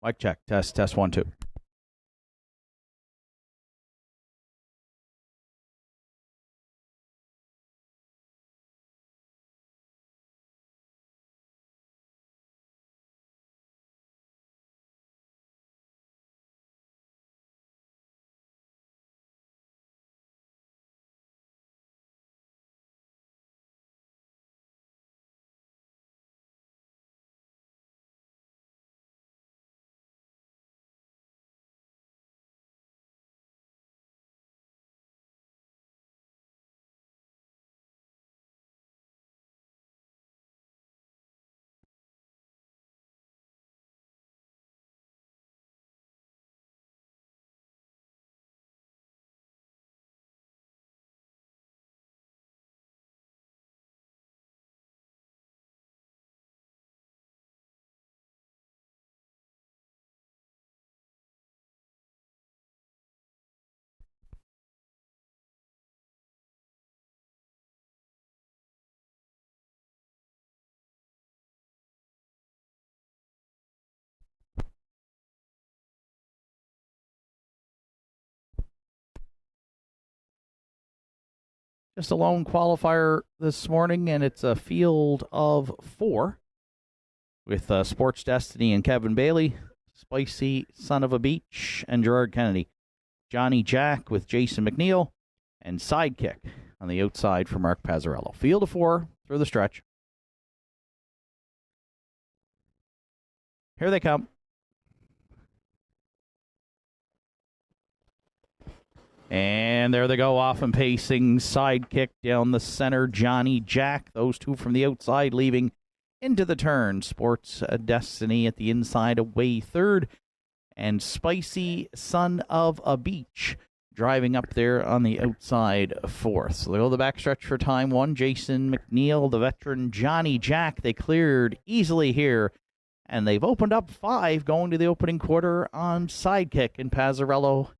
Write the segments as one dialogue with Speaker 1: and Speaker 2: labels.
Speaker 1: Mic check. Test 1 2. Just a lone qualifier this morning, and it's a field of 4 with Sports Destiny and Kevin Bailey, Spicy Son of a Beach and Gerard Kennedy, Johnny Jack with Jason McNeil, and Sidekick on the outside for Mark Pazzarello. Field of 4 through the stretch. Here they come. And there they go, off and pacing. Sidekick down the center, Johnny Jack. Those two from the outside leaving into the turn. Sports Destiny at the inside, away third. And Spicy Son of a Beach driving up there on the outside fourth. So they go the backstretch for time 1. Jason McNeil, the veteran, Johnny Jack. They cleared easily here. And they've opened up 5 going to the opening quarter on Sidekick and Pazzarello.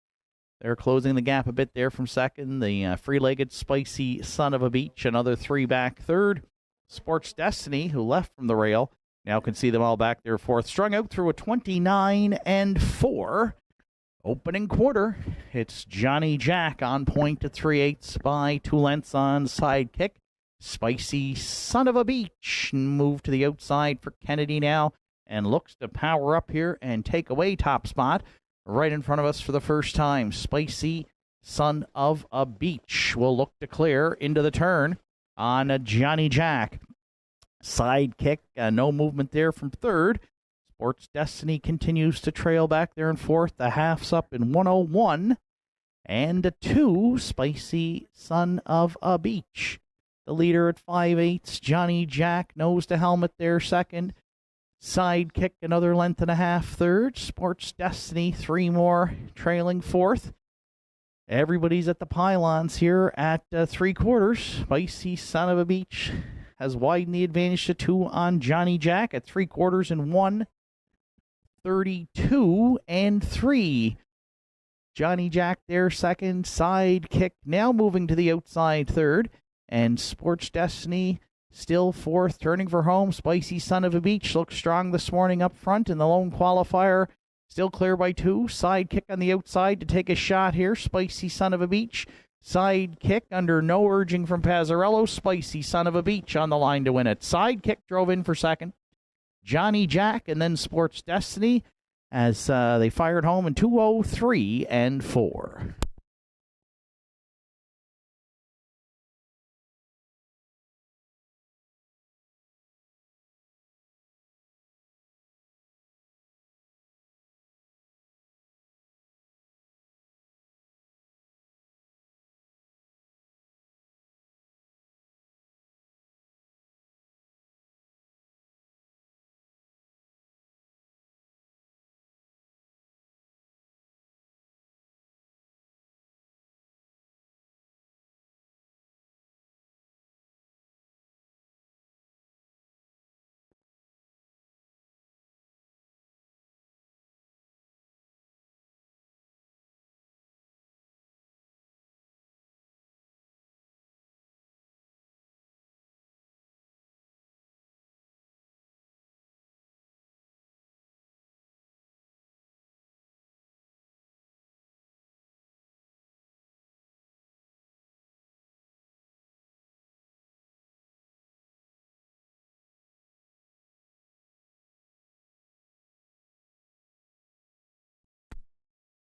Speaker 1: They're closing the gap a bit there from second. The free-legged Spicy Son of a Beach, another 3 back third. Sports Destiny, who left from the rail, now can see them all back there fourth. Strung out through a 29-4. Opening quarter, it's Johnny Jack on point to 3/8 by 2 lengths on Sidekick. Spicy Son of a Beach move to the outside for Kennedy now and looks to power up here and take away top spot. Right in front of us for the first time, Spicy Son of a Beach will look to clear into the turn on Johnny Jack. Sidekick, no movement there from third. Sports Destiny continues to trail back there in fourth. The half's up in 101. And a 2, Spicy Son of a Beach. The leader at 5/8, Johnny Jack, nose to helmet there second. Sidekick, another length and a half third. Sports Destiny, 3 more, trailing fourth. Everybody's at the pylons here at 3/4. Spicy Son of a Beach has widened the advantage to 2 on Johnny Jack at 3/4 and 1:32-3. Johnny Jack there second. Sidekick now moving to the outside third. And Sports Destiny still fourth, turning for home. Spicy Son of a Beach looks strong this morning up front in the lone qualifier. Still clear by 2. Sidekick on the outside to take a shot here. Spicy Son of a Beach. Sidekick under no urging from Pazzarello. Spicy Son of a Beach on the line to win it. Sidekick drove in for second. Johnny Jack and then Sports Destiny as they fired home in 2:03-4.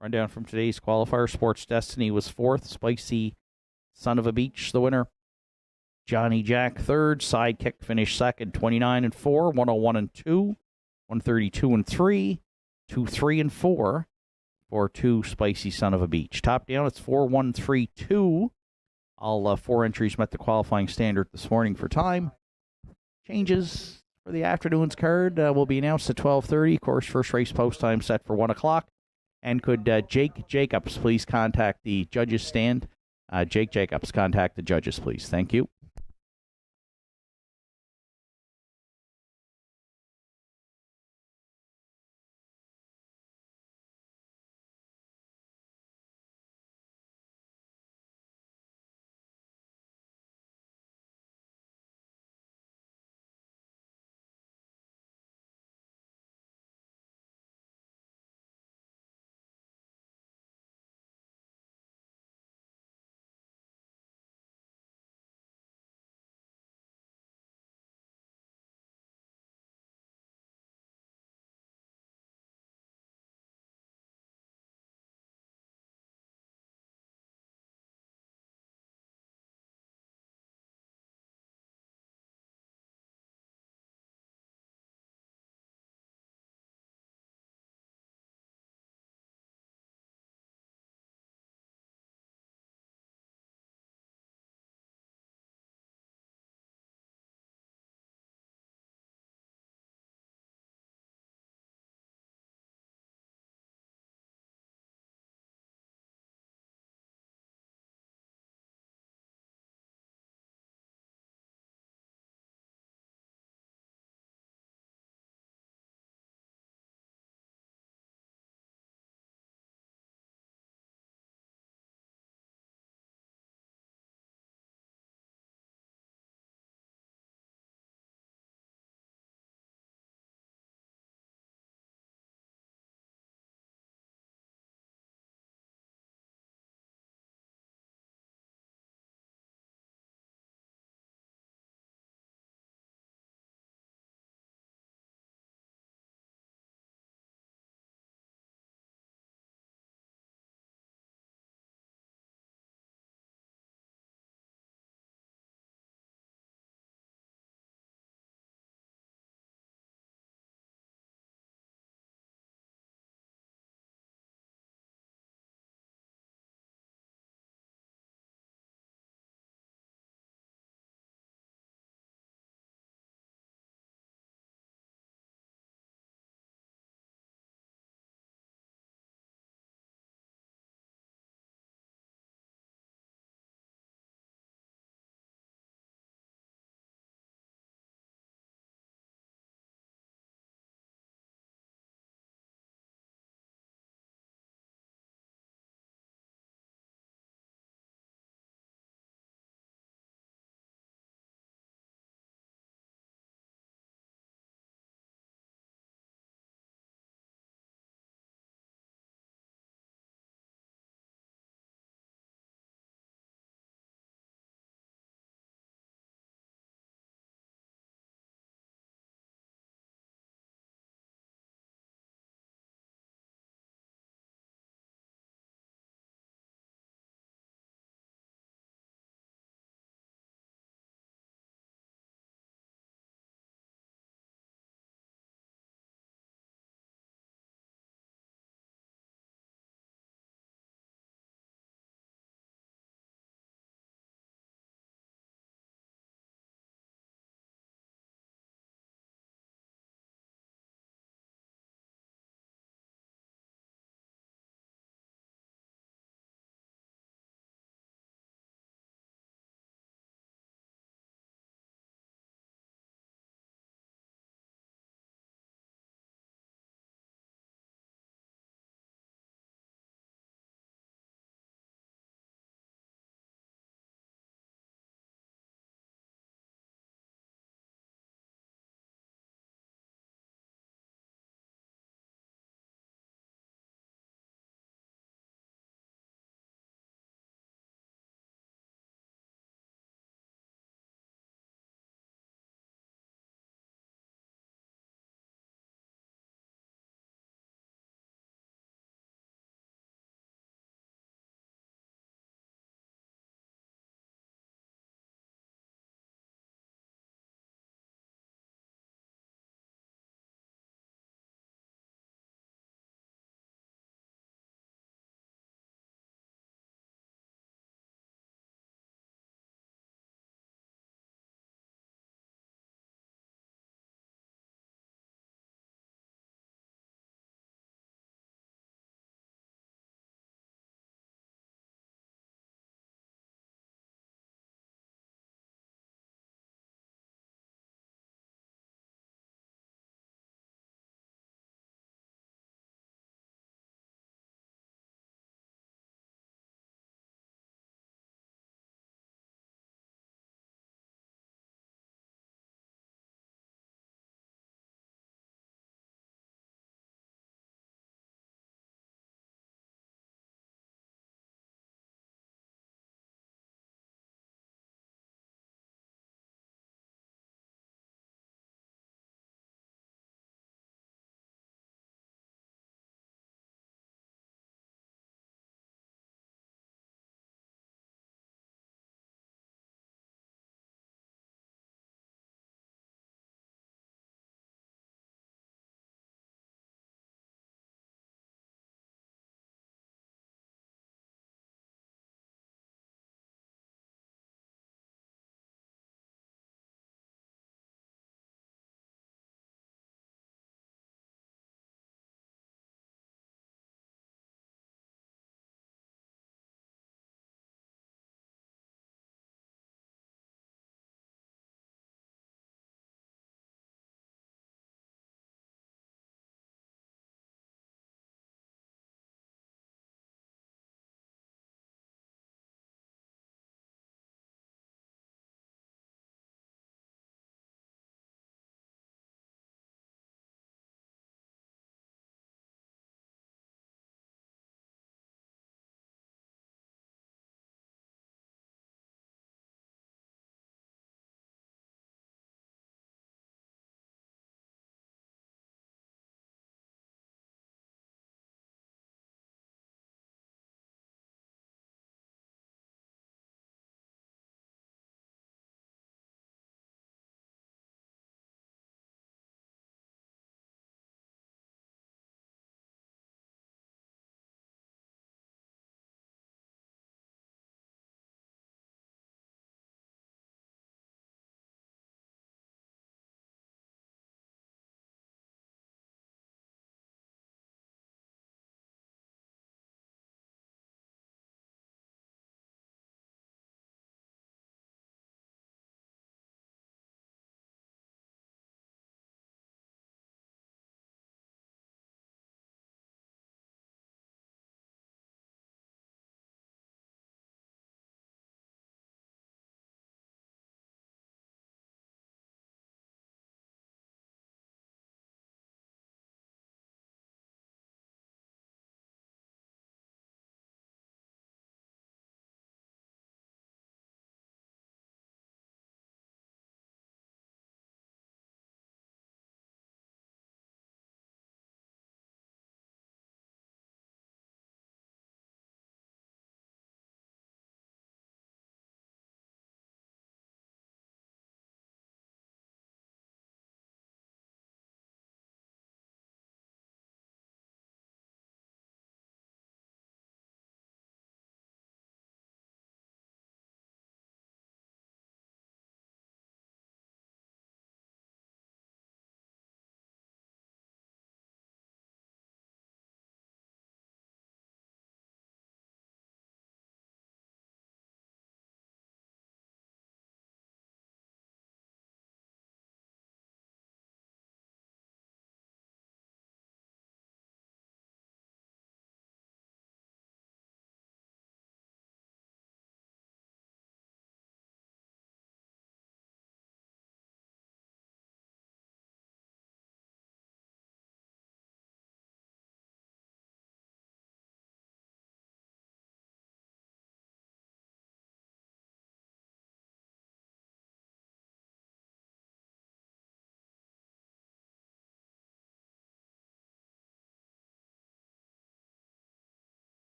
Speaker 1: Rundown from today's qualifier. Sports Destiny was 4th. Spicy Son of a Beach, the winner. Johnny Jack 3rd. Sidekick finished 2nd, 29-4, 101-2, 132-3, 2-3-4 for 2 Spicy Son of a Beach. Top down, it's 4-1-3-2. All 4 entries met the qualifying standard this morning for time. Changes for the afternoon's card will be announced at 12:30. Of course, first race post time set for 1 o'clock. And could Jake Jacobs please contact the judges' stand? Jake Jacobs, contact the judges, please. Thank you.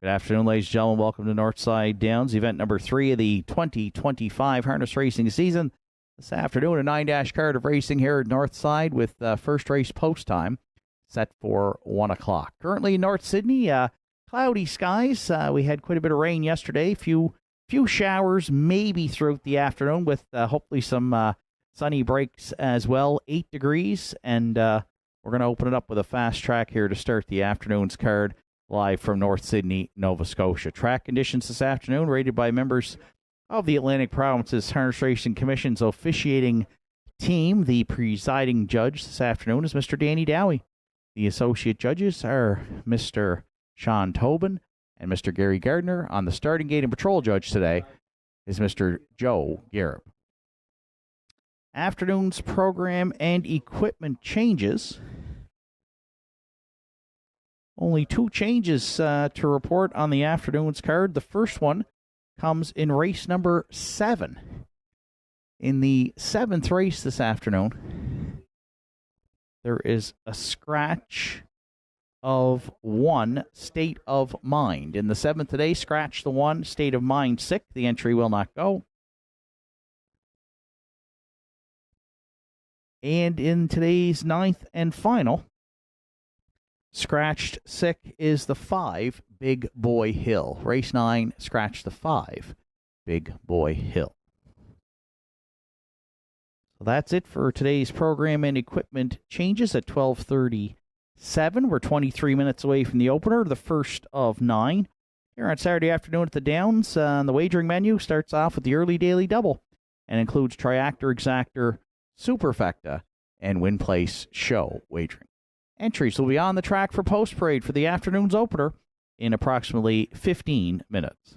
Speaker 1: Good afternoon, ladies and gentlemen. Welcome to Northside Downs, event number 3 of the 2025 harness racing season. This afternoon, a 9-dash card of racing here at Northside with first race post time set for 1 o'clock. Currently in North Sydney, cloudy skies. We had quite a bit of rain yesterday. Few showers maybe throughout the afternoon with hopefully some sunny breaks as well. 8 degrees, and we're going to open it up with a fast track here to start the afternoon's card. Live from North Sydney, Nova Scotia. Track conditions this afternoon rated by members of the Atlantic Provinces Harness Racing Commission's officiating team. The presiding judge this afternoon is Mr. Danny Dowie. The associate judges are Mr. Sean Tobin and Mr. Gary Gardner. On the starting gate and patrol judge today is Mr. Joe Garib. Afternoon's program and equipment changes. Only 2 changes to report on the afternoon's card. The first one comes in race number 7. In the 7th race this afternoon, there is a scratch of 1, State of Mind. In the 7th today, scratch the 1, State of Mind sick. The entry will not go. And in today's 9th and final, scratched sick is the 5, Big Boy Hill. Race 9, scratch the 5, Big Boy Hill. So that's it for today's program and equipment changes at 12:37. We're 23 minutes away from the opener, the first of 9. Here on Saturday afternoon at the Downs, the wagering menu starts off with the early daily double and includes Triactor, Exactor, Superfecta, and Win Place Show wagering. Entries will be on the track for post parade for the afternoon's opener in approximately 15 minutes.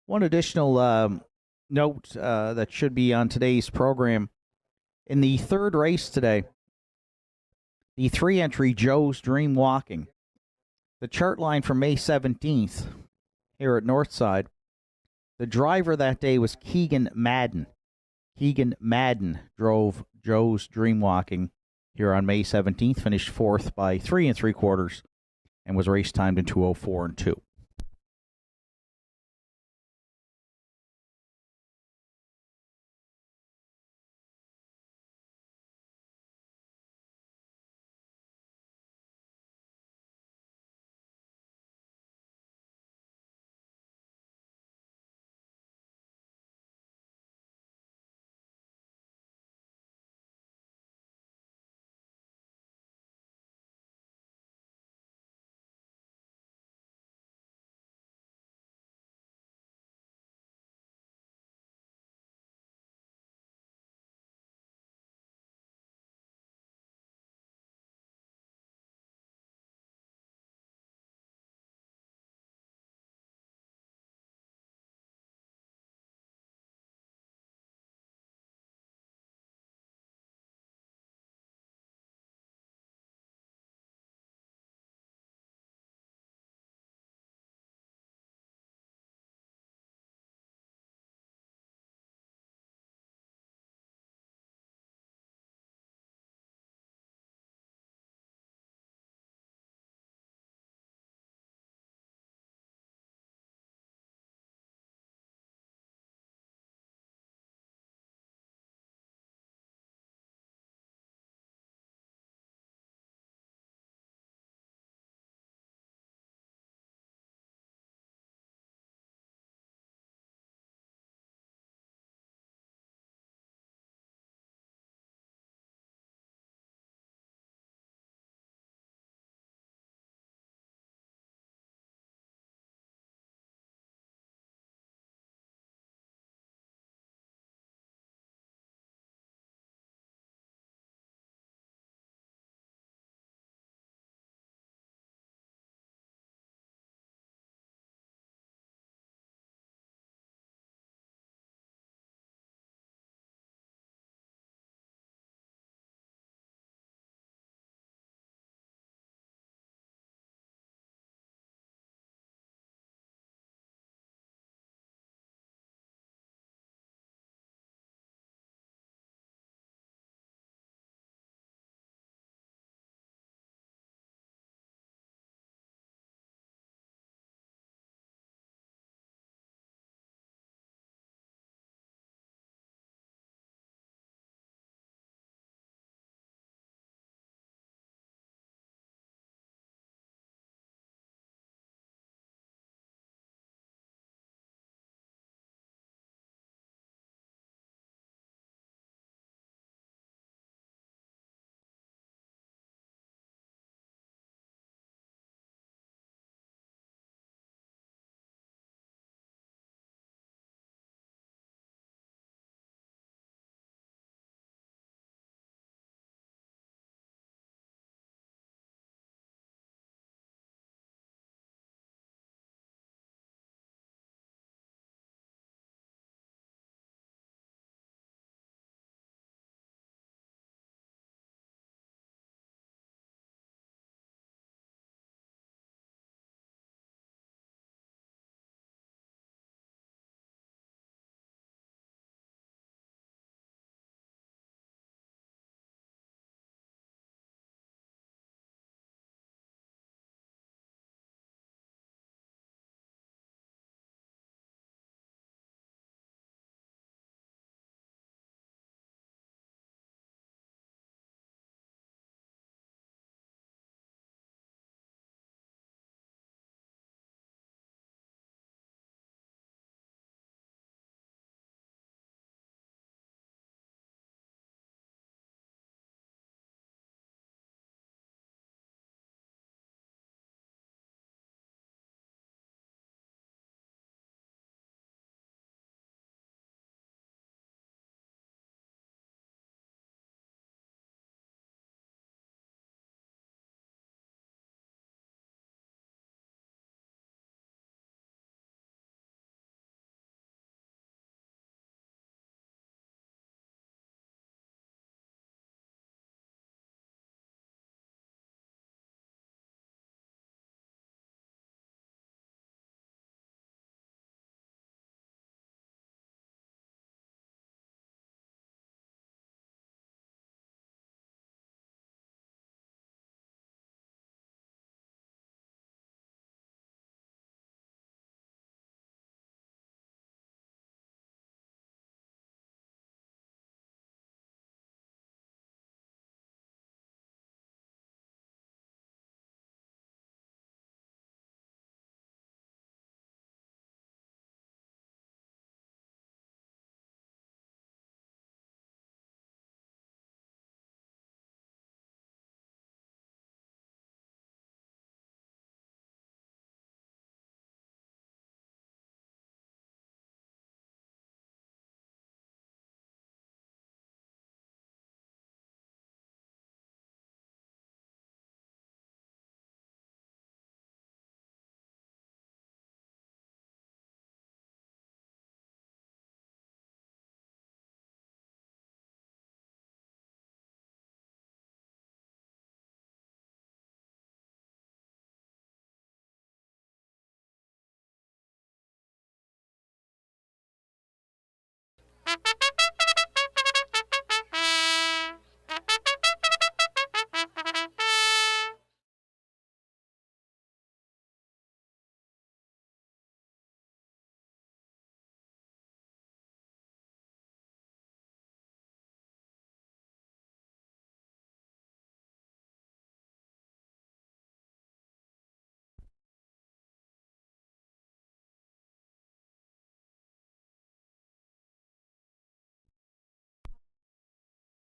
Speaker 1: One additional note that should be on today's program. In the third race today, the 3-entry Joe's Dream Walking, the chart line for May 17th here at Northside, the driver that day was Keegan Madden. Keegan Madden drove Joe's Dream Walking here on May 17th, finished fourth by 3 3/4, and was race timed in 2:04 and 2.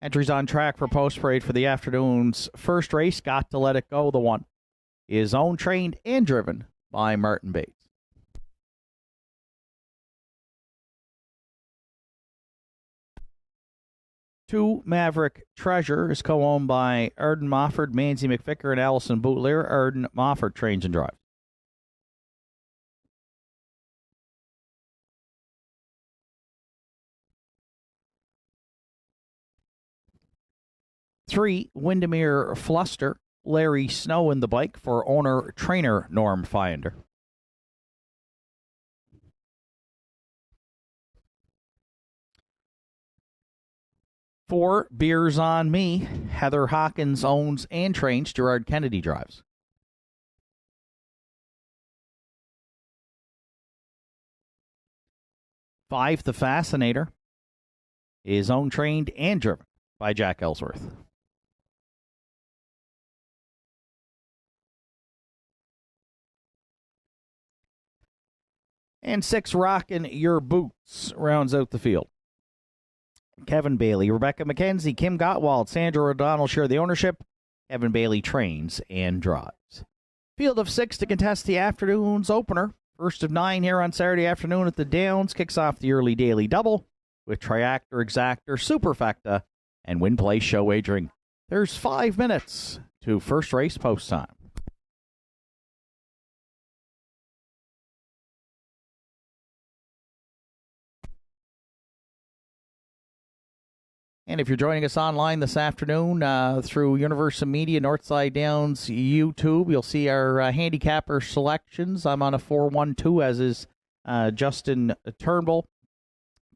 Speaker 1: Entries on track for post parade for the afternoon's first race. Got to Let It Go. The one is owned, trained, and driven by Martin Bates. Two, Maverick Treasure, is co-owned by Arden Mofford, Manzi McVicker, and Allison Bootlear. Arden Mofford trains and drives. 3, Windermere Fluster, Larry Snow in the bike for owner-trainer Norm Finder. 4, Beers on Me, Heather Hawkins owns and trains, Gerard Kennedy drives. 5, The Fascinator, is owned, trained, and driven by Jack Ellsworth. And 6, Rockin' Your Boots, rounds out the field. Kevin Bailey, Rebecca McKenzie, Kim Gottwald, Sandra O'Donnell share the ownership. Kevin Bailey trains and drives. Field of 6 to contest the afternoon's opener. First of 9 here on Saturday afternoon at the Downs. Kicks off the early daily double with Triactor, Exactor, Superfecta, and Win Play Show wagering. There's 5 minutes to first race post time. And if you're joining us online this afternoon through Universal Media, Northside Downs YouTube, you'll see our handicapper selections. I'm on a 4-1-2, as is Justin Turnbull,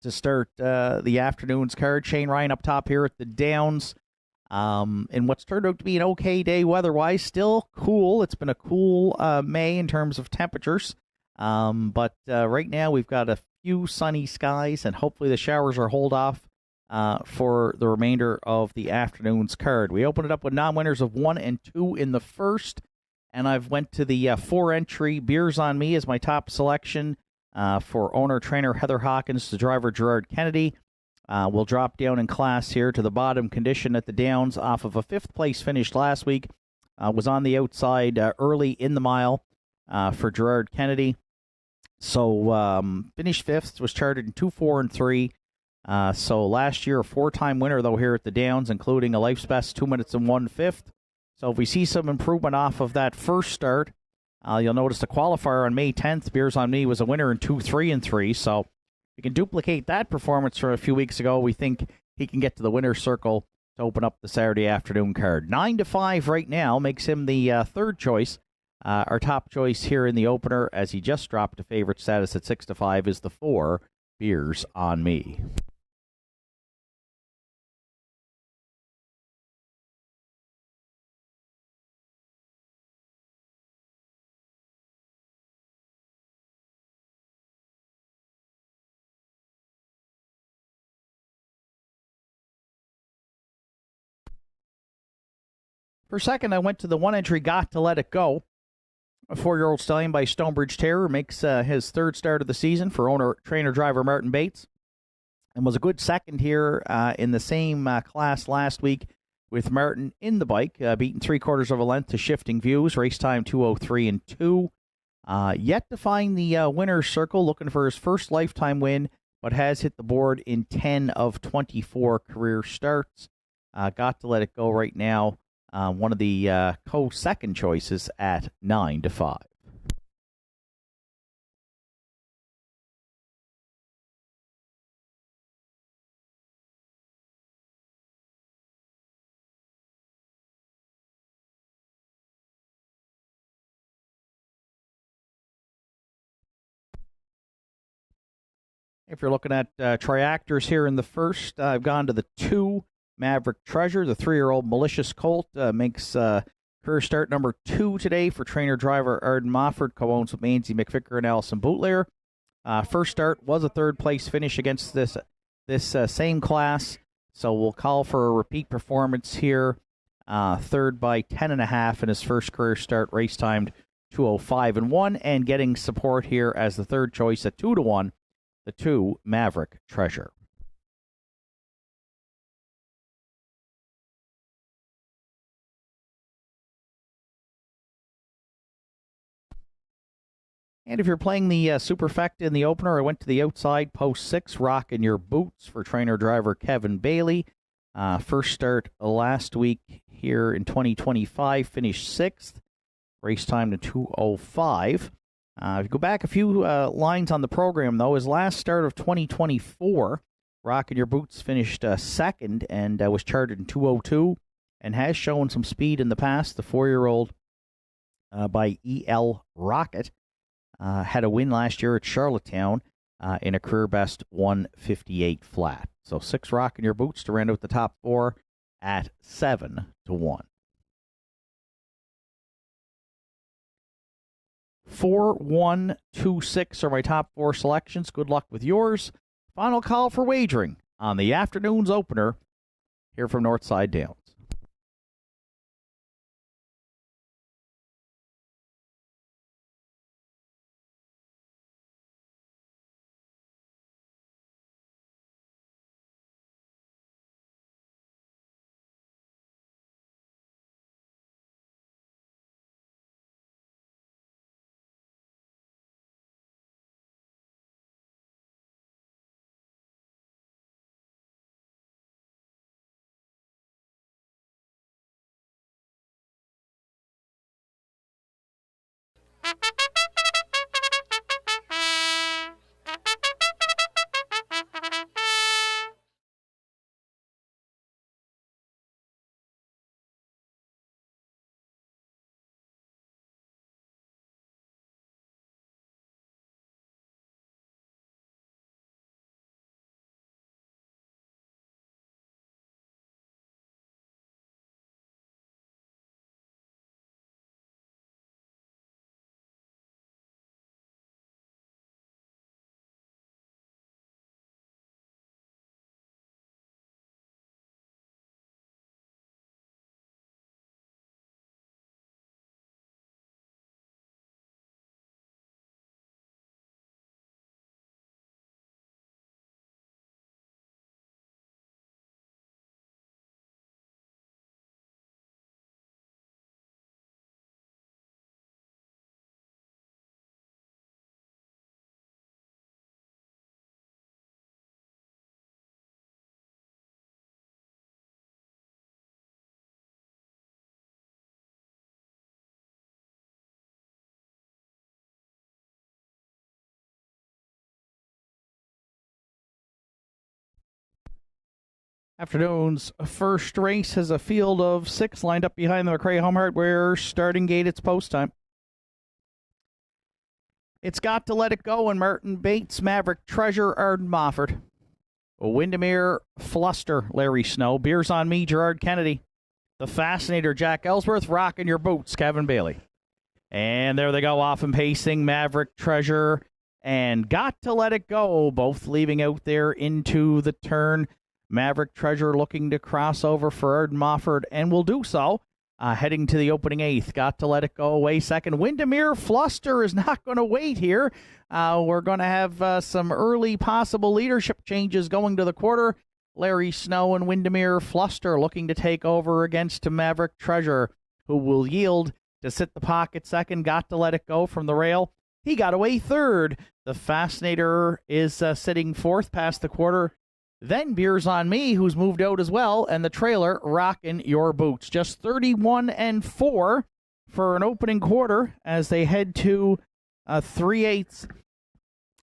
Speaker 1: to start the afternoon's card. Shane Ryan up top here at the Downs. And what's turned out to be an okay day weather-wise. Still cool. It's been a cool May in terms of temperatures. But right now we've got a few sunny skies, and hopefully the showers are hold off for the remainder of the afternoon's card. We opened it up with non-winners of 1 and 2 in the first, and I've went to the 4-entry Beers on Me as my top selection for owner-trainer Heather Hawkins, the driver Gerard Kennedy. We'll drop down in class here to the bottom condition at the Downs off of a 5th place finish last week. Was on the outside early in the mile for Gerard Kennedy. So finished 5th, was charted in 2, 4, and 3. So last year, a 4-time winner, though, here at the Downs, including a life's best 2 minutes and 1/5. So if we see some improvement off of that first start, you'll notice the qualifier on May 10th, Beers on Me, was a winner in 2, 3, and 3. So if we can duplicate that performance from a few weeks ago, we think he can get to the winner's circle to open up the Saturday afternoon card. 9-5 right now makes him the third choice. Our top choice here in the opener, as he just dropped to favorite status at 6-5, is the 4, Beers on Me. For second, I went to the 1-entry Got to Let It Go. A 4-year-old stallion by Stonebridge Terror makes his third start of the season for owner-trainer-driver Martin Bates, and was a good second here in the same class last week with Martin in the bike, beating 3/4 of a length to Shifting Views, race time 2:03 and 2. Yet to find the winner's circle, looking for his first lifetime win, but has hit the board in 10 of 24 career starts. Got to Let It Go right now. One of the co-second choices at 9-5. If you're looking at triactors here in the first, I've gone to the 2 Maverick Treasure. The 3-year-old Malicious Colt makes career start number 2 today for trainer-driver Arden Mofford, co-owns with Manzi McVicker and Allison Bootlayer. First start was a third-place finish against this same class, so we'll call for a repeat performance here. Third by 10.5 in his first career start, race timed 2:05.1, and getting support here as the third choice at 2-1, the 2 Maverick Treasure. And if you're playing the Superfecta in the opener, I went to the outside, post 6, Rockin' Your Boots for trainer-driver Kevin Bailey. First start last week here in 2025, finished 6th, race time to 2:05. If you go back a few lines on the program, though, his last start of 2024, Rockin' Your Boots finished 2nd and was charted in 2:02 and has shown some speed in the past. The 4-year-old by E.L. Rocket had a win last year at Charlottetown in a career best 1:58 flat. So 6 Rockin' Your Boots to round out the top 4 at 7-1. 4, 1, 2, 6 are my top 4 selections. Good luck with yours. Final call for wagering on the afternoon's opener here from Northside Downs. Afternoon's first race has a field of 6 lined up behind the McRae Home Hardware starting gate. It's post time. It's Got to Let It Go and Martin Bates, Maverick Treasure, Arden Mofford. Windermere Fluster, Larry Snow. Beers on Me, Gerard Kennedy. The Fascinator, Jack Ellsworth. Rockin' Your Boots, Kevin Bailey. And there they go, off and pacing. Maverick Treasure and Got to Let It Go, both leaving out there into the turn. Maverick Treasure looking to cross over for Arden Mofford, and will do so. Heading to the opening 8th. Got to Let It Go away second. Windermere Fluster is not going to wait here. We're going to have some early possible leadership changes going to the quarter. Larry Snow and Windermere Fluster looking to take over against Maverick Treasure, who will yield to sit the pocket second. Got to Let It Go from the rail. He got away third. The Fascinator is sitting 4th past the quarter. Then Beers on Me, who's moved out as well, and the trailer, Rockin' Your Boots. Just 31-4 for an opening quarter as they head to 3/8.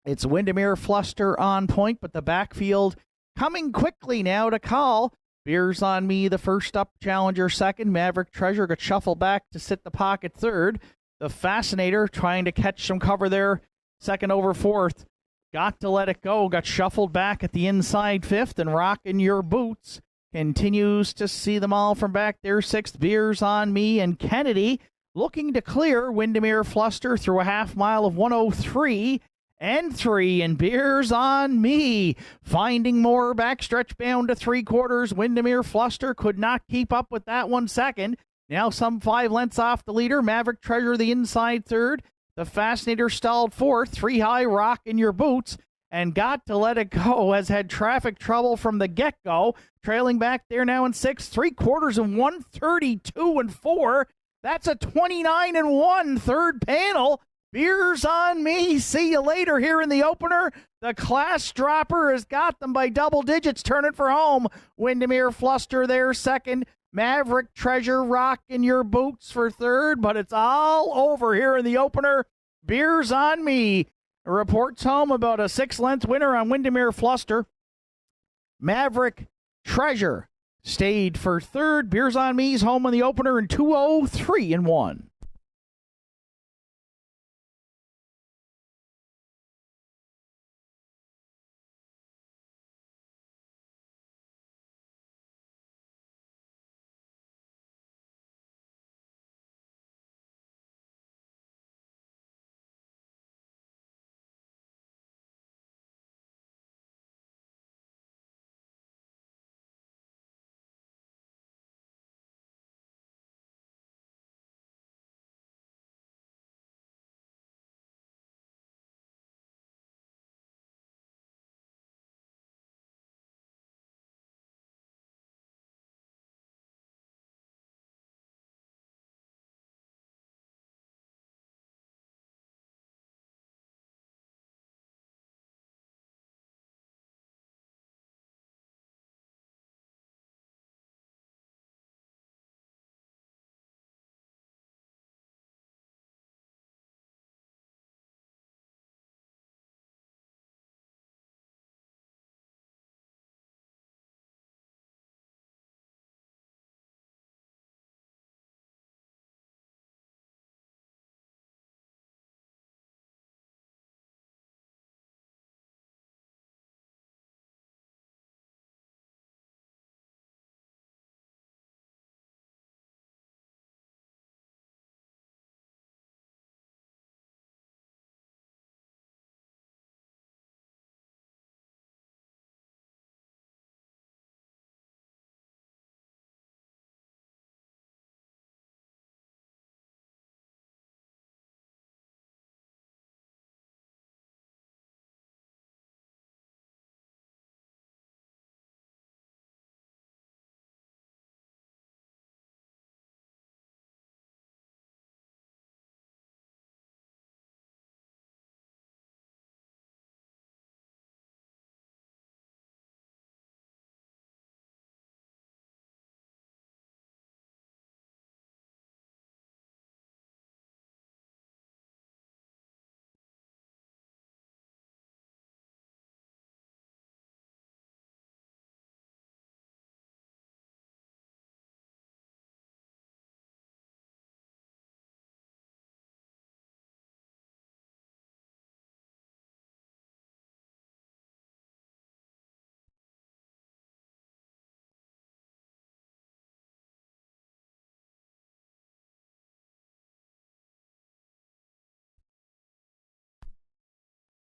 Speaker 1: It's Windermere Fluster on point, but the backfield coming quickly now to call. Beers on Me, the first up challenger second. Maverick Treasure got shuffled back to sit the pocket third. The Fascinator trying to catch some cover there, second over 4th. Got to Let It Go got shuffled back at the inside fifth, and Rockin' Your Boots continues to see them all from back there. Sixth, Beers on Me, and Kennedy looking to clear Windermere Fluster through a half mile of 103 and 3, and Beers on Me finding more backstretch bound to 3/4. Windermere Fluster could not keep up with that one second. Now some 5 lengths off the leader. Maverick Treasure the inside third. The Fascinator stalled fourth. 3 High, Rockin' Your Boots, and Got to Let It Go has had traffic trouble from the get-go. Trailing back there now in sixth. 3/4 and 132 and 4. That's a 29 and 1 third panel. Beers on Me. See you later here in the opener. The class dropper has got them by double digits. Turn it for home. Windermere Fluster there second. Maverick Treasure, Rockin' Your Boots for third, but it's all over here in the opener. Beers on Me reports home about a 6-length winner on Windermere Fluster. Maverick Treasure stayed for third. Beers on Me's home in the opener in 2:03 and 1.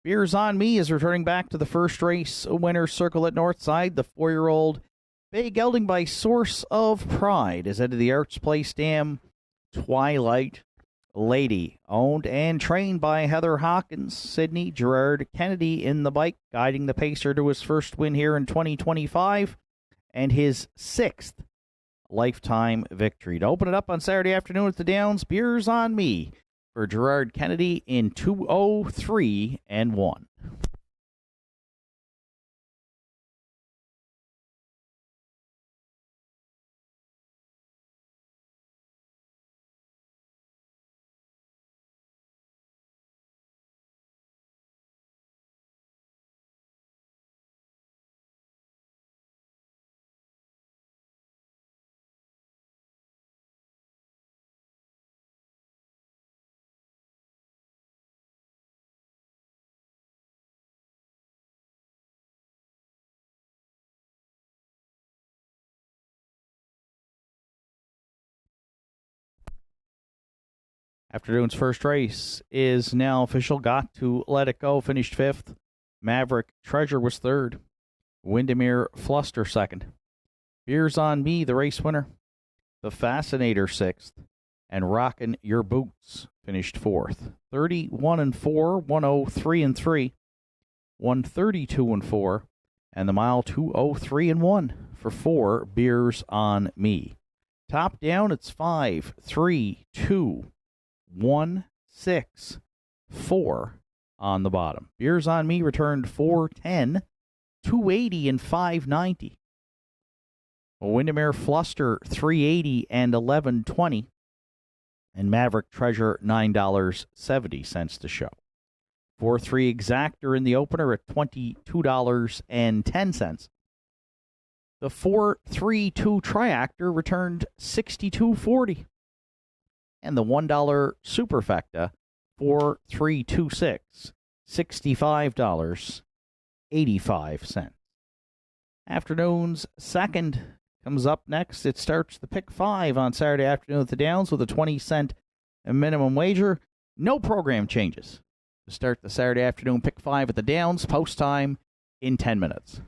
Speaker 1: Beers on Me is returning back to the first race winner's circle at Northside. The 4-year-old Bay Gelding by Source of Pride is headed to the Arts Place Dam. Twilight Lady, owned and trained by Heather Hawkins. Sydney Gerard Kennedy in the bike, guiding the pacer to his first win here in 2025 and his 6th lifetime victory. To open it up on Saturday afternoon at the Downs, Beers on Me for Gerard Kennedy in 2:03 and 1. Afternoon's first race is now official. Got to Let It Go finished 5th. Maverick Treasure was 3rd. Windermere Fluster 2nd. Beers on Me, the race winner. The Fascinator 6th. And Rockin' Your Boots finished 4th. 31-4, 103-3, 132-4, and the mile 203-1 for 4 Beers on Me. Top down, it's 5, 3, 2, 1, 6, 4 on the bottom. Beers on Me returned 410, 280, and 590. Windermere Fluster 380 and 1120. And Maverick Treasure $9.70 to show. 4-3 Exactor in the opener at $22.10. The 4-3-2 Triactor returned $62.40. And the $1 Superfecta 4-3-2-6, $65.85. Afternoon's second comes up next. It starts the pick 5 on Saturday afternoon at the Downs with a 20-cent minimum wager. No program changes to start the Saturday afternoon pick 5 at the Downs. Post time in 10 minutes.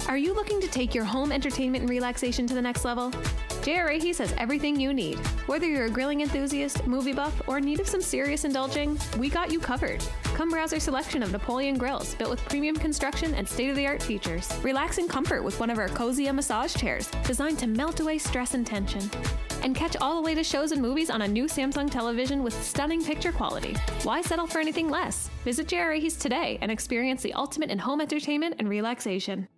Speaker 2: Are you looking to take your home entertainment and relaxation to the next level? J.R. Ahys has everything you need. Whether you're a grilling enthusiast, movie buff, or in need of some serious indulging, we got you covered. Come browse our selection of Napoleon grills built with premium construction and state-of-the-art features. Relax in comfort with one of our cozy massage chairs designed to melt away stress and tension. And catch all the latest shows and movies on a new Samsung television with stunning picture quality. Why settle for anything less? Visit J.R. Ahys today and experience the ultimate in home entertainment and relaxation.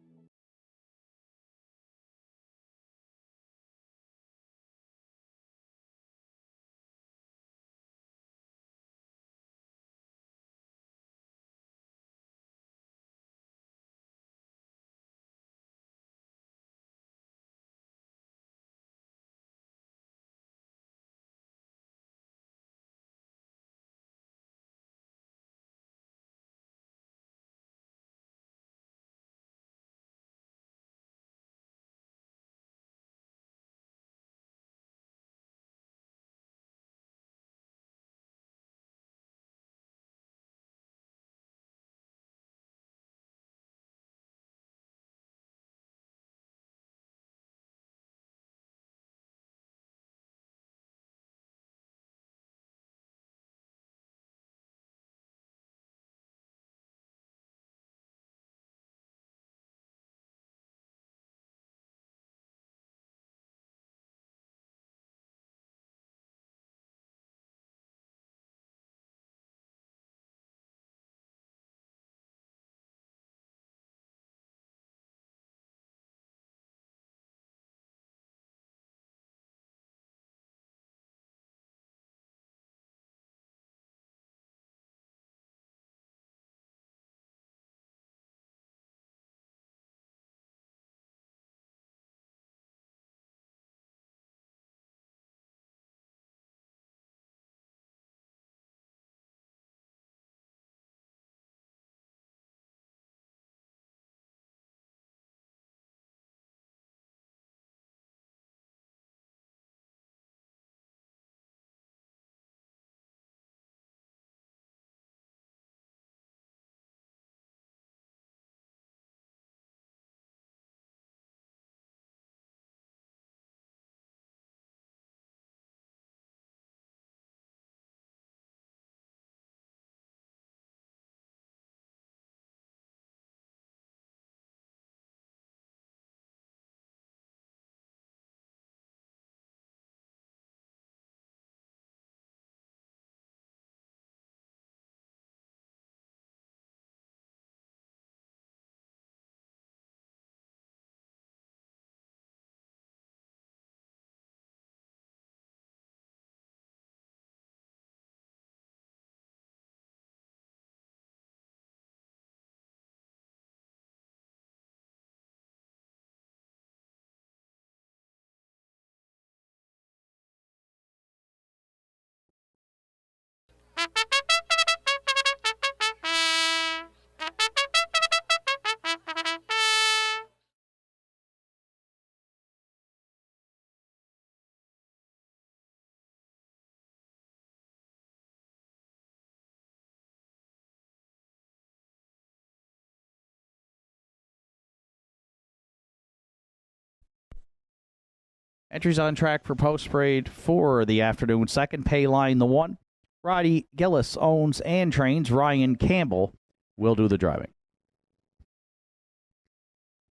Speaker 1: Entries on track for post parade for the afternoon. Second, Pay Line the 1. Roddy Gillis owns and trains. Ryan Campbell will do the driving.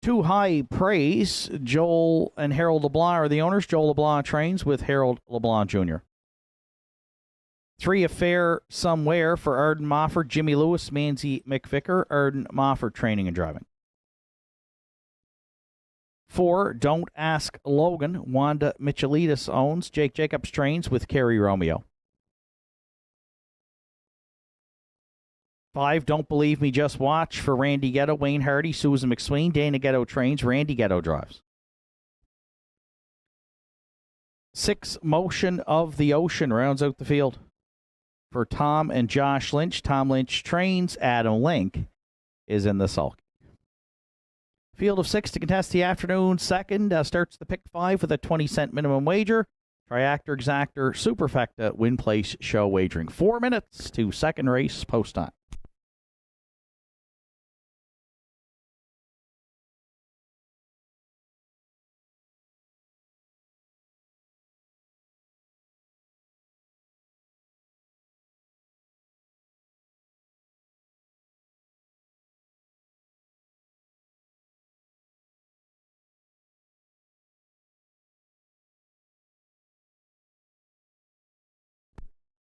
Speaker 1: 2 High Praise. Joel and Harold LeBlanc are the owners. Joel LeBlanc trains with Harold LeBlanc Jr. 3 Affair Somewhere for Arden Mofford, Jimmy Lewis, Manzi McVicker, Arden Mofford training and driving. 4 Don't Ask Logan, Wanda Michelidis owns. Jake Jacobs trains with Kerry Romeo. 5 Don't Believe Me, Just Watch for Randy Ghetto, Wayne Hardy, Susan McSween, Dana Ghetto trains, Randy Ghetto drives. 6 Motion of the Ocean rounds out the field for Tom and Josh Lynch. Tom Lynch trains. Adam Link is in the sulky. Field of 6 to contest the afternoon. Second starts the pick 5 with a 20-cent minimum wager. Triactor, Exactor, Superfecta, Win Place Show wagering. 4 minutes to second race post time.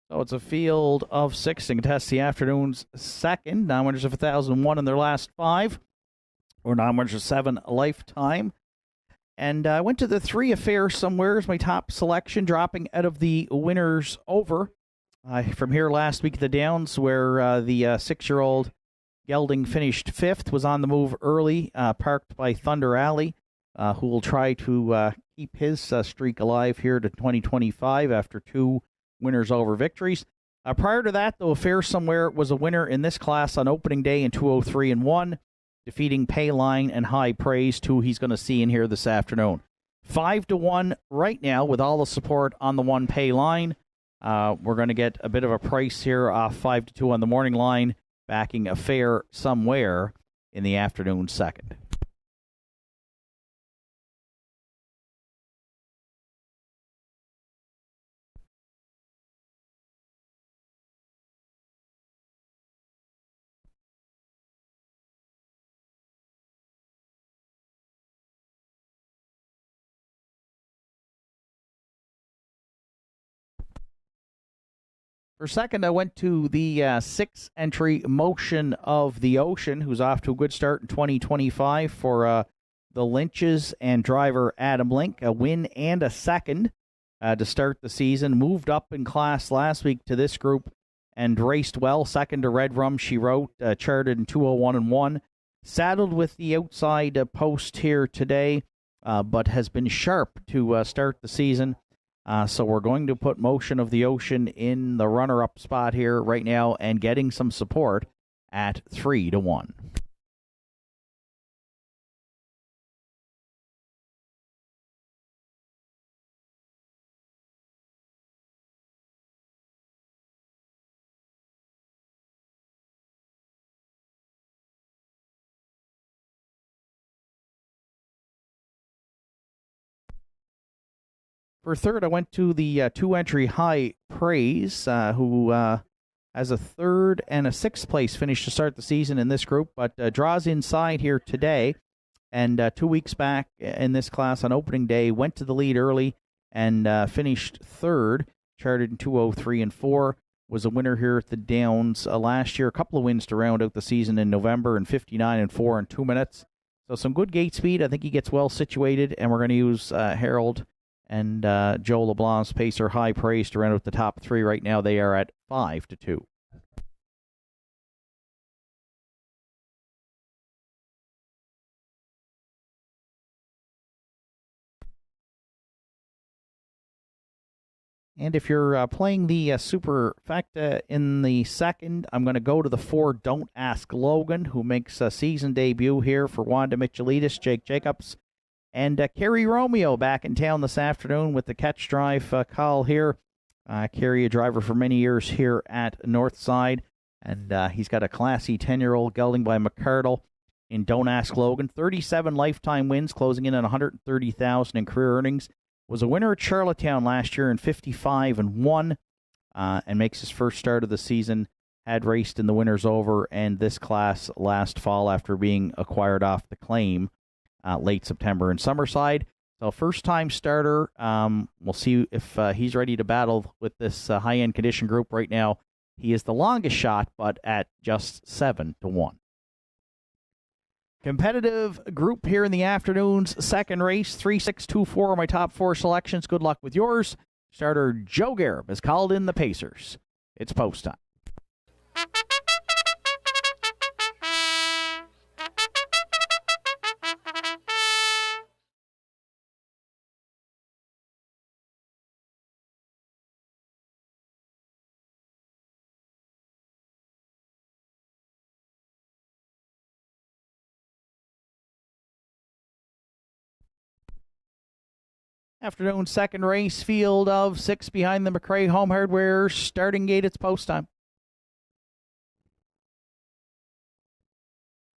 Speaker 1: So it's a field of 6 to contest the afternoon's second. Non-winners of 1,001 in their last 5, or non-winners of 7 lifetime. And I went to the 3 Affair Somewhere as my top selection, dropping out of the winners over. From here last week at the Downs, where the 6-year-old gelding finished 5th, was on the move early, parked by Thunder Alley, who will try to keep his streak alive here to 2025 after 2 winners over victories. Prior to that, though, Affair Somewhere was a winner in this class on opening day in 203-1, defeating Payline and High Praise, 2 he's going to see in here this afternoon. 5-1 right now with all the support on the 1 Payline. We're going to get a bit of a price here off 5-2 on the morning line, backing Affair Somewhere in the afternoon second. For second, I went to the 6-entry Motion of the Ocean, who's off to a good start in 2025 for the Lynches and driver Adam Link. A win and a second to start the season. Moved up in class last week to this group and raced well. Second to Red Rum, she wrote, charted in 201-1. Saddled with the outside post here today, but has been sharp to start the season. So we're going to put Motion of the Ocean in the runner-up spot here right now and getting some support at 3-1. For third, I went to the 2-entry High Praise, who has a 3rd and a 6th place finish to start the season in this group, but draws inside here today. And 2 weeks back in this class on opening day, went to the lead early and finished 3rd, charted in 203-4. Was a winner here at the Downs last year. A couple of wins to round out the season in November, and 59-4 in 2 minutes. So some good gate speed. I think he gets well situated, and we're going to use Harold and Joe LeBlanc's pacer High Praise to round out the top 3 right now. They are at 5-2. And if you're playing the Superfecta in the second, I'm going to go to the 4 Don't Ask Logan, who makes a season debut here for Wanda Michelidis, Jake Jacobs, and Kerry Romeo back in town this afternoon with the catch drive call here. Kerry, a driver for many years here at Northside, and he's got a classy 10-year-old gelding by McCardle in Don't Ask Logan. 37 lifetime wins, closing in on $130,000 in career earnings. Was a winner at Charlottetown last year in 55-1, and makes his first start of the season. Had raced in the Winners Over and this class last fall after being acquired off the claim late September in Summerside. So first-time starter. We'll see if he's ready to battle with this high-end condition group right now. He is the longest shot, but at just 7-1. Competitive group here in the afternoon's second race. 3, 6, 2, 4 are my top 4 selections. Good luck with yours. Starter Joe Garib has called in the Pacers. It's post time. Afternoon second race, field of 6 behind the McRae Home Hardware starting gate. It's post time.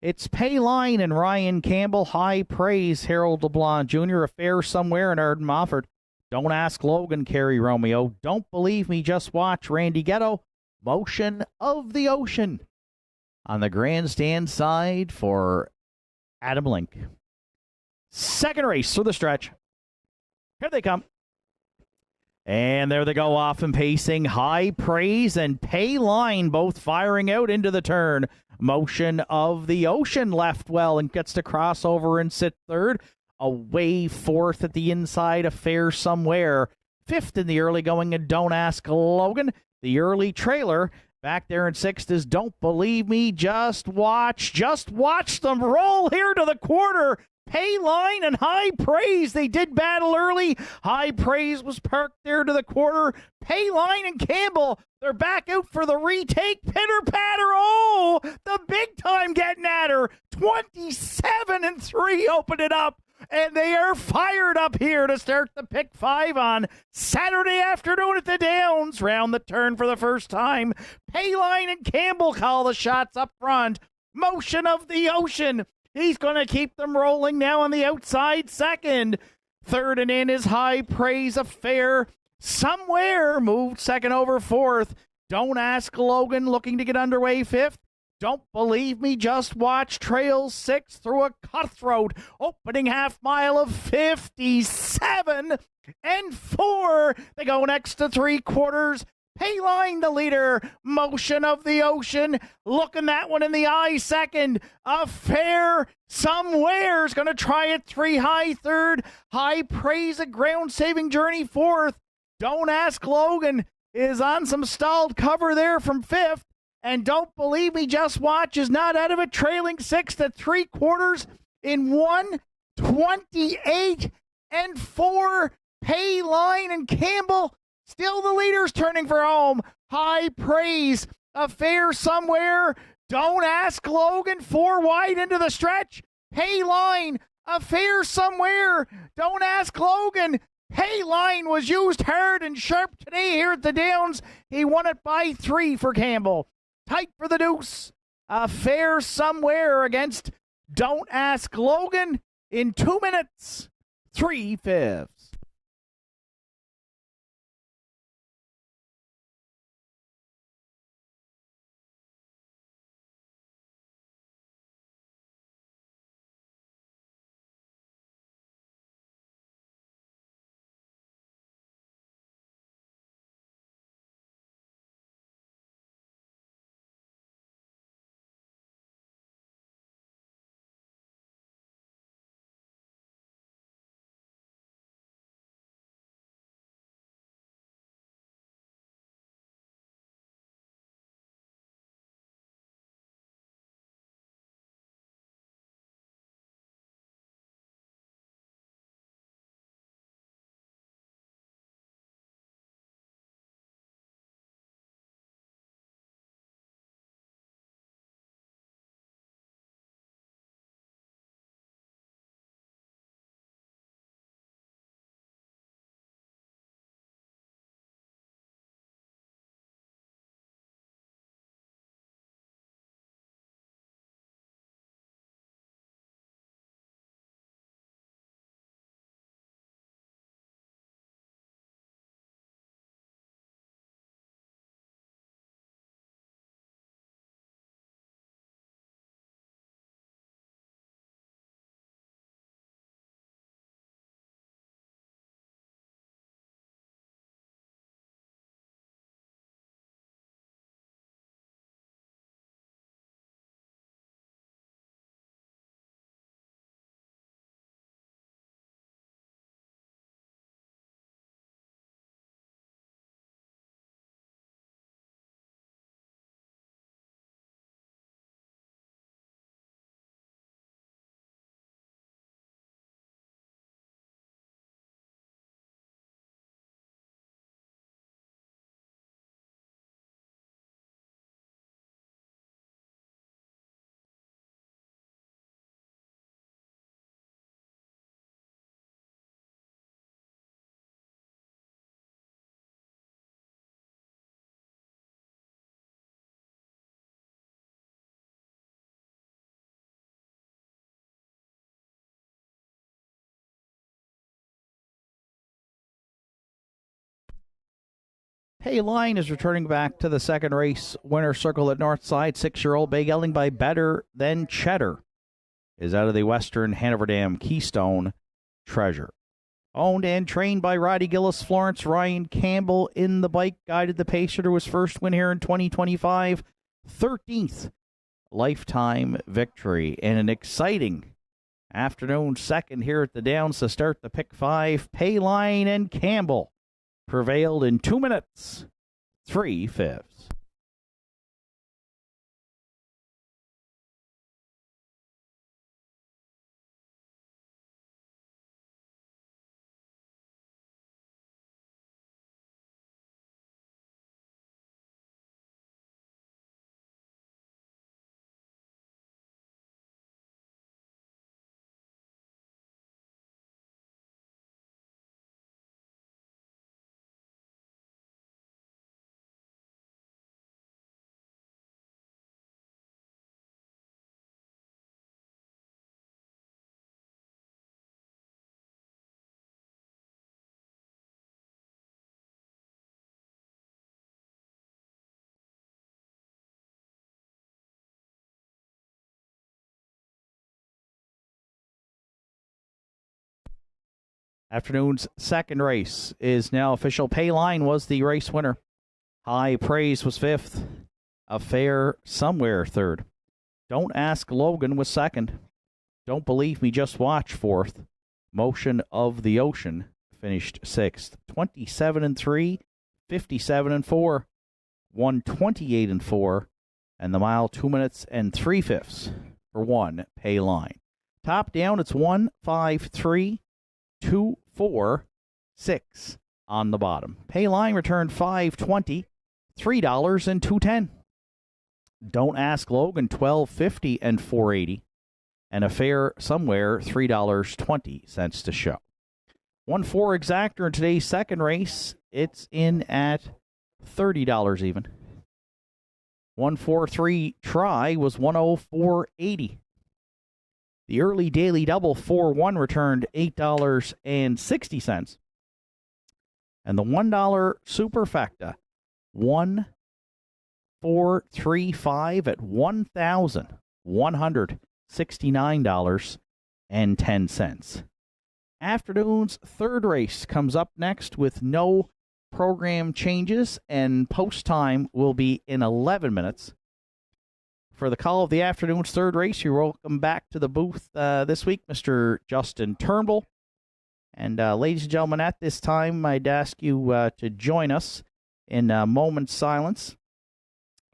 Speaker 1: It's Payline and Ryan Campbell. High Praise, Harold LeBlanc Jr. Affair Somewhere and Arden Mofford. Don't Ask Logan, Kerry Romeo. Don't Believe Me, Just Watch, Randy Ghetto. Motion of the Ocean on the grandstand side for Adam Link. Second race through the stretch. Here they come. And there they go off and pacing. High Praise and Payline both firing out into the turn. Motion of the Ocean left well and gets to cross over and sit third. Away fourth at the inside, Affair Somewhere. Fifth in the early going and Don't Ask Logan. The early trailer back there in sixth is Don't Believe Me, Just Watch. Just watch them roll here to the quarter. Payline and High Praise, they did battle early. High Praise was parked there to the quarter. Payline and Campbell, they're back out for the retake. Pitter patter, oh, the big time getting at her. 27-3 opened it up. And they are fired up here to start the pick 5 on Saturday afternoon at the Downs. Round the turn for the first time. Payline and Campbell call the shots up front. Motion of the Ocean. He's going to keep them rolling now on the outside second. Third and in is High Praise Affair Somewhere. Moved second over fourth. Don't Ask Logan looking to get underway fifth. Don't Believe Me, Just Watch trails sixth through a cutthroat. Opening half mile of 57-4. They go next to 3/4. Payline the leader. Motion of the Ocean. Looking that one in the eye second. Affair Somewhere's going to try it 3 high third. High Praise a ground saving journey fourth. Don't Ask Logan is on some stalled cover there from fifth. And Don't Believe Me, Just Watch is not out of it, trailing 6 3/4 in 1:28-4. Payline and Campbell still the leaders turning for home. High Praise, Affair Somewhere. Don't Ask Logan, 4 wide into the stretch. Payline, Affair Somewhere. Don't Ask Logan. Payline was used hard and sharp today here at the Downs. He won it by 3 for Campbell. Tight for the deuce. Affair Somewhere against Don't Ask Logan in 2 minutes, 3/5. Payline is returning back to the second race winner circle at Northside. 6-year-old Bay Gelding by Better Than Cheddar is out of the Western Hanover Dam Keystone Treasure. Owned and trained by Roddy Gillis, Florence Ryan Campbell in the bike, guided the pacer to his first win here in 2025. 13th lifetime victory and an exciting afternoon second here at the Downs to start the pick 5. Payline and Campbell prevailed in 2 minutes, 3/5. Afternoon's second race is now official. Payline was the race winner. High Praise was 5th. Affair Somewhere 3rd. Don't Ask Logan was 2nd. Don't Believe Me, Just Watch 4th. Motion of the Ocean finished 6th. 27-3, 57-4, 128-4, and the mile 2 minutes and 3/5 for one Payline. Top down, it's 1-5-3. 2, 4, 6 on the bottom. Payline returned $5.20, $3 and $2.10. Don't Ask Logan, $12.50 and $4.80. And Affair Somewhere, $3.20 to show. 1-4 exactor in today's second race. It's in at $30 even. 1-4-3 try was $104.80. The early daily double 4-1 returned $8.60. And the $1 superfecta 1-4-3-5 at $1,169.10. Afternoon's third race comes up next with no program changes, and post time will be in 11 minutes. For the call of the afternoon's third race, you're welcome back to the booth this week, Mr. Justin Turnbull. And ladies and gentlemen, at this time, I'd ask you to join us in a moment's silence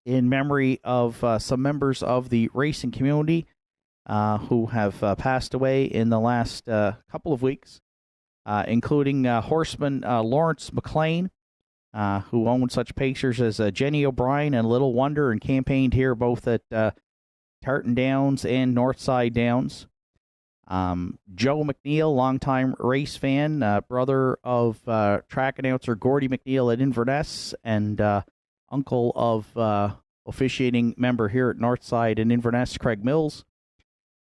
Speaker 1: in memory of some members of the racing community who have passed away in the last couple of weeks, including horseman Lawrence McLean, who owned such pacers as Jenny O'Brien and Little Wonder and campaigned here both at Tartan Downs and Northside Downs. Joe McNeil, longtime race fan, brother of track announcer Gordy McNeil at Inverness, and uncle of officiating member here at Northside and Inverness, Craig Mills,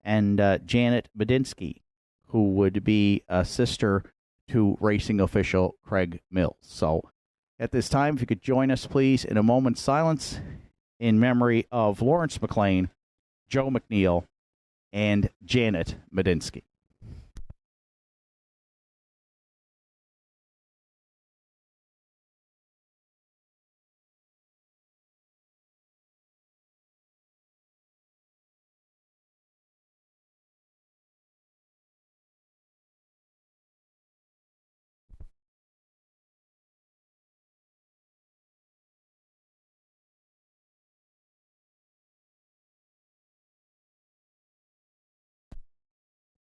Speaker 1: and Janet Medinsky, who would be a sister to racing official Craig Mills. So at this time, if you could join us, please, in a moment's silence in memory of Lawrence McLean, Joe McNeil, and Janet Medinsky.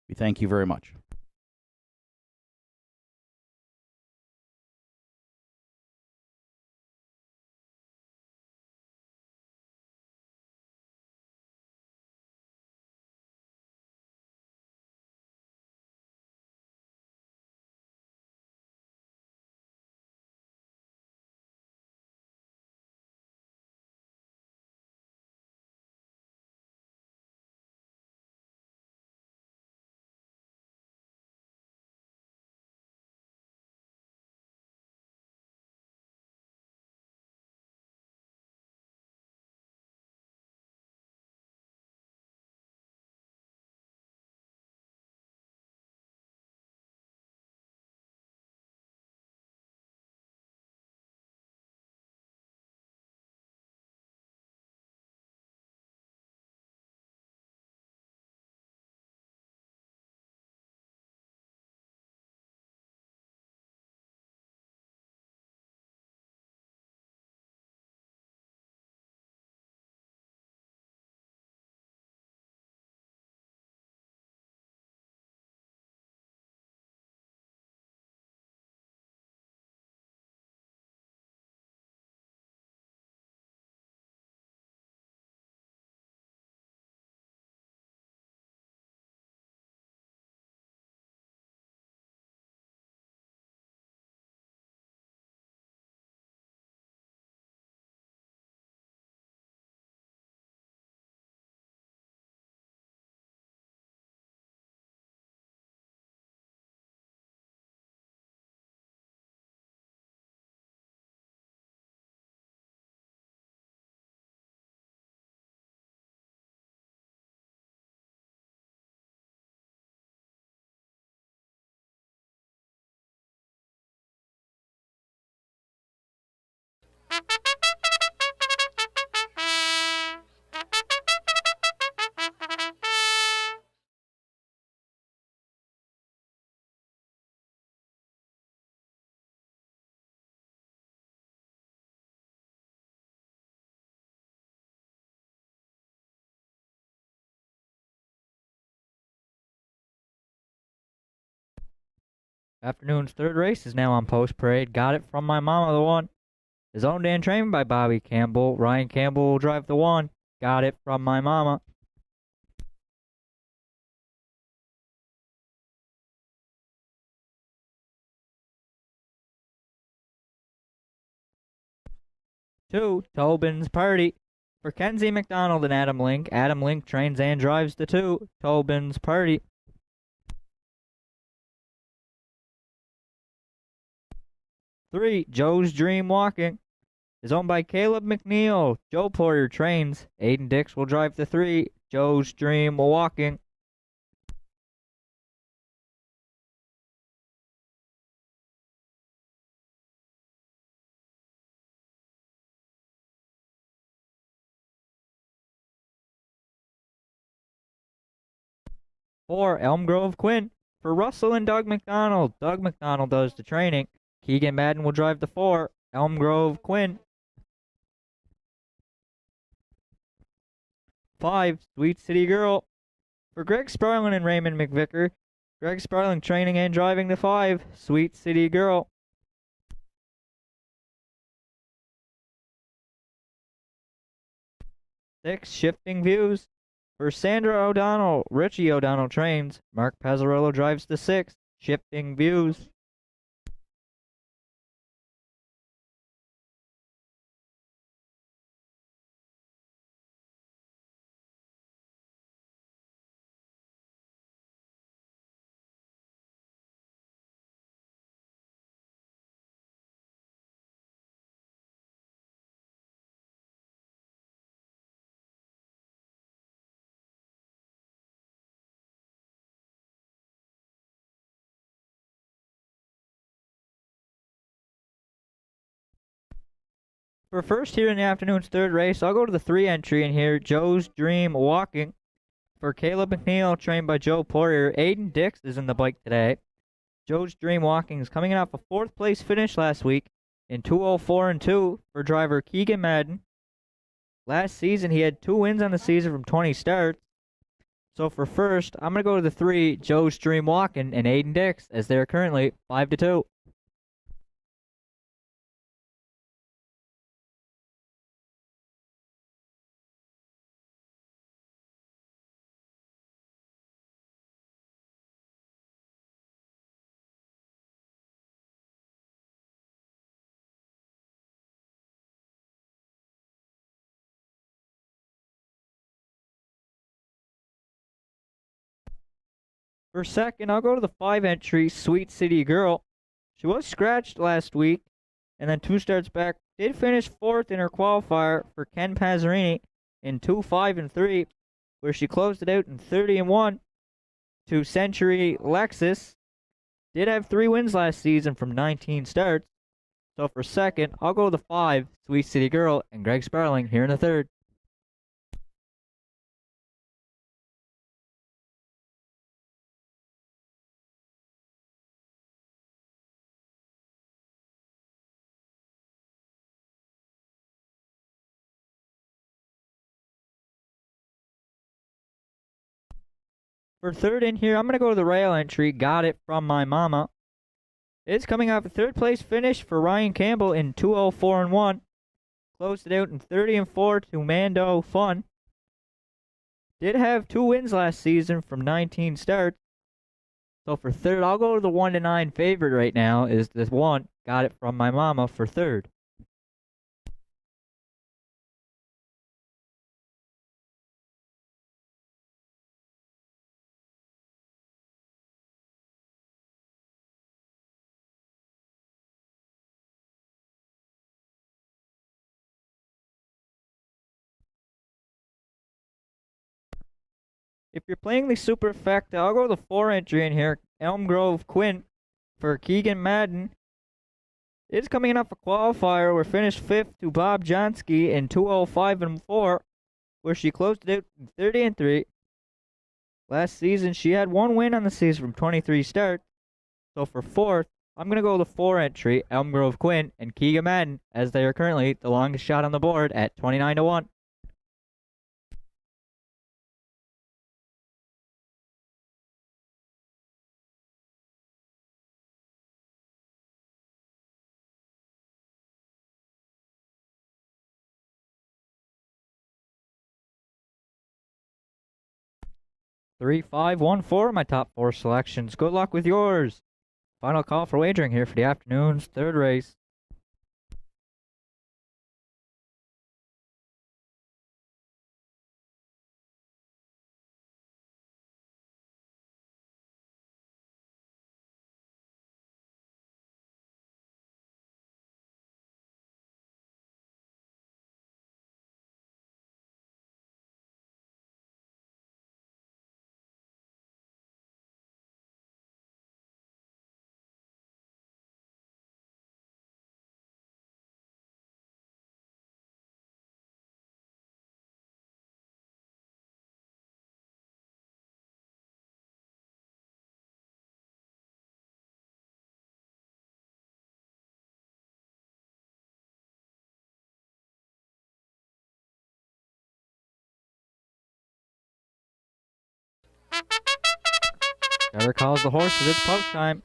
Speaker 1: We thank you very much.
Speaker 3: Afternoon's third race is now on Post Parade. Got It From My Mama, the one. Is owned and trained by Bobby Campbell. Ryan Campbell will drive the one. Got It From My Mama. Two, Tobin's Party. For Kenzie McDonald and Adam Link. Adam Link trains and drives the two. Tobin's Party. 3, Joe's Dream Walking. Is owned by Caleb McNeil. Joe Poirier trains. Aiden Dix will drive the 3. Joe's Dream Walking. Four, Elm Grove Quinn. For Russell and Doug McDonald. Doug McDonald does the training. Keegan Madden will drive the 4. Elm Grove Quinn. 5, Sweet City Girl. For Greg Sparling and Raymond McVicker. Greg Sparling training and driving the 5. Sweet City Girl. 6, Shifting Views. For Sandra O'Donnell, Richie O'Donnell trains. Mark Pazzarello drives the 6. Shifting Views. 'For first here in the afternoon's third race, I'll go to the 3 entry in here, Joe's Dream Walking. For Caleb McNeil, trained by Joe Poirier. Aiden Dix is in the bike today. Joe's Dream Walking is coming off a 4th place finish last week in 2:04.2 for driver Keegan Madden. Last season, he had 2 wins on the season from 20 starts. So for first, I'm going to go to the 3, Joe's Dream Walking, and Aiden Dix, as they are currently 5-2. For second, I'll go to the 5 entry, Sweet City Girl. She was scratched last week, and then 2 starts back. Did finish 4th in her qualifier for Ken Pazzarini in 2:05.3, where she closed it out in 30-1 to Century Lexus. Did have 3 wins last season from 19 starts. So for second, I'll go to the 5, Sweet City Girl, and Greg Sparling here in the third. For third in here, I'm going to go to the rail entry, Got It From My Mama. It's coming off a 3rd place finish for Ryan Campbell in 2:04.1. Closed it out in 30-4 to Mando Fun. Did have 2 wins last season from 19 starts. So for third, I'll go to the 1-9 favorite right now, is the 1, Got It From My Mama for third. If you're playing the Superfecta, I'll go to the 4 entry in here, Elm Grove Quinn for Keegan Madden. It's coming off a qualifier where finished 5th to Bob Johnsky in 2:05.4, where she closed it out in 30-3. Last season, she had 1 win on the season from 23 starts. So for 4th, I'm going to go to the 4 entry, Elm Grove Quinn and Keegan Madden, as they are currently the longest shot on the board at 29-1. 3, 5, 1, 4, my top 4 selections. Good luck with yours. Final call for wagering here for the afternoon's third race. Driver calls the horses. It's post time.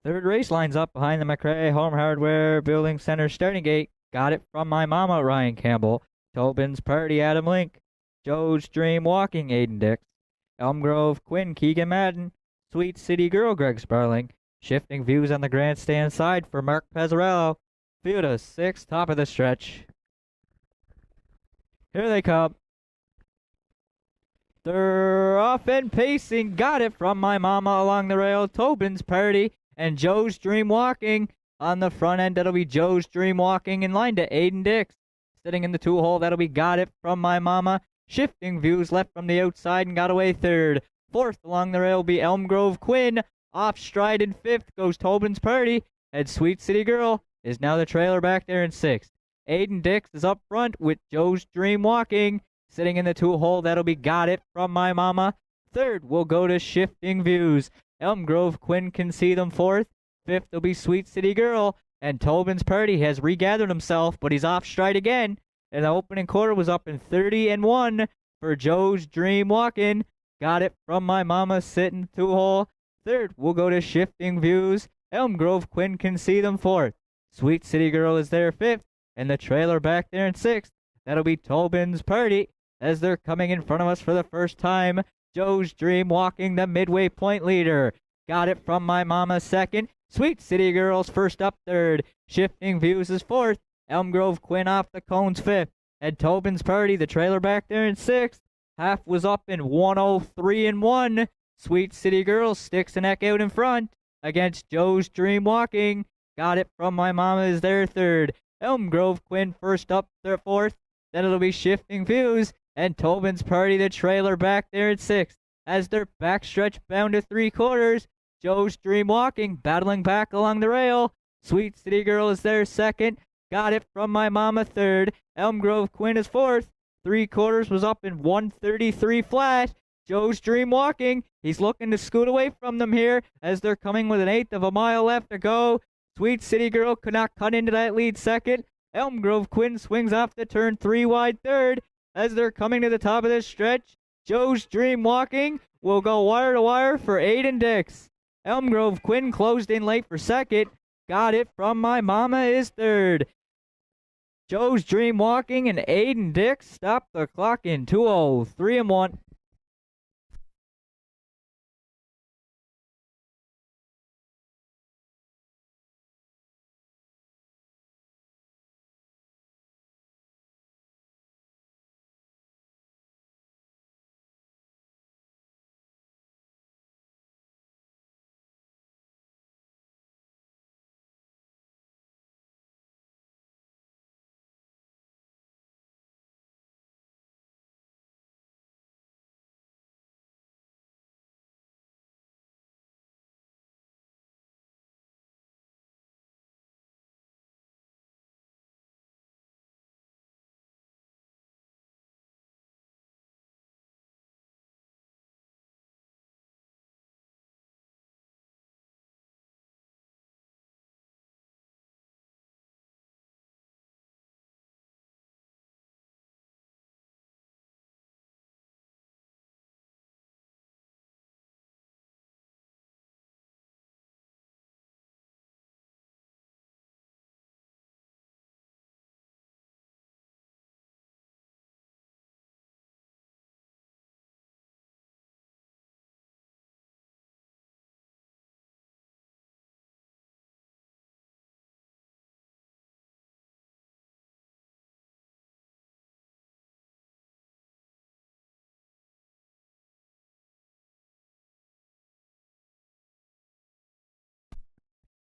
Speaker 3: Third race lines up behind the McRae Home Hardware Building Center starting gate. Got it from my mama, Ryan Campbell. Tobin's Party, Adam Link. Joe's Dream Walking, Aiden Dix. Elm Grove, Quinn, Keegan Madden. Sweet City Girl, Greg Sparling. Shifting Views on the grandstand side for Mark Pezzarello. Field of 6, top of the stretch. Here they come. They're off and pacing. Got it from my mama along the rail. Tobin's Party and Joe's Dream Walking. On the front end, that'll be Joe's Dream Walking in line to Aiden Dix. Sitting in the 2-hole, that'll be Got It from my mama. Shifting Views left from the outside and got away third. Fourth along the rail will be Elm Grove Quinn. Off stride in fifth goes Tobin's Party. And Sweet City Girl is now the trailer back there in sixth. Aiden Dix is up front with Joe's Dream Walking. Sitting in the 2-hole, that'll be Got It from my mama. Third will go to Shifting Views. Elm Grove Quinn can see them fourth. Fifth will be Sweet City Girl. And Tobin's Party has regathered himself, but he's off stride again. And the opening quarter was up in 30-1 for Joe's Dream Walking. Got It from my mama sitting 2-hole. Third will go to Shifting Views. Elm Grove Quinn can see them fourth. Sweet City Girl is there fifth. And the trailer back there in sixth. That'll be Tobin's Party as they're coming in front of us for the first time. Joe's Dream Walking, the midway point leader. Got It from my mama second. Sweet City Girls first up third. Shifting Views is fourth. Elm Grove Quinn off the cones fifth. And Tobin's Party, the trailer back there in sixth. Half was up in 103-1. Sweet City Girls sticks the neck out in front against Joe's Dream Walking. Got It from my mama is their third. Elm Grove Quinn first up their fourth. Then it'll be Shifting Views. And Tobin's Party, the trailer back there at sixth. As their backstretch bound to 3/4. Joe's Dream Walking battling back along the rail. Sweet City Girl is there second. Got It from my mama third. Elm Grove Quinn is fourth. 3/4 was up in 133 flat. Joe's Dream Walking. He's looking to scoot away from them here as they're coming with an 1/8 of a mile left to go. Sweet City Girl could not cut into that lead second. Elm Grove Quinn swings off the turn 3 wide third as they're coming to the top of this stretch. Joe's Dream Walking will go wire to wire for Aiden Dix. Elm Grove Quinn closed in late for second. Got It from my mama is third. Joe's Dream Walking and Aiden Dix stopped the clock in 2:03-1.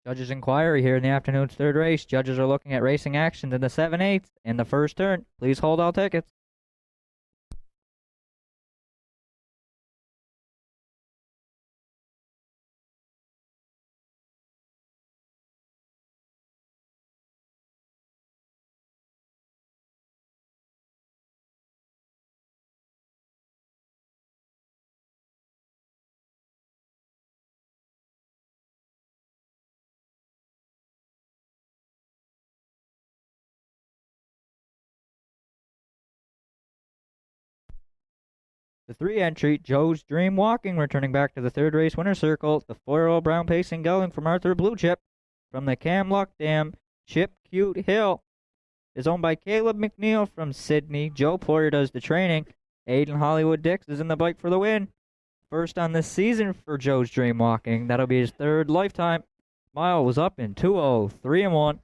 Speaker 3: Judges' inquiry here in the afternoon's third race. Judges are looking at racing actions in the 7/8 in the first turn. Please hold all tickets. The 3 entry, Joe's Dream Walking, returning back to the third race winner circle. The 4-year-old Brown Pacing Gelding from Arthur Blue Chip from the Camlock Dam, Chip Cute Hill, is owned by Caleb McNeil from Sydney. Joe Poirier does the training. Aiden Hollywood Dix is in the bike for the win. First on this season for Joe's Dream Walking. That'll be his third lifetime. Mile was up in 2:03:1.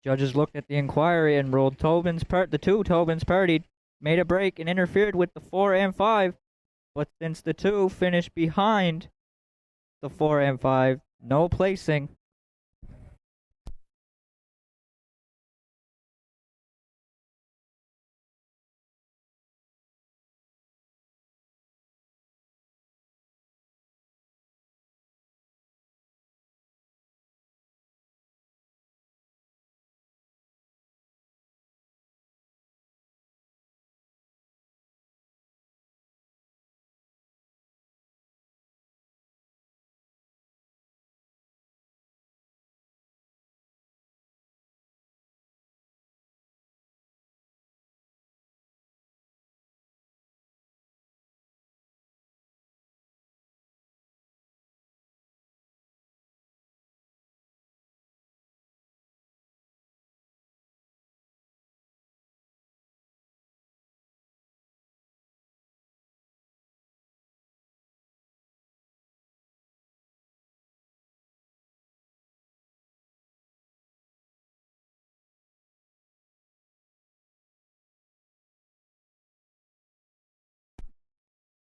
Speaker 3: Judges looked at the inquiry and ruled the 2 Tobin's partied, made a break and interfered with the 4 and 5. But since the 2 finished behind the 4 and 5, no placing.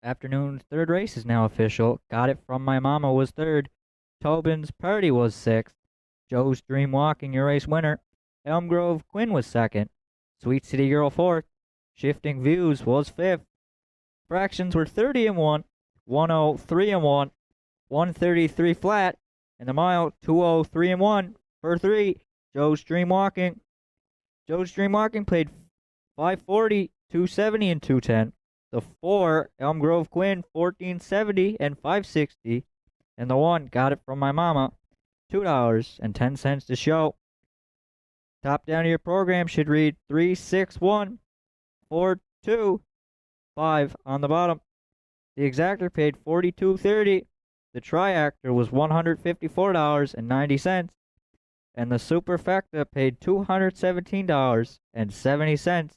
Speaker 3: Afternoon's third race is now official. Got It From My Mama was third. Tobin's Party was sixth. Joe's Dream Walking, your race winner. Elm Grove Quinn was second. Sweet City Girl fourth. Shifting Views was fifth. Fractions were 30 and 1, 103 and 1, 133 flat, and the mile 203 and 1 for 3. Joe's Dream Walking. Joe's Dream Walking played 540, 270, and 210. The 4, Elm Grove Quinn, 1470 and 560. And the 1, Got It From My Mama, $2.10 to show. Top down of your program should read 3, 6, 1, 4, 2, 5 on the bottom. The exactor paid $42.30. The triactor was $154.90. And the superfecta paid $217.70.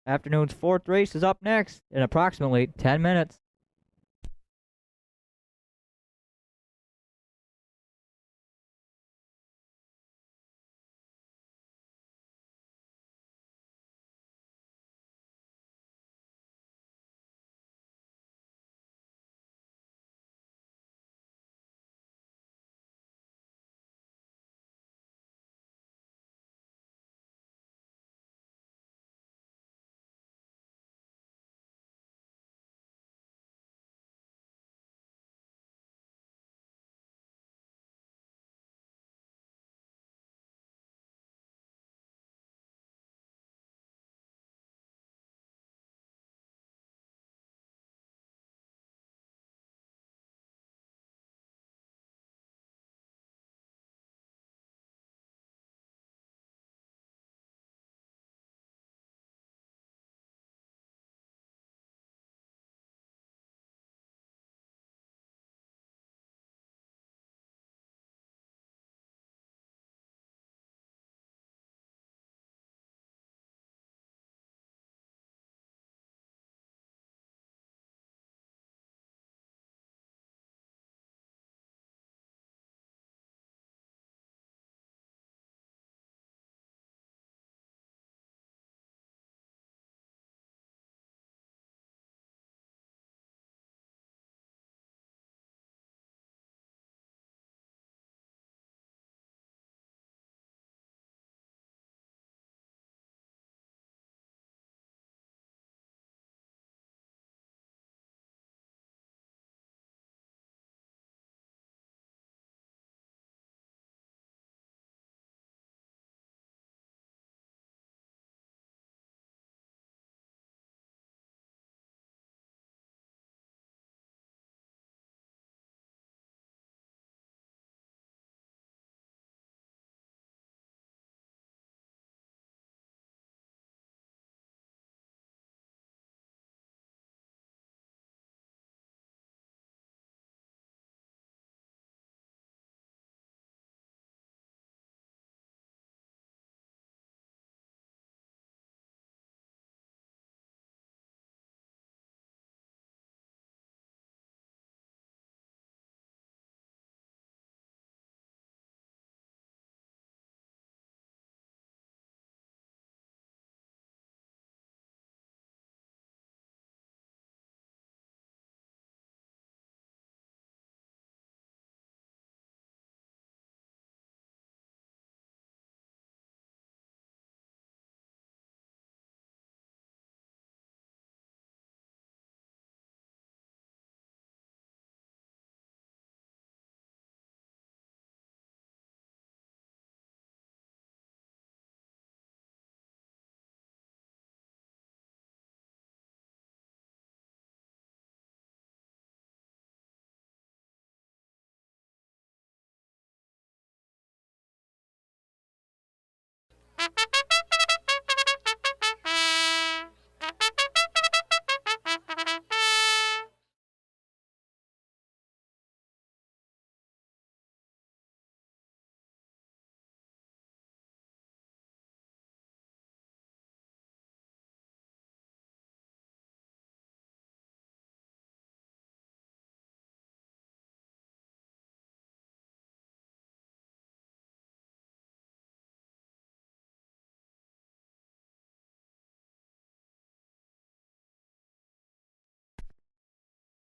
Speaker 3: Afternoon's fourth race is up next in approximately 10 minutes.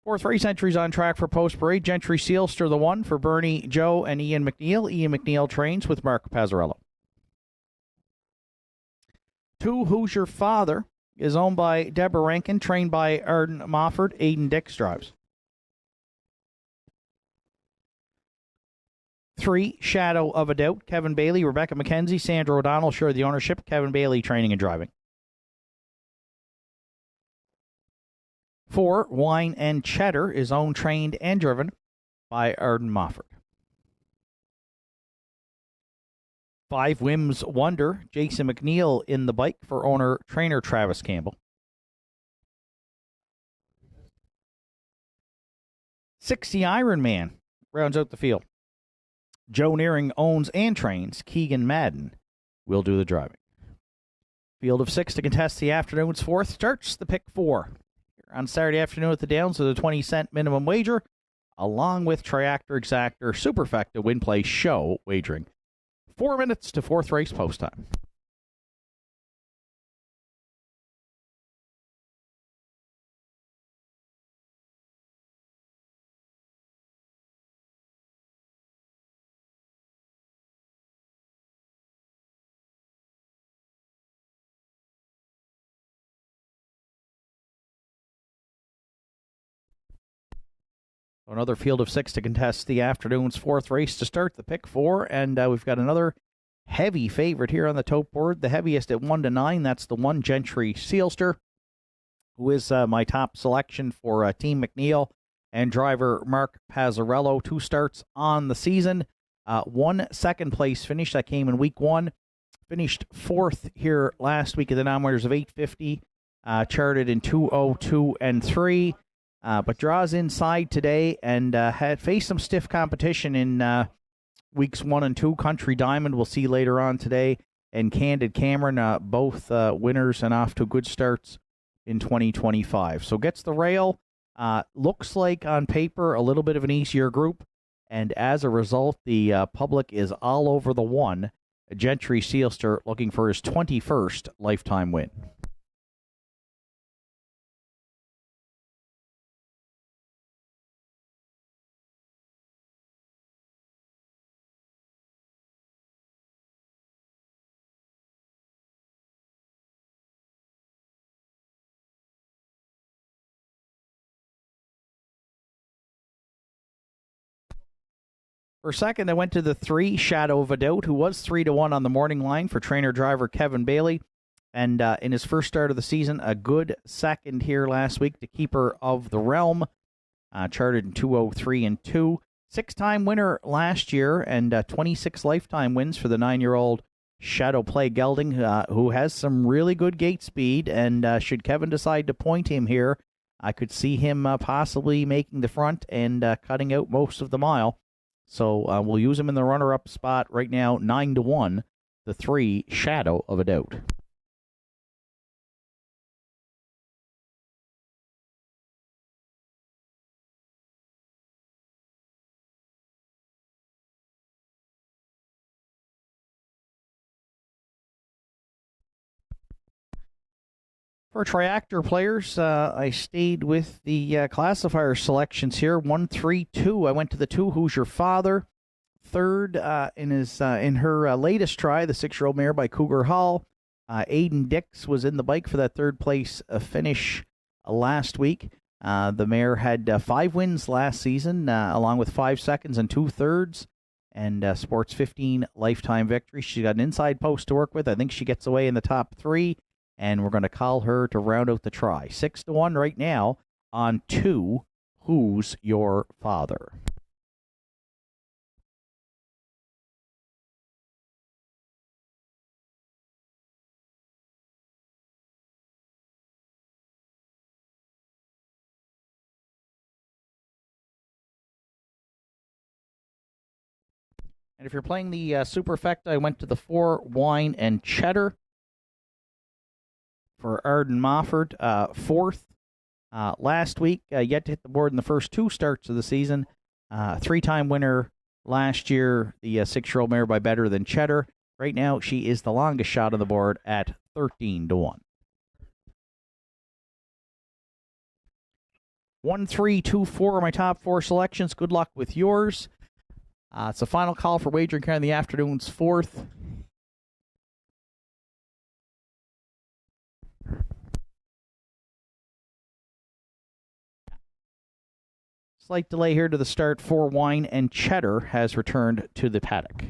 Speaker 1: Fourth race entries on track for Post Parade. Gentry Sealster, the 1 for Bernie, Joe, and Ian McNeil. Ian McNeil trains with Mark Pazzarello. 2, Who's Your Father, is owned by Deborah Rankin, trained by Arden Mofford. Aiden Dix drives. 3, Shadow of a Doubt, Kevin Bailey, Rebecca McKenzie, Sandra O'Donnell share the ownership. Kevin Bailey training and driving. 4, Wine and Cheddar, is owned, trained, and driven by Arden Mofford. 5, Whims Wonder, Jason McNeil in the bike for owner-trainer Travis Campbell. 6, The Iron Man, rounds out the field. Joe Nearing owns and trains. Keegan Madden will do the driving. Field of 6 to contest the afternoon's 4th starts the pick 4. On Saturday afternoon at the Downs with a 20-cent minimum wager, along with Triactor Exactor Superfecta Win Play Show wagering. 4 minutes to 4th race post time. Another field of 6 to contest the afternoon's 4th race to start the pick 4, and we've got another heavy favorite here on the tote board, the heaviest at 1-9. That's the 1, Gentry Sealster, who is my top selection for Team McNeil and driver Mark Pazzarello. 2 starts on the season, 1 second-place finish that came in week 1. Finished 4th here last week at the nominators of 850, charted in 2:02 and 3. But draws inside today and had faced some stiff competition in weeks 1 and 2. Country Diamond we'll see later on today, and Candid Cameron, both winners and off to good starts in 2025. So gets the rail. Looks like on paper a little bit of an easier group, and as a result, the public is all over the 1, Gentry Sealster, looking for his 21st lifetime win. For second, I went to the 3, Shadow of a Doubt, who was 3-1 on the morning line for trainer-driver Kevin Bailey. And in his first start of the season, a good second here last week, the Keeper of the Realm, charted in 2:03 and 2. 6-time winner last year, and 26 lifetime wins for the 9-year-old Shadow Play Gelding, who has some really good gate speed. And should Kevin decide to point him here, I could see him possibly making the front and cutting out most of the mile. So we'll use him in the runner-up spot right now, 9-1, the 3, Shadow of a Doubt. For Triactor players, I stayed with the classifier selections here. 1, 3, 2. I went to the 2, Who's Your Father. Third in her latest try, the 6-year-old mare by Cougar Hall. Aiden Dix was in the bike for that third place finish last week. The mare had 5 wins last season, along with 5 seconds and 2 thirds, and sports 15 lifetime victories. She's got an inside post to work with. I think she gets away in the top 3. And we're going to call her to round out the try. 6-1 right now on 2, Who's Your Father? And if you're playing the Superfecta, I went to the 4, Wine and Cheddar. For Arden Mofford, 4th last week, yet to hit the board in the first 2 starts of the season. 3-time winner last year, the 6-year-old mare by Better Than Cheddar. Right now, she is the longest shot on the board at 13-1. 1, 3, 2, 4 are my top 4 selections. Good luck with yours. It's the final call for wagering here in the afternoon's 4th. Slight delay here to the start for Wine and Cheddar has returned to the paddock.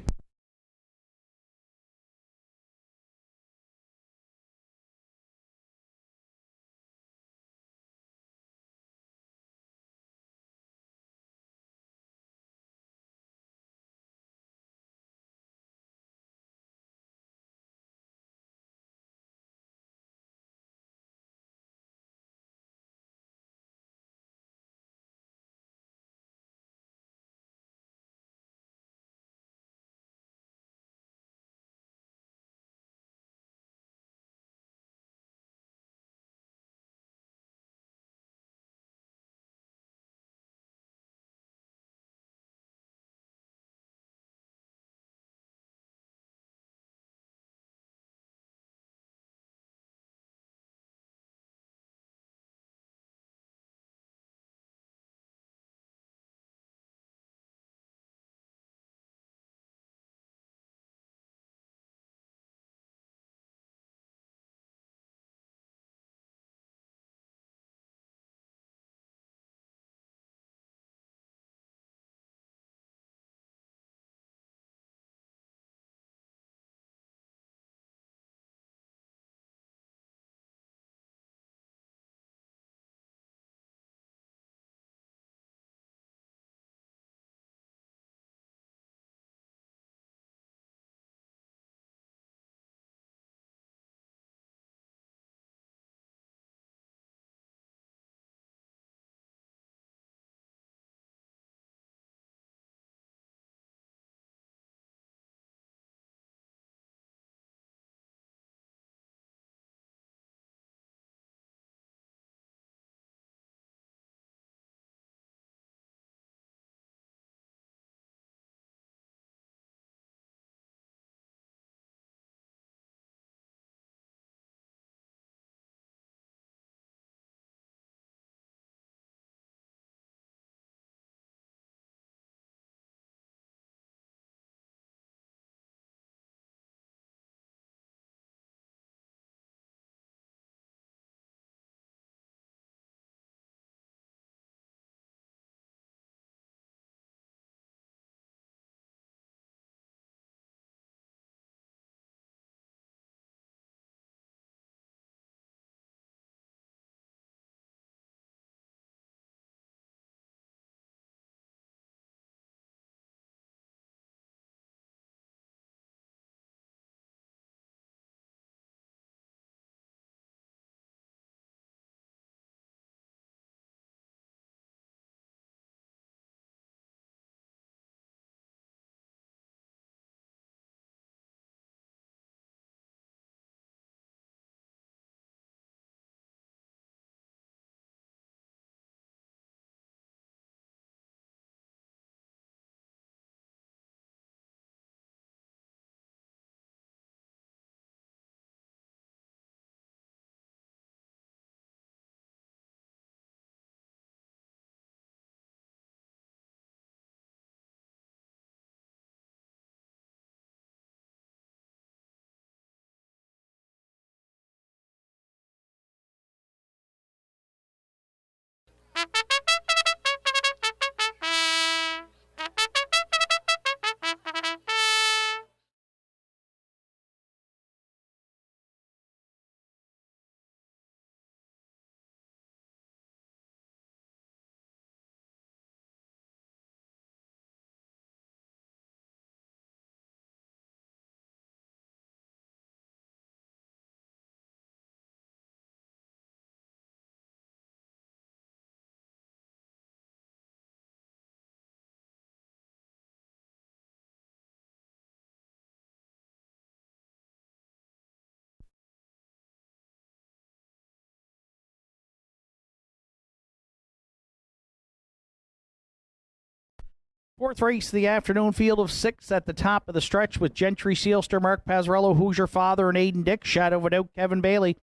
Speaker 1: Fourth race of the afternoon, field of 6 at the top of the stretch with Gentry, Sealster, Mark Pazzarello, Hoosier Father, and Aiden Dick. Shadow without Kevin Bailey.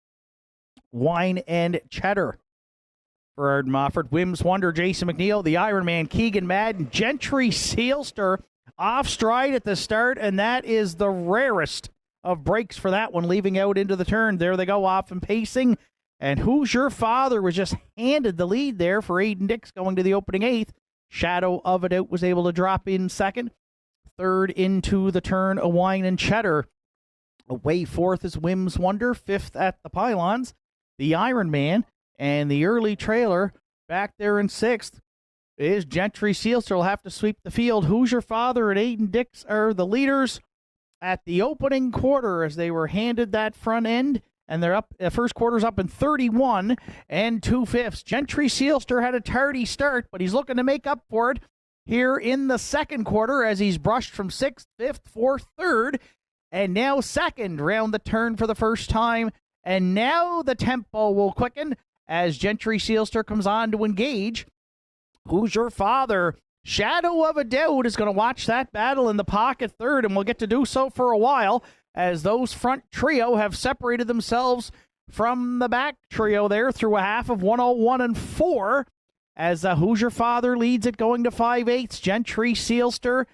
Speaker 1: Wine and Cheddar. for Ard Mofford. Wims Wonder, Jason McNeil, the Ironman, Keegan Madden, Gentry Sealster off stride at the start, and that is the rarest of breaks for that one, leaving out into the turn. There they go, off and pacing. And Who's Your Father was just handed the lead there for Aiden Dix going to the opening eighth. Shadow of a Doubt was able to drop in second. Third into the turn, a Wine and Cheddar. Away fourth is Wims Wonder. Fifth at the pylons, the Iron Man. And the early trailer back there in sixth is Gentry Sealster. Will have to sweep the field. Who's Your Father and Aiden Dix are the leaders at the opening quarter as they were handed that front end. And they're up. First quarter's up in 31 and 2/5. Gentry Sealster had a tardy start, but he's looking to make up for it here in the second quarter as he's brushed from sixth, fifth, fourth, third, and now second round the turn for the first time. And now the tempo will quicken as Gentry Sealster comes on to engage. Who's Your Father? Shadow of a Doubt is going to watch that battle in the pocket third, and will get to do so for a while as those front trio have separated themselves from the back trio there through a half of 101 and 4 as Who's Your Father leads it going to 5/8. Gentry Sealster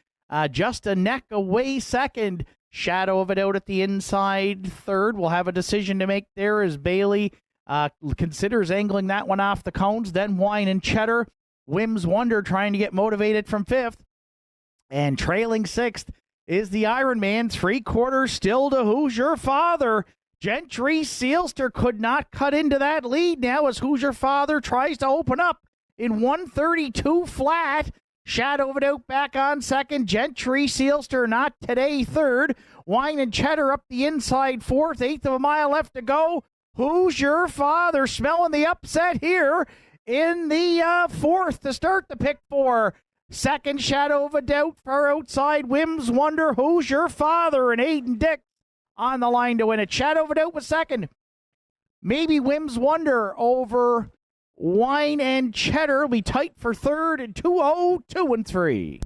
Speaker 1: just a neck away second. Shadow of a Doubt at the inside third. Will have a decision to make there as Bailey considers angling that one off the cones. Then Wine and Cheddar. Wims Wonder trying to get motivated from fifth. And trailing sixth is the Iron Man. 3/4 still to Who's Your Father. Gentry Sealster could not cut into that lead now as Who's Your Father tries to open up in 132 flat. Shadow of a Doubt back on second. Gentry Sealster not today third. Wine and Cheddar up the inside fourth. Eighth of a mile left to go. Who's Your Father smelling the upset here in the fourth to start the pick four. Second, Shadow of a Doubt far outside. Wims Wonder, Who's Your Father, and Aiden Dix on the line to win it. Shadow of a Doubt was second. Maybe Wims Wonder over Wine and Cheddar will be tight for third and 2-0, 2 and 3.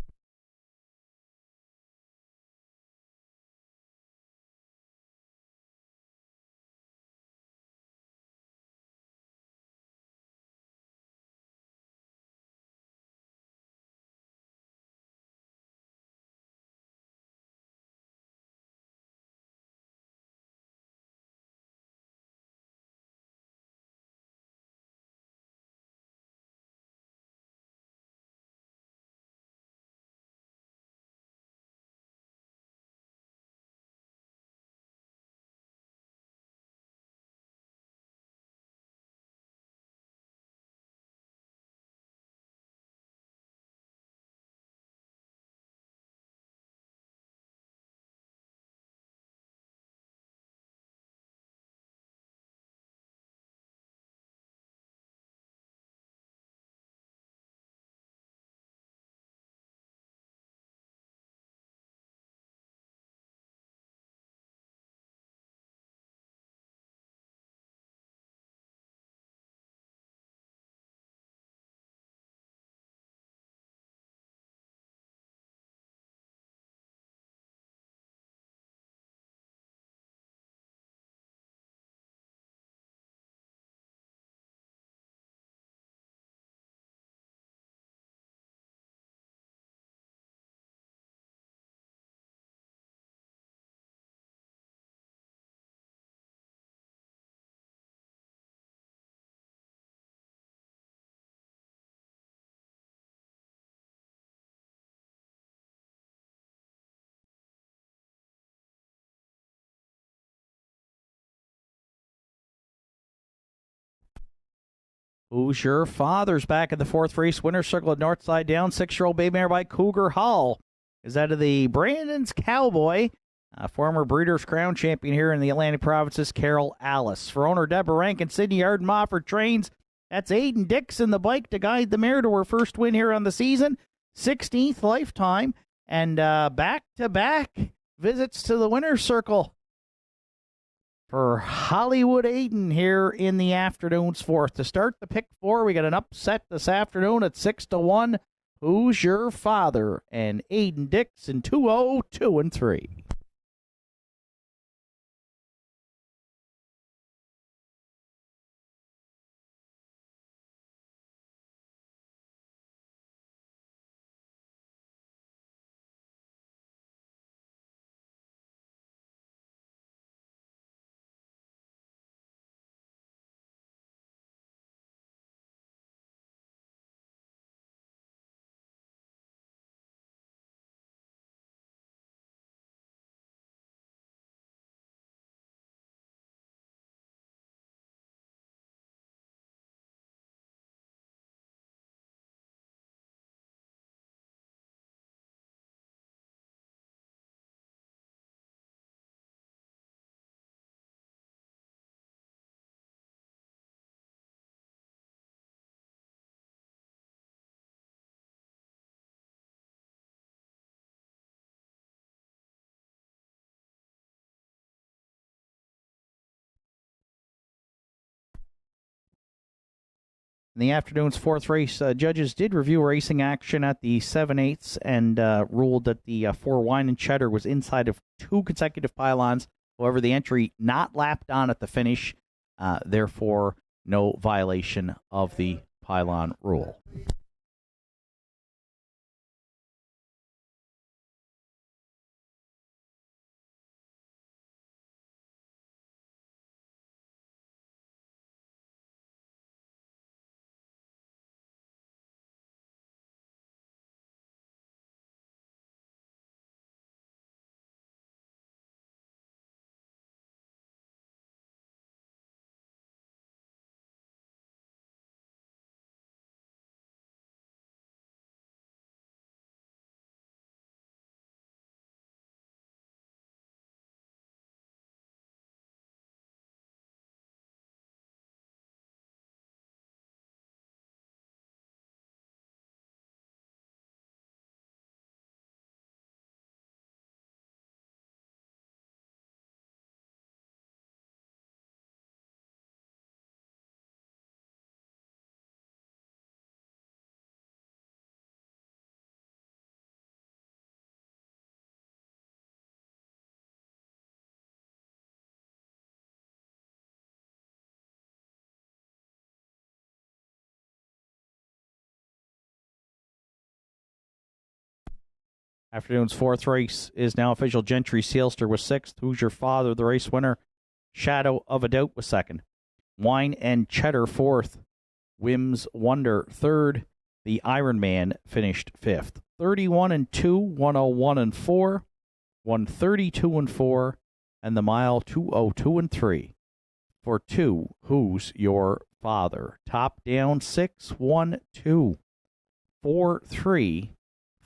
Speaker 1: Who's Your Father's back in the fourth race. Winner's circle at Northside down. 6-year-old bay mare by Cougar Hall is out of the Brandon's Cowboy. Former Breeders' Crown champion here in the Atlantic Provinces, Carol Alice. For owner Deborah Rankin, Sydney Arden Mofford trains. That's Aiden Dixon, the bike to guide the mare to her first win here on the season. 16th lifetime. And back-to-back visits to the winner's circle for Hollywood Aiden here in the afternoon's fourth. To start the pick four, we got an upset this afternoon at 6-1. Who's Your Father? And Aiden Dixon, 2-0, 2 and 3. In the afternoon's fourth race, judges did review racing action at the 7/8 and ruled that the 4 Wine and Cheddar was inside of 2 consecutive pylons. However, the entry not lapped on at the finish, therefore no violation of the pylon rule. Afternoon's fourth race is now official. Gentry Sealster was 6th. Who's Your Father, the race winner. Shadow of a Doubt was 2nd. Wine and Cheddar 4th. Whims Wonder 3rd. The Iron Man finished 5th. 31-2, 101-4, 132-4, and the mile 202-3 for 2. Who's Your Father? Top down 6-1-2, 4-3.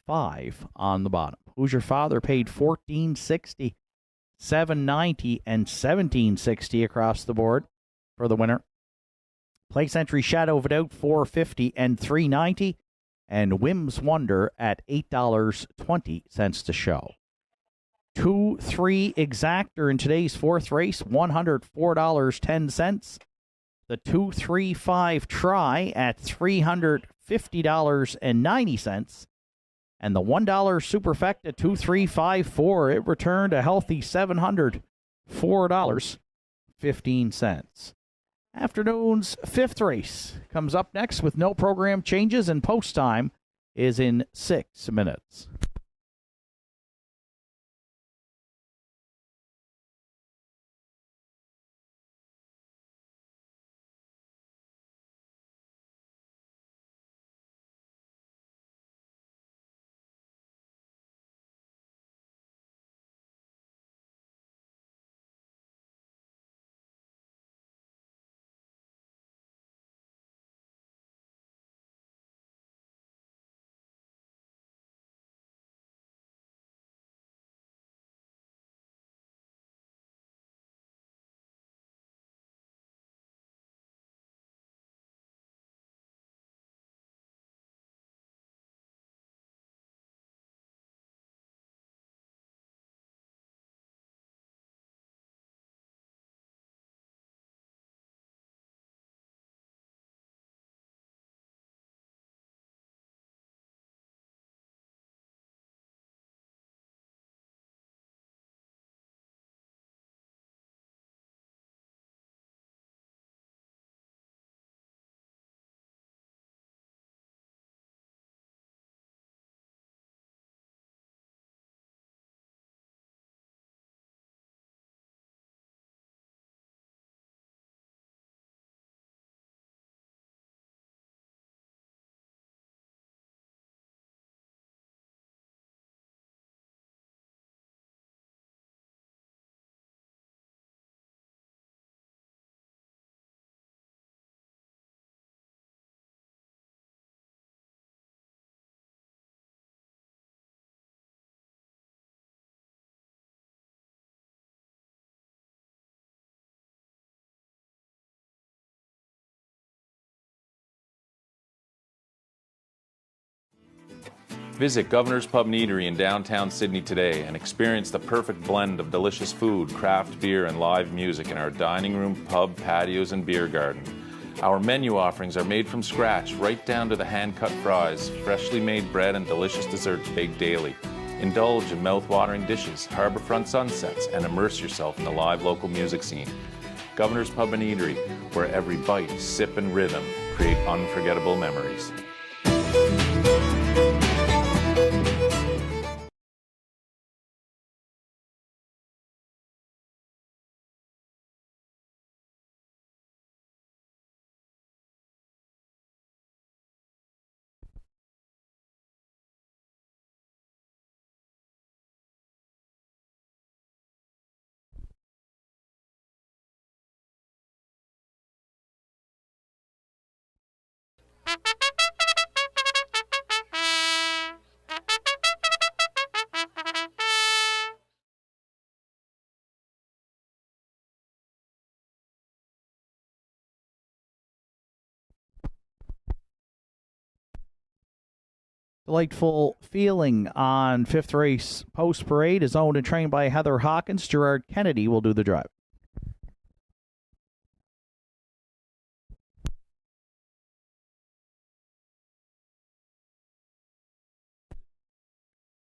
Speaker 1: 5 on the bottom. Who's Your Father paid $14.60, $7.90, and $17.60 across the board for the winner. Place entry Shadow of a Doubt $4.50 and $3.90, and Whims Wonder at $8.20 to show. 2-3 exactor in today's fourth race, $104.10. The 2-3-5 try at $350.90. And the $1 Superfecta 2354, it returned a healthy $704.15. Afternoon's fifth race comes up next with no program changes, and post time is in 6 minutes.
Speaker 4: Visit Governor's Pub and Eatery in downtown Sydney today and experience the perfect blend of delicious food, craft beer, and live music in our dining room, pub, patios, and beer garden. Our menu offerings are made from scratch, right down to the hand-cut fries, freshly made bread, and delicious desserts baked daily. Indulge in mouth-watering dishes, harborfront sunsets, and immerse yourself in the live local music scene. Governor's Pub and Eatery, where every bite, sip, and rhythm create unforgettable memories.
Speaker 1: Delightful feeling on fifth race post parade is owned and trained by Heather Hawkins. Gerard Kennedy will do the drive.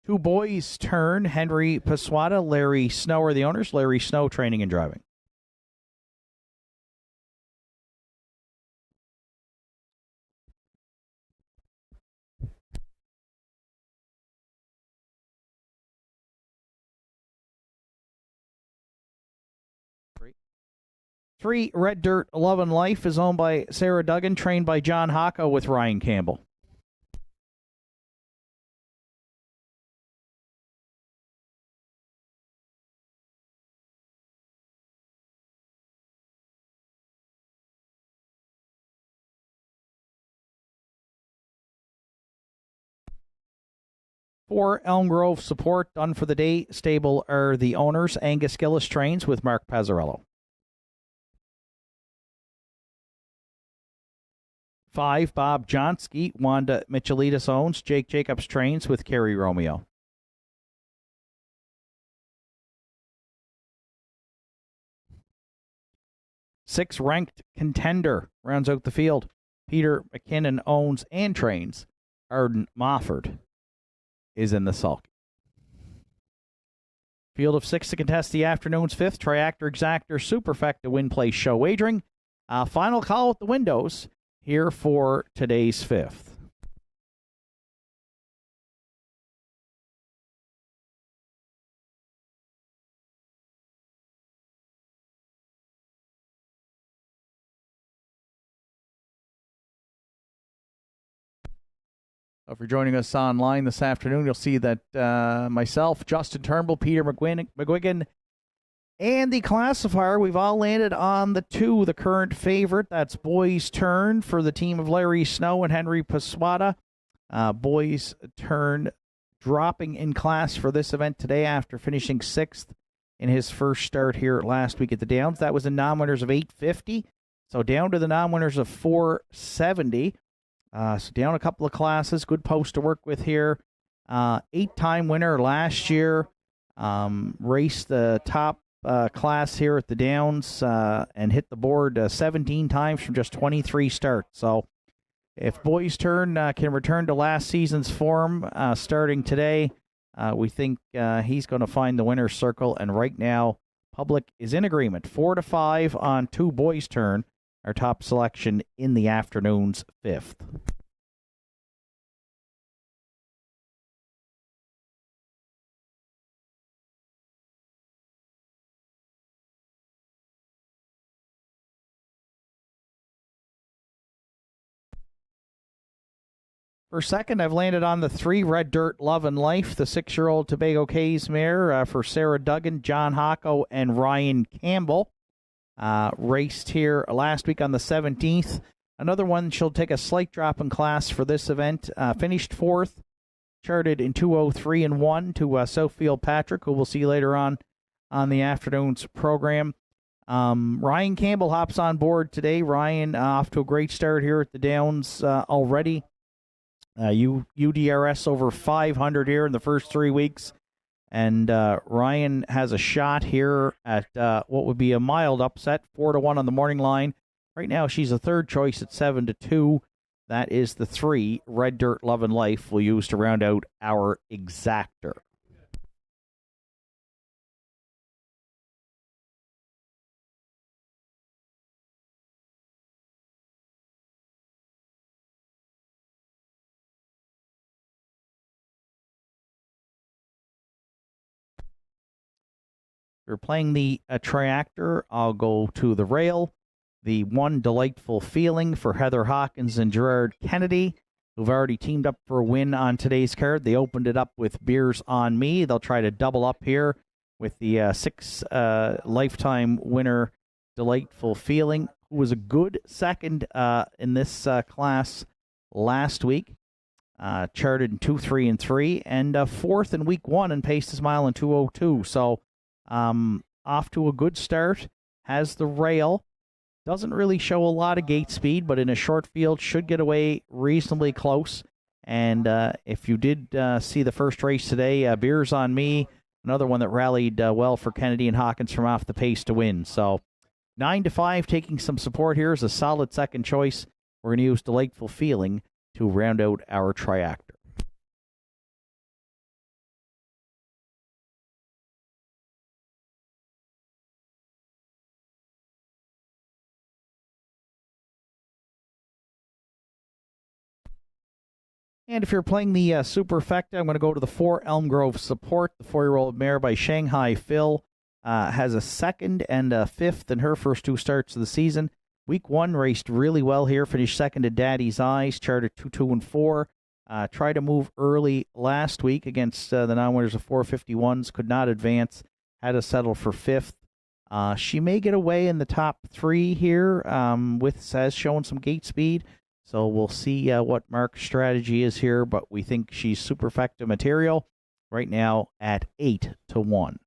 Speaker 1: Two boys turn. Henry Paswata, Larry Snow are the owners. Larry Snow training and driving. Three, Red Dirt Love and Life is owned by Sarah Duggan, trained by John Hocko with Ryan Campbell. For Elm Grove support done for the day stable are the owners. Angus Gillis trains with Mark Pazzarello. 5, Bob Johnsky, Wanda Michelitas owns. Jake Jacobs trains with Kerry Romeo. Six, Ranked Contender rounds out the field. Peter McKinnon owns and trains. Arden Mofford is in the sulk. Field of 6 to contest the afternoon's 5th. Triactor Exactor Superfecta Win Place Show wagering. Final call at the windows here for today's 5th. If you're joining us online this afternoon, you'll see that myself, Justin Turnbull, Peter McGuigan, and the classifier, we've all landed on the 2, the current favorite. That's Boys Turn for the team of Larry Snow and Henry Paswata. Boys Turn dropping in class for this event today after finishing 6th in his first start here last week at the Downs. That was in non-winners of 850, so down to the non-winners of 470. So down a couple of classes. Good post to work with here. 8-time winner last year. Raced the top class here at the Downs and hit the board 17 times from just 23 starts. So if Boys Turn can return to last season's form starting today, we think he's going to find the winner's circle. And right now, public is in agreement. 4-5 on 2, Boys Turn, our top selection in the afternoon's 5th. For second, I've landed on the 3, Red Dirt Love and Life, the 6-year-old Tobago Cays mare for Sarah Duggan, John Hocko, and Ryan Campbell. Raced here last week on the 17th. Another one, she'll take a slight drop in class for this event. Finished 4th, charted in 2:03.1 to Southfield Patrick, who we'll see later on the afternoon's program. Ryan Campbell hops on board today. Ryan off to a great start here at the Downs already. UDRS over 500 here in the first 3 weeks. And Ryan has a shot here at what would be a mild upset, 4-1 on the morning line. Right now, she's a third choice at 7-2. That is the 3 Red Dirt Love and Life we'll use to round out our exactor. If you're playing the triactor, I'll go to the rail. The One Delightful Feeling for Heather Hawkins and Gerard Kennedy, who've already teamed up for a win on today's card. They opened it up with Beers on Me. They'll try to double up here with the 6 lifetime winner, Delightful Feeling, who was a good second in this class last week. Charted in 2, 3, and 3, and fourth in week 1 and paced his mile in 2:02. So off to a good start. Has the rail. Doesn't really show a lot of gate speed, but in a short field should get away reasonably close. And if you did see the first race today, Beers on Me, another one that rallied well for Kennedy and Hawkins from off the pace to win. So 9-5, taking some support here is a solid second choice. We're going to use Delightful Feeling to round out our triactor. And if you're playing the Superfecta, I'm going to go to the 4 Elm Grove Support. The 4-year-old mare by Shanghai Phil has a 2nd and a 5th in her first 2 starts of the season. Week 1 raced really well here, finished 2nd at Daddy's Eyes, charted 2, 2, and 4. Tried to move early last week against the non-winners of 451s, could not advance, had to settle for 5th. She may get away in the top 3 here, has shown some gate speed. So we'll see what Mark's strategy is here, but we think she's Superfecta material right now at 8-1.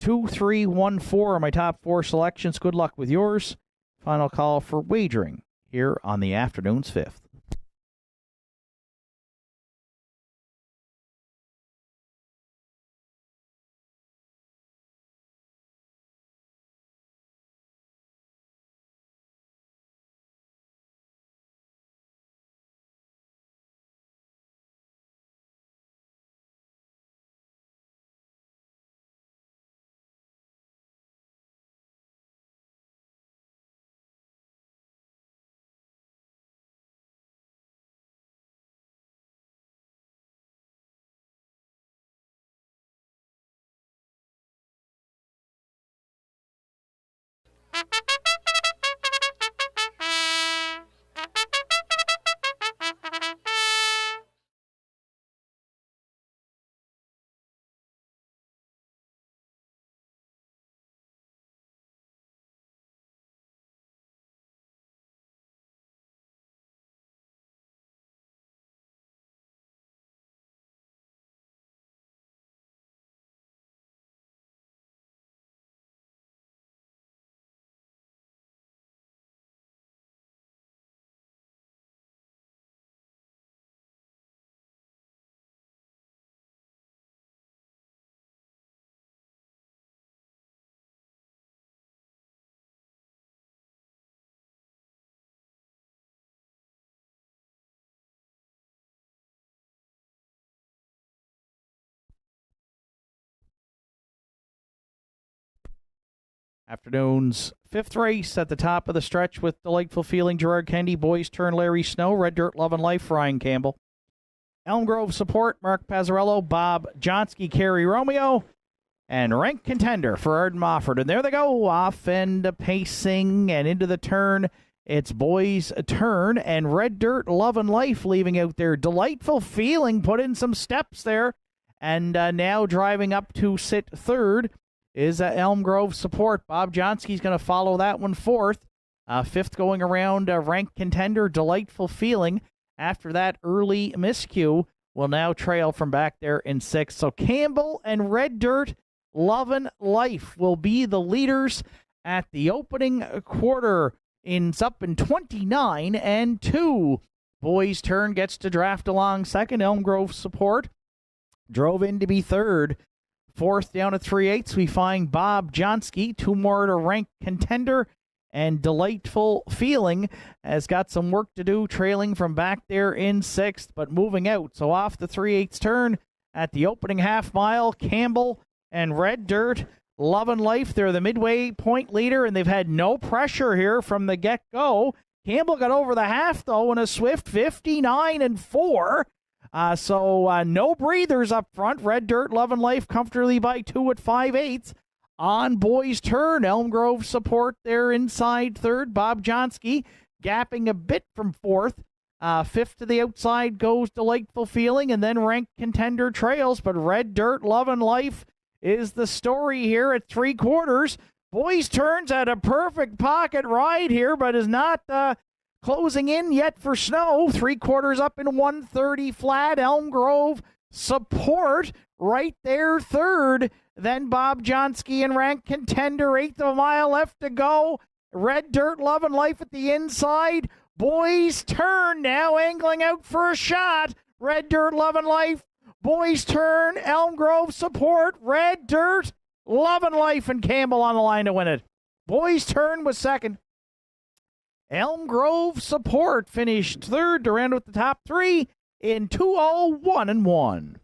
Speaker 1: 2, 3, 1, 4 are my top 4 selections. Good luck with yours. Final call for wagering here on the afternoon's 5th. Afternoon's 5th race at the top of the stretch with Delightful Feeling, Gerard Kennedy. Boys Turn, Larry Snow. Red Dirt Love and Life, Ryan Campbell. Elm Grove Support, Mark Pazzarello, Bob Johnsky, Kerry Romeo. And Rank Contender for Arden Mofford. And there they go, off and pacing and into the turn. It's Boys Turn and Red Dirt Love and Life leaving out there. Delightful Feeling put in some steps there. And now driving up to sit third is Elm Grove Support. Bob Johnsky's going to follow that one fourth. 5th going around, Rank Contender, Delightful Feeling. After that early miscue, will now trail from back there in 6th. So Campbell and Red Dirt, Lovin' Life will be the leaders at the opening quarter. Ends up in 29-2. Boys Turn gets to draft along second. Elm Grove Support drove in to be third. Fourth down at 3/8, we find Bob Johnsky. 2 more to rank contender. And Delightful Feeling has got some work to do, trailing from back there in 6th, but moving out. So off the 3/8 turn at the opening half mile, Campbell and Red Dirt, Love and Life, they're the midway point leader, and they've had no pressure here from the get-go. Campbell got over the half, though, in a swift 59-4. So no breathers up front. Red Dirt, Love and Life comfortably by 2 at 5/8. On Boys' Turn, Elm Grove Support there inside third. Bob Johnsky gapping a bit from fourth. Fifth to the outside goes Delightful Feeling, and then ranked contender trails. But Red Dirt, Love and Life is the story here at 3/4. Boys' Turn's at a perfect pocket ride here, but is not closing in yet for Snow. 3/4 up in 130 flat. Elm Grove Support right there third. Then Bob Johnsky and ranked contender. 1/8 of a mile left to go. Red Dirt, Love and Life at the inside. Boys' Turn now angling out for a shot. Red Dirt, Love and Life. Boys' Turn, Elm Grove Support. Red Dirt, Love and Life, and Campbell on the line to win it. Boys' Turn was second. Elm Grove Support finished third to round with the top 3 in 2:01-1.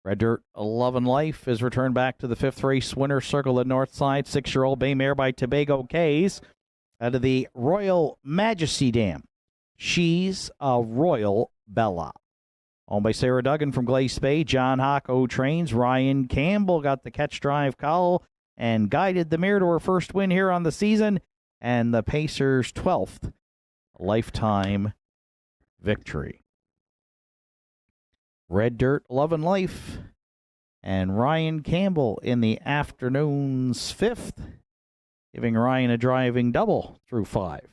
Speaker 1: Red Dirt, Love and Life is returned back to the 5th race winner circle at Northside. 6-year-old bay mare by Tobago Cays out of the Royal Majesty Dam. She's a Royal Bella. Owned by Sarah Duggan from Glace Bay. John Hocko trains. Ryan Campbell got the catch drive call and guided the mare to her first win here on the season and the Pacers' 12th lifetime victory. Red Dirt, Love and Life, and Ryan Campbell in the afternoon's 5th, giving Ryan a driving double through 5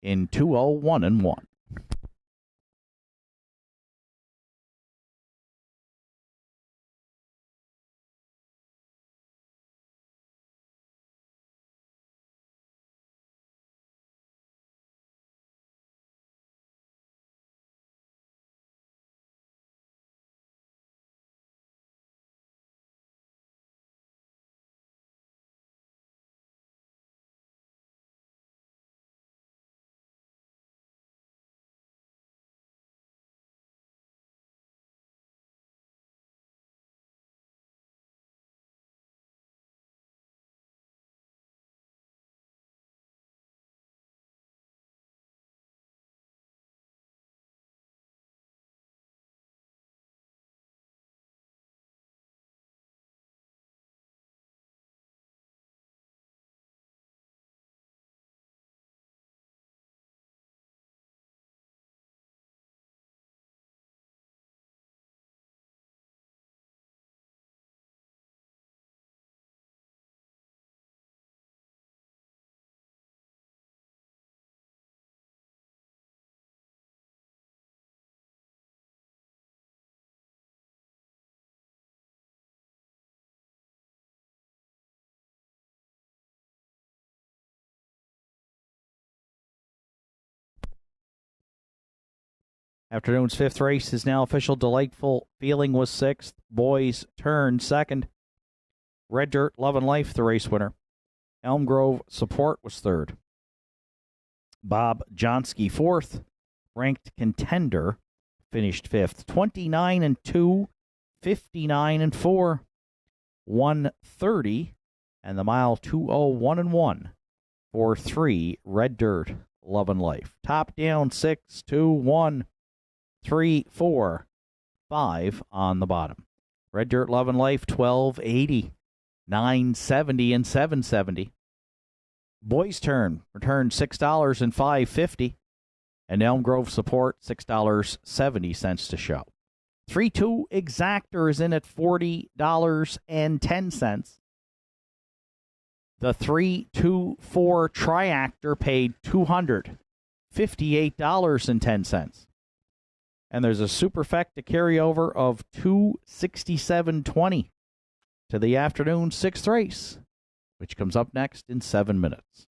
Speaker 1: in 2:01-1. Afternoon's fifth race is now official. Delightful Feeling was sixth. Boys Turn second. Red Dirt, Love and Life, the race winner. Elm Grove Support was third. Bob Johnsky fourth. Ranked Contender finished fifth. 29-2, 59-4, 130, and the mile 201-1 for 3 Red Dirt, Love and Life. Top down 6, 2, 1, 3, 4, 5 on the bottom. Red Dirt, Love and Life 1280, 970, and 770. Boys Turn returned $6 and $5.50, and Elm Grove Support $6.70 to show. 3-2 Exactor is in at $40.10. The 3-2-4 Triactor paid $258.10. And there's a superfecta carryover of $267.20 to the afternoon sixth race, which comes up next in 7 minutes.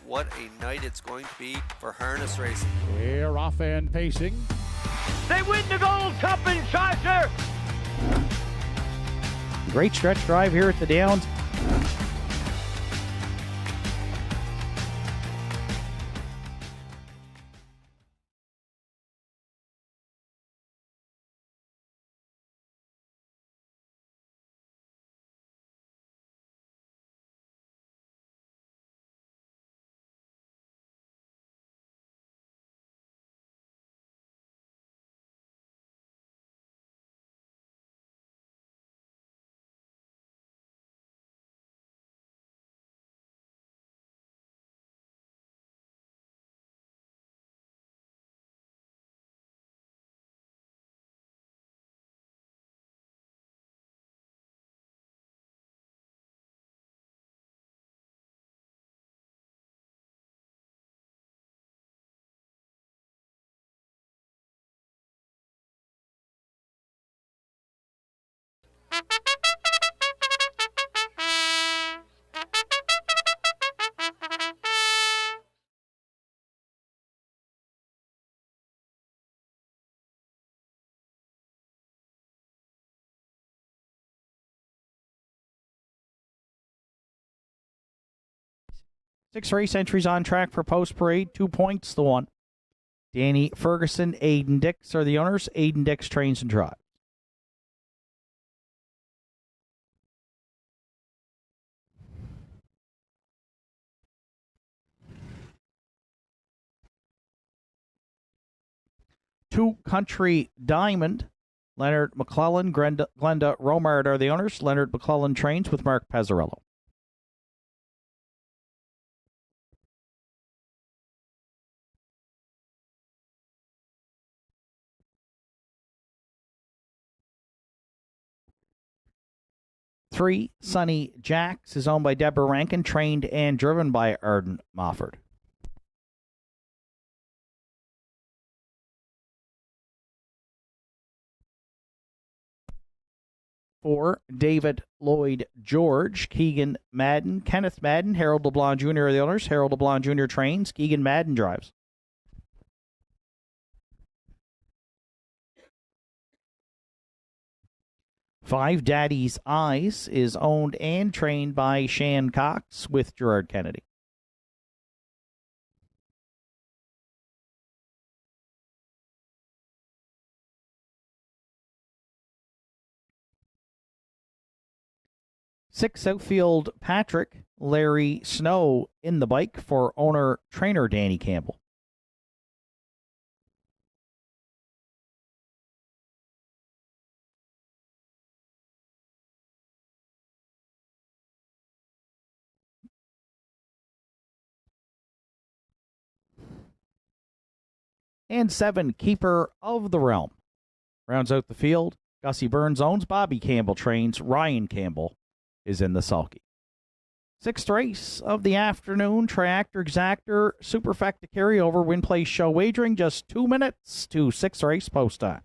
Speaker 5: What a night it's going to be for harness racing.
Speaker 6: They're off and pacing.
Speaker 7: They win the Gold Cup in Charger.
Speaker 1: Great stretch drive here at the Downs. Six race entries on track for post parade. 2 points to one. Danny Ferguson, Aiden Dix are the owners. Aiden Dix trains and drives. Two Country Diamond. Leonard McClellan, Glenda Romard are the owners. Leonard McClellan trains with Mark Pezzarello. 3, Sunny Jacks, is owned by Deborah Rankin, trained and driven by Arden Mofford. 4, David Lloyd George, Keegan Madden, Kenneth Madden, Harold LeBlanc Jr. are the owners. Harold LeBlanc Jr. trains, Keegan Madden drives. 5, Daddy's Eyes, is owned and trained by Shan Cox with Gerard Kennedy. 6, Outfield Patrick, Larry Snow in the bike for owner-trainer Danny Campbell. 7, Keeper of the Realm, rounds out the field. Gussie Burns owns, Bobby Campbell trains, Ryan Campbell is in the sulky. 6th race of the afternoon, Triactor Exactor Superfecta Carryover Win Place Show wagering, just 2 minutes to 6th race post time.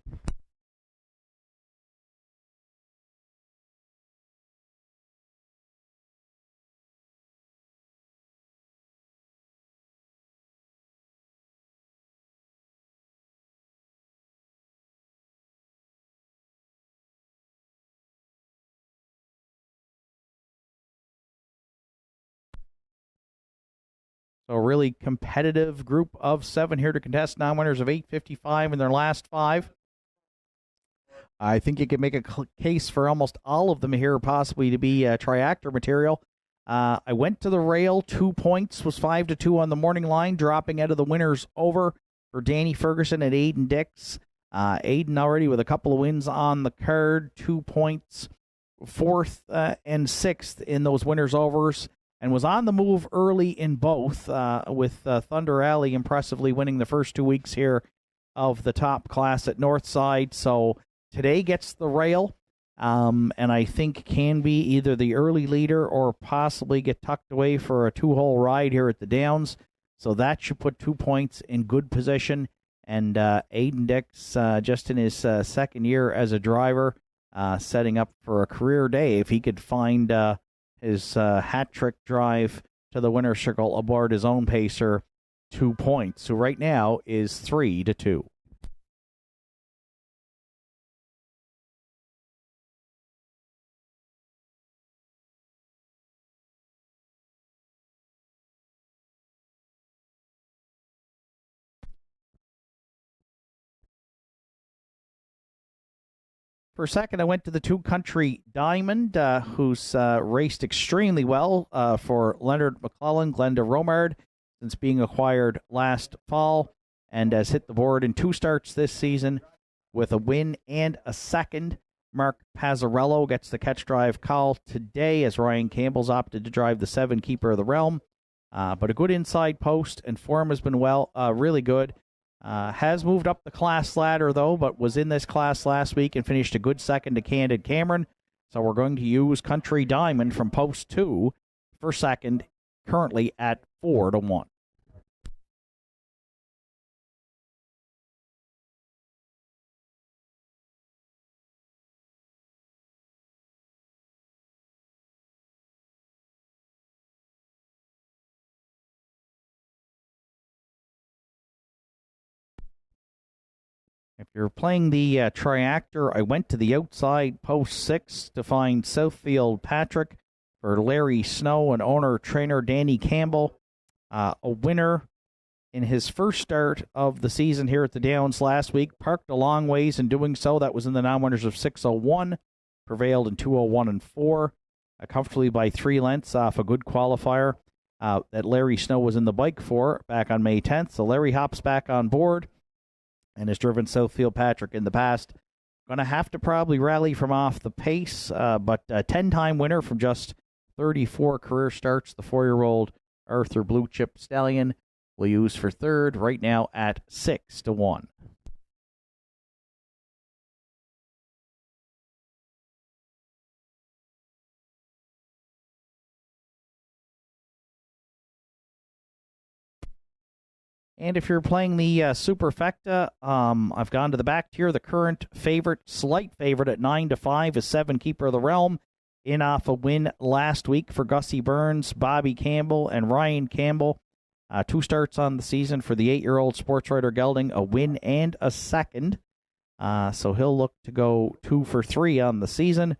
Speaker 1: So a really competitive group of 7 here to contest, non-winners of 8:55 in their last 5. I think you could make a case for almost all of them here possibly to be Triactor material. I went to the rail, 2 points, was 5-2 on the morning line, dropping out of the winners over for Danny Ferguson and Aiden Dix. Aiden already with a couple of wins on the card, 2 points, 4th and 6th in those winners overs, and was on the move early in both, with Thunder Alley impressively winning the first 2 weeks here of the top class at Northside. So today gets the rail, and I think can be either the early leader or possibly get tucked away for a 2-hole ride here at the Downs. So that should put 2 points in good position. And Aiden Dix, just in his second year as a driver, setting up for a career day if he could find his hat-trick drive to the winner's circle aboard his own pacer, 2 points. So right now is 3-2. For a second, I went to the 2 Country Diamond, who's raced extremely well for Leonard McClellan, Glenda Romard, since being acquired last fall, and has hit the board in 2 starts this season with a win and a second. Mark Pazzarello gets the catch drive call today as Ryan Campbell's opted to drive the 7 Keeper of the Realm. But a good inside post, and form has been really good. Has moved up the class ladder, though, but was in this class last week and finished a good second to Candid Cameron. So we're going to use Country Diamond from post 2 for second, currently at 4-1. If you're playing the Triactor, I went to the outside post 6 to find Southfield Patrick for Larry Snow and owner-trainer Danny Campbell. A winner in his first start of the season here at the Downs last week. Parked a long ways in doing so. That was in the non-winners of 6:01. Prevailed in 2:01 and 4. Comfortably by 3 lengths off a good qualifier that Larry Snow was in the bike for back on May 10th. So Larry hops back on board and has driven Southfield Patrick in the past. Going to have to probably rally from off the pace, but a 10-time winner from just 34 career starts, the 4-year-old Arthur Blue Chip Stallion will use for third right now at 6-1. And if you're playing the Superfecta, I've gone to the back tier. The current favorite, slight favorite at 9-5 is 7 Keeper of the Realm, in off a win last week for Gussie Burns, Bobby Campbell, and Ryan Campbell. 2 starts on the season for the 8-year-old sports writer gelding, a win and a second. So he'll look to go 2 for 3 on the season,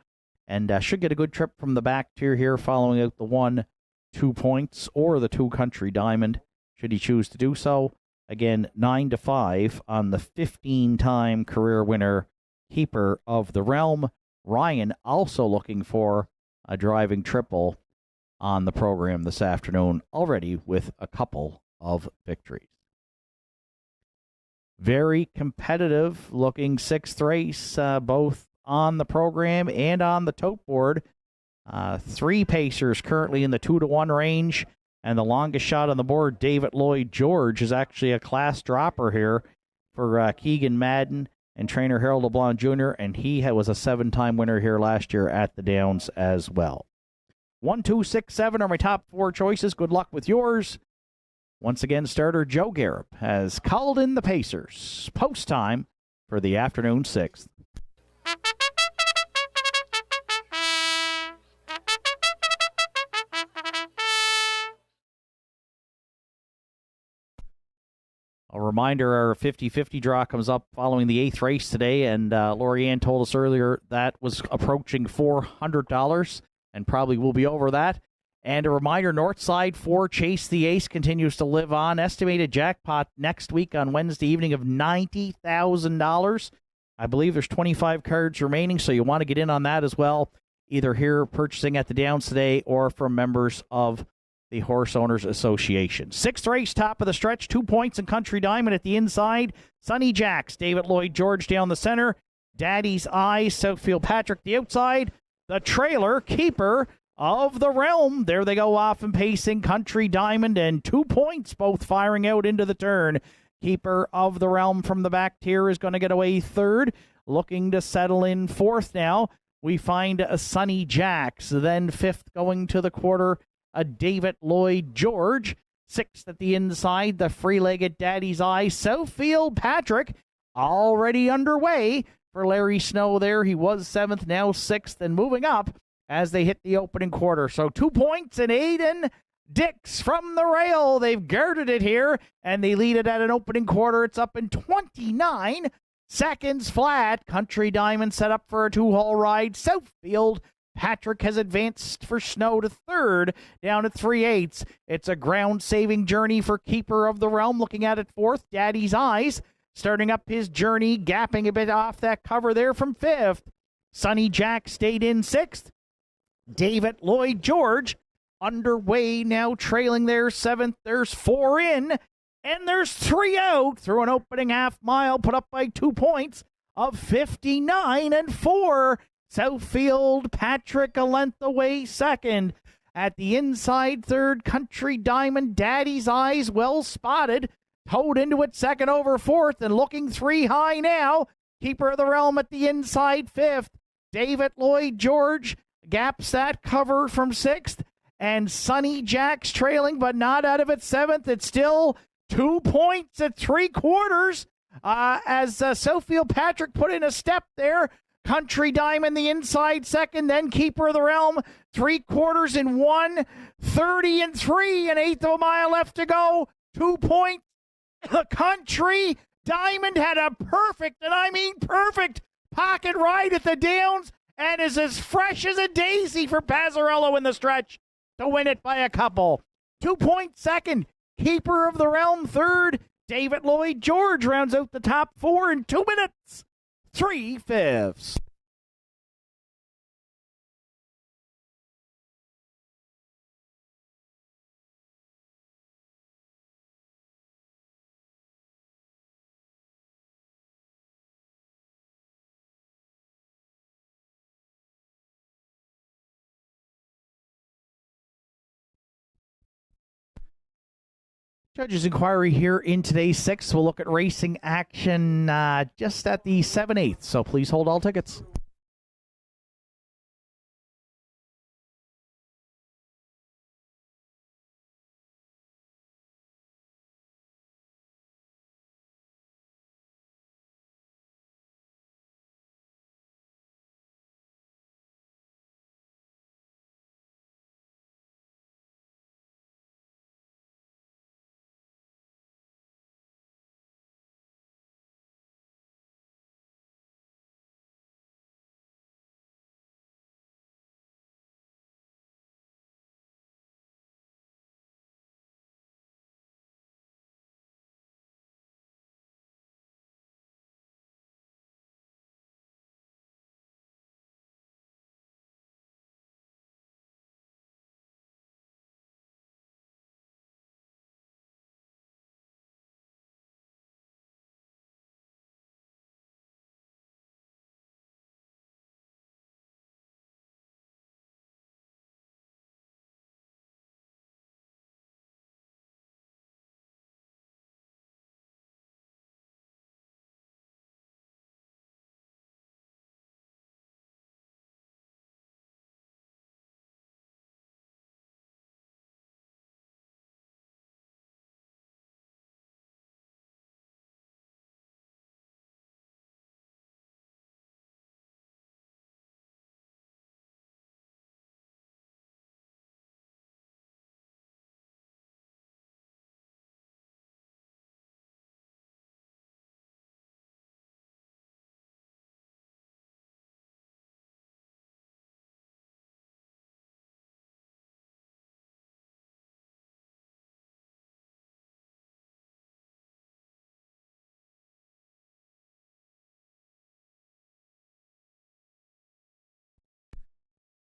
Speaker 1: and should get a good trip from the back tier here, following out the 1, 2 points, or the 2 Country Diamond, should he choose to do so. Again, 9-5 on the 15-time career winner, Keeper of the Realm. Ryan also looking for a driving triple on the program this afternoon, already with a couple of victories. Very competitive looking 6th race, both on the program and on the tote board. 3 pacers currently in the 2-1 range, and the longest shot on the board, David Lloyd George, is actually a class dropper here for Keegan Madden and trainer Harold LeBlanc Jr., and he was a 7-time winner here last year at the Downs as well. 1, 2, 6, 7 are my top 4 choices. Good luck with yours. Once again, starter Joe Garrett has called in the Pacers. Post time for the afternoon 6th. A reminder, our 50-50 draw comes up following the 8th race today, and Lorianne told us earlier that was approaching $400 and probably will be over that. And a reminder, Northside 4 Chase the Ace continues to live on. Estimated jackpot next week on Wednesday evening of $90,000. I believe there's 25 cards remaining, so you want to get in on that as well, either here purchasing at the Downs today or from members of the Horse Owners Association. 6th race, top of the stretch, 2 points in Country Diamond at the inside. Sonny Jacks, David Lloyd George down the center. Daddy's Eyes, Southfield Patrick the outside. The trailer, Keeper of the Realm. There they go off and pacing Country Diamond, and 2 points both firing out into the turn. Keeper of the Realm from the back tier is going to get away 3rd. Looking to settle in 4th now. We find a Sonny Jacks, then 5th going to the quarter, a David Lloyd George. 6th at the inside, the free-legged Daddy's Eye, Southfield Patrick, already underway for Larry Snow there. He was 7th, now 6th, and moving up as they hit the opening quarter. So 2 points and Aiden Dix from the rail. They've guarded it here, and they lead it at an opening quarter. It's up in 29 seconds flat. Country Diamond set up for a 2-hole ride. Southfield Patrick has advanced for Snow to 3rd, down at 3/8. It's a ground-saving journey for Keeper of the Realm. Looking at it 4th, Daddy's Eyes starting up his journey, gapping a bit off that cover there from 5th. Sonny Jack stayed in 6th. David Lloyd George underway now, trailing there 7th. There's 4 in, and there's 3 out through an opening half mile, put up by 2 points of 59-4. Southfield Patrick a length away 2nd. At the inside 3rd, Country Diamond, Daddy's Eyes, well spotted, towed into it 2nd over 4th, and looking 3 high now. Keeper of the Realm at the inside 5th. David Lloyd George gaps that cover from 6th, and Sonny Jacks trailing, but not out of it 7th. It's still 2 points at 3/4 as Southfield Patrick put in a step there. Country Diamond the inside 2nd, then Keeper of the Realm 3/4 in 1, 30 and 3, an 1/8 of a mile left to go. 2 points. The Country Diamond had a perfect, and I mean perfect, pocket ride at the Downs, and is as fresh as a daisy for Pazzarello in the stretch to win it by a couple. 2 points 2nd. Keeper of the Realm 3rd. David Lloyd George rounds out the top 4 in 2 minutes 3/5. Judges' inquiry here in today's 6th. We'll look at racing action just at the 7/8, so please hold all tickets.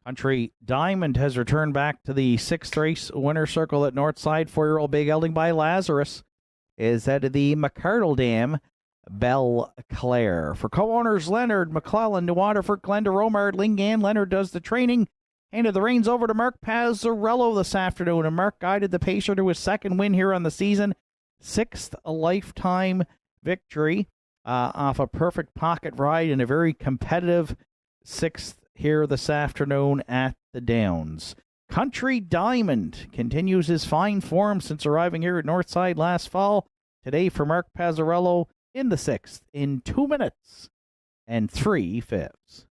Speaker 1: Country Diamond has returned back to the 6th race winner circle at Northside. 4-year-old Big Gelding by Lazarus is at the McCardle Dam, Belle Claire. For co-owners Leonard, McClellan, New Waterford, Glenda, Romard, Lingan, Leonard does the training. Handed the reins over to Mark Pazzarello this afternoon, and Mark guided the pacer to his second win here on the season. 6th lifetime victory off a perfect pocket ride in a very competitive 6th here this afternoon at the Downs. Country Diamond continues his fine form since arriving here at Northside last fall. Today for Mark Pazzarello in the 6th in 2 minutes and 3/5.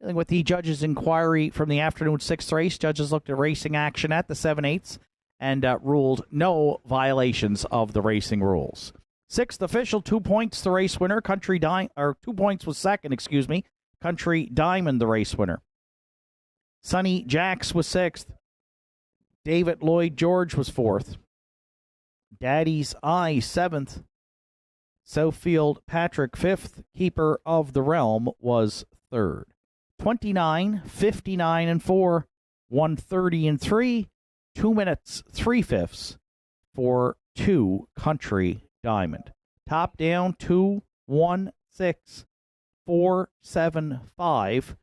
Speaker 1: Dealing with the judges' inquiry from the afternoon 6th race, judges looked at racing action at the 7/8 and ruled no violations of the racing rules. 6th official, 2 points the race winner. 2 points was second, Country Diamond the race winner. Sonny Jacks was 6th. David Lloyd George was 4th. Daddy's Eye 7th. Southfield Patrick 5th. Keeper of the Realm was 3rd. 29, 59 and 4, 130 and 3, 2 minutes, 3/5 for 2 Country Diamond. Top down 2, 1, 6, 4, 7, 5,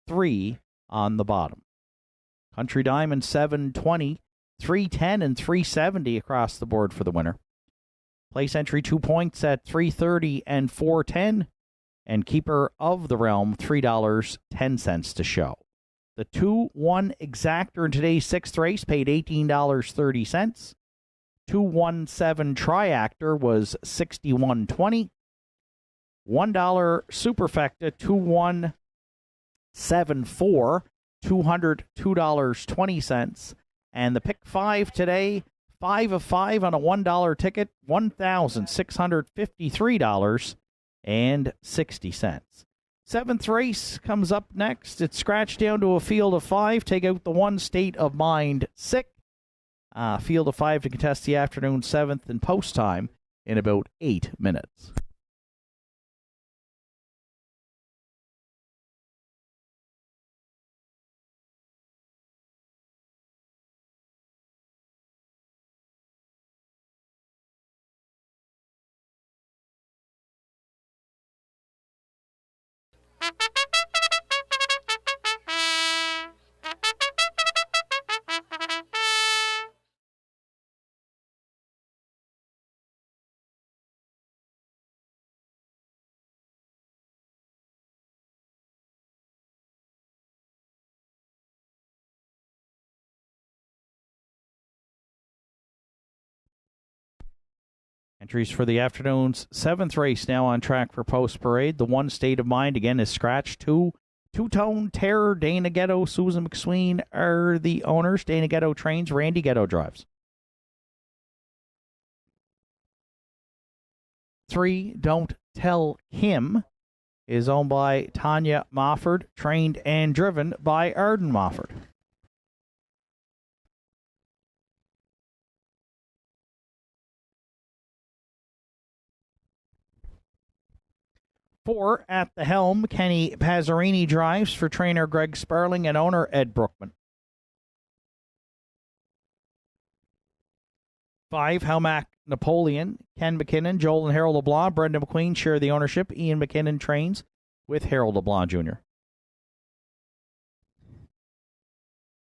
Speaker 1: 3 on the bottom. Country Diamond 720, 310 and 370 across the board for the winner. Place entry 2 points at 330 and 410. And Keeper of the Realm, $3.10 to show. The 2-1 exactor in today's 6th race paid $18.30. 217 triactor was $61.20. $1 superfecta 2174, $202.20. And the pick 5 today, 5 of 5 on a $1 ticket, $1,653.60. Seventh race comes up next. It's scratched down to a field of 5. Take out the one State of Mind sick. Field of 5 to contest the afternoon 7th and post time in about 8 minutes. Entries for the afternoon's 7th race now on track for post-parade. The one State of Mind, again, is scratched. Two-Tone Terror, Dana Ghetto, Susan McSween are the owners. Dana Ghetto trains, Randy Ghetto drives. 3, Don't Tell Him, is owned by Tanya Mofford, trained and driven by Arden Mofford. Four, At the Helm, Kenny Pazzarini drives for trainer Greg Sparling and owner Ed Brookman. 5, Helmac Napoleon, Ken McKinnon, Joel and Harold LeBlanc, Brendan McQueen share the ownership. Ian McKinnon trains with Harold LeBlanc Jr.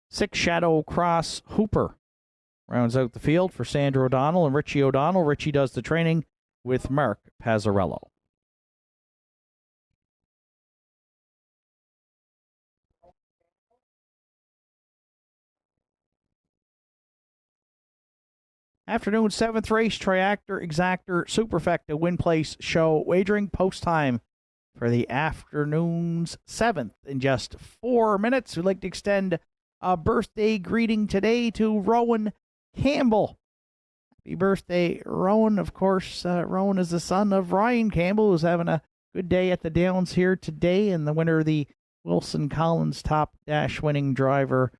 Speaker 1: 6, Shadow Cross Hooper rounds out the field for Sandra O'Donnell and Richie O'Donnell. Richie does the training with Mark Pazzarello. Afternoon 7th race, Triactor, Exactor, Superfecta, Win Place Show wagering post time for the afternoon's 7th in just 4 minutes. We'd like to extend a birthday greeting today to Rowan Campbell. Happy birthday, Rowan. Of course, Rowan is the son of Ryan Campbell, who's having a good day at the Downs here today, and the winner of the Wilson Collins Top Dash Winning Driver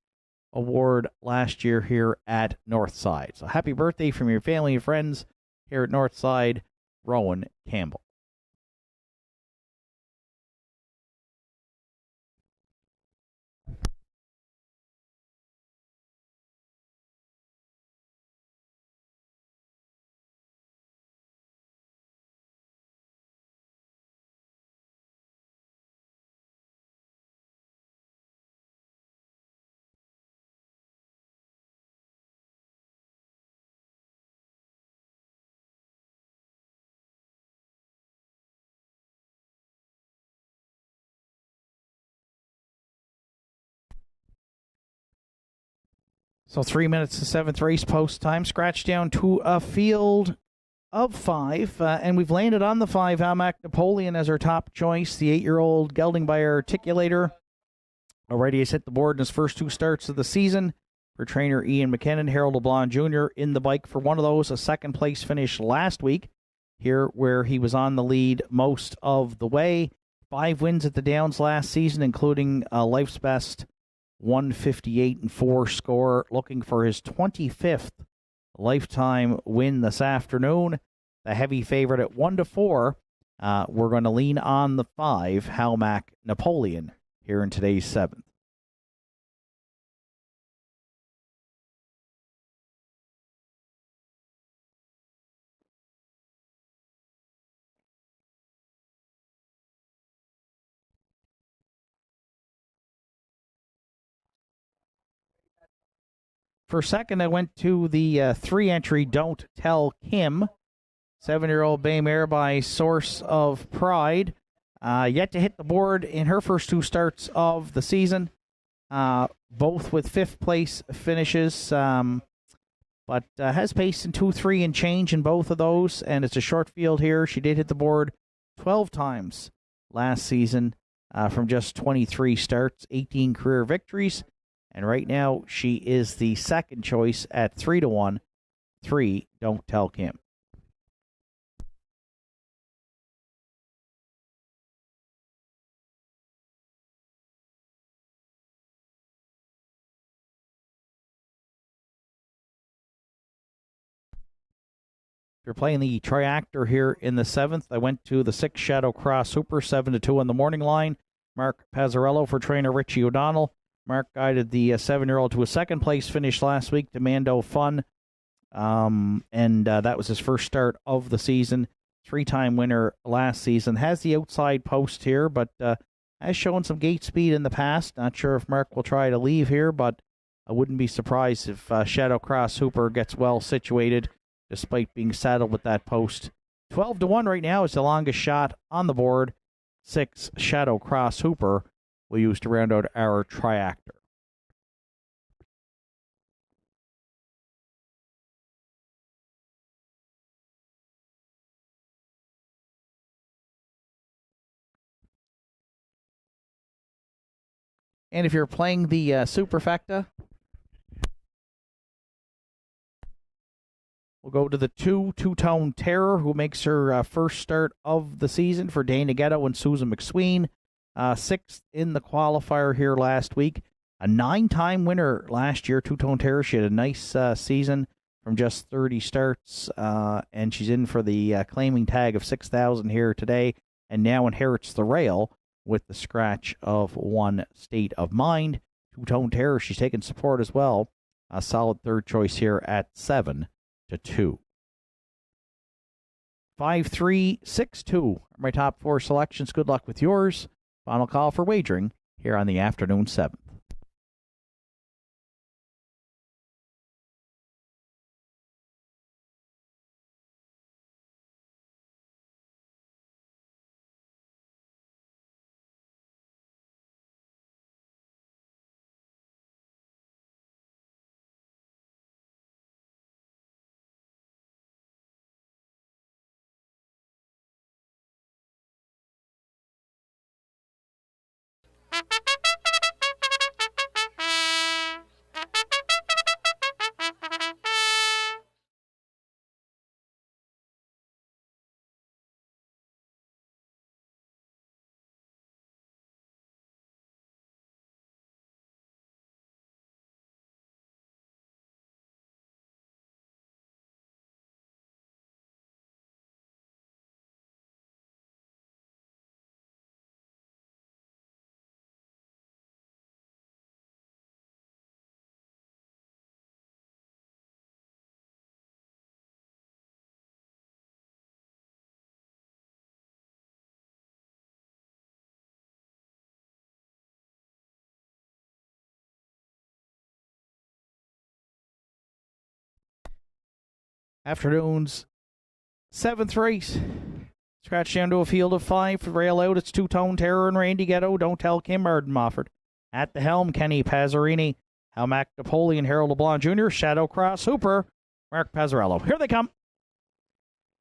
Speaker 1: Award last year here at Northside. So happy birthday from your family and friends here at Northside, Rowan Campbell. So 3 minutes to 7th race post time. Scratch down to a field of 5. And we've landed on the 5, Almac Napoleon as our top choice. The 8-year-old gelding by Articulator already has hit the board in his first 2 starts of the season. For trainer Ian McKinnon, Harold LeBlanc Jr. in the bike for one of those. A second place finish last week here where he was on the lead most of the way. 5 wins at the Downs last season, including a life's best 158-4 score, looking for his 25th lifetime win this afternoon. The heavy favorite at 1-4. We're going to lean on the 5, Halmac Napoleon, here in today's 7th. For second, I went to the 3-entry Don't Tell Kim. 7-year-old bay mare by Source of Pride. Yet to hit the board in her first 2 starts of the season. Both with 5th place finishes. But has paced in 2-3 and change in both of those. And it's a short field here. She did hit the board 12 times last season from just 23 starts, 18 career victories. And right now, she is the second choice at 3-1. 3, Don't Tell Kim. You're playing the triactor here in the 7th. I went to the 6 Shadow Cross Hooper, 7-2 on the morning line. Mark Pazzarello for trainer Richie O'Donnell. Mark guided the 7-year-old to a second place finish last week to Mando Fun. That was his first start of the season. 3-time winner last season. Has the outside post here, but has shown some gate speed in the past. Not sure if Mark will try to leave here, but I wouldn't be surprised if Shadow Cross Hooper gets well situated, despite being saddled with that post. 12-1 right now is the longest shot on the board. 6 Shadow Cross Hooper we'll use to round out our triactor. And if you're playing the Superfecta, we'll go to the Two-Tone Terror, who makes her first start of the season for Dana Ghetto and Susan McSween. 6th in the qualifier here last week. A 9-time winner last year, Two-Tone Terror. She had a nice season from just 30 starts, and she's in for the claiming tag of 6,000 here today, and now inherits the rail with the scratch of 1 State of Mind. Two-Tone Terror, she's taken support as well. A solid third choice here at 7-2. 5-3-6-2 are my top 4 selections. Good luck with yours. Final call for wagering here on the afternoon 7th. Afternoon's 7th race. Scratch down to a field of 5 for rail out. It's Two-Tone Terror and Randy Ghetto. Don't Tell Kim, Arden Mofford. At the helm, Kenny Pazzarini, Hal Mac Napoleon, Harold LeBlanc Jr., Shadow Cross Hooper, Mark Pazzarello. Here they come.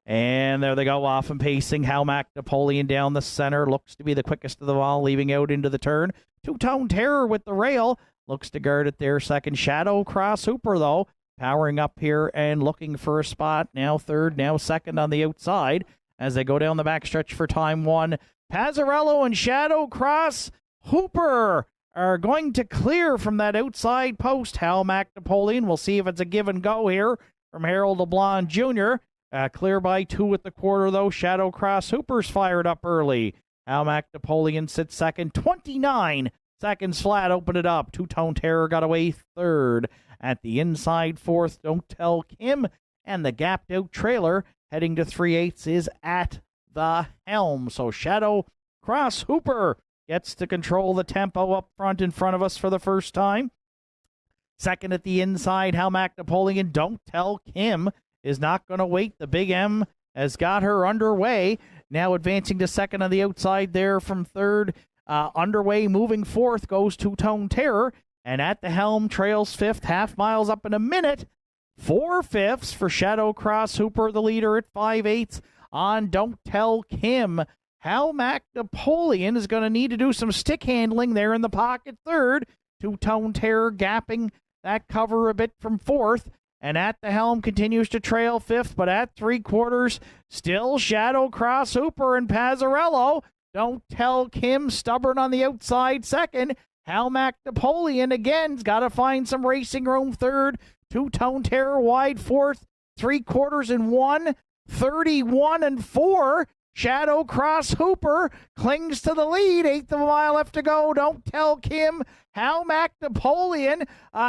Speaker 1: And there they go, off and pacing. Hal Mac Napoleon down the center. Looks to be the quickest of them all, leaving out into the turn. Two-Tone Terror with the rail. Looks to guard it there. Second, Shadow Cross Hooper, though, powering up here and looking for a spot. Now third, now second on the outside as they go down the backstretch for time 1. Pazzarello and Shadow Cross Hooper are going to clear from that outside post. Hal Mac Napoleon, we'll see if it's a give and go here from Harold LeBlanc Jr. Clear by 2 at the quarter, though. Shadow Cross Hooper's fired up early. Hal Mac Napoleon sits second. 29 seconds flat, open it up. Two-Tone Terror got away third. At the inside fourth, Don't Tell Kim, and the gapped out trailer heading to 3/8 is at the helm. So Shadow Cross Hooper gets to control the tempo up front in front of us for the first time. Second at the inside, Hal Mac Napoleon. Don't Tell Kim is not going to wait. The Big M has got her underway. Now advancing to second on the outside there from third. Underway, moving fourth goes Two-Tone Terror. And at the helm, trails fifth, half miles up in a minute. 4/5 for Shadow Cross Hooper, the leader at 5/8 on Don't Tell Kim. Hal Mac Napoleon is going to need to do some stick handling there in the pocket third. Two-Tone Terror gapping that cover a bit from fourth. And at the helm continues to trail fifth, but at 3/4, still Shadow Cross Hooper and Pazzarello. Don't Tell Kim stubborn on the outside second. Halmac Napoleon again's got to find some racing room third. Two-Tone Terror wide fourth. 3/4 and 1. 31 and 4. Shadow Cross Hooper clings to the lead. Eighth of a mile left to go. Don't Tell Kim. Halmac Napoleon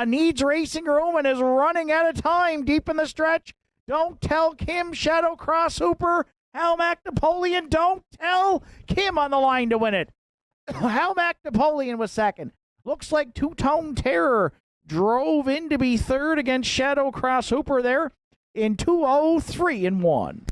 Speaker 1: needs racing room and is running out of time deep in the stretch. Don't Tell Kim. Shadow Cross Hooper. Halmac Napoleon. Don't Tell Kim on the line to win it. Halmac Napoleon was second. Looks like Two-Tone Terror drove in to be third against Shadow Cross Hooper there in 2:03 and 1.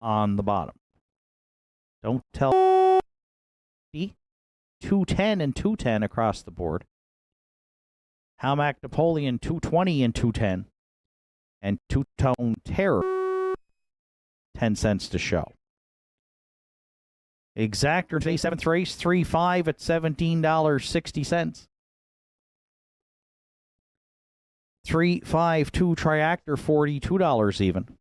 Speaker 1: on the bottom. Don't tell me. 210 and 210 across the board. Hamac Napoleon 220 and 210. And Two-Tone Terror 10 cents to show. Exactor today, 7th race, 3-5 at $17.60. 3-5-2 Triactor, $42 even.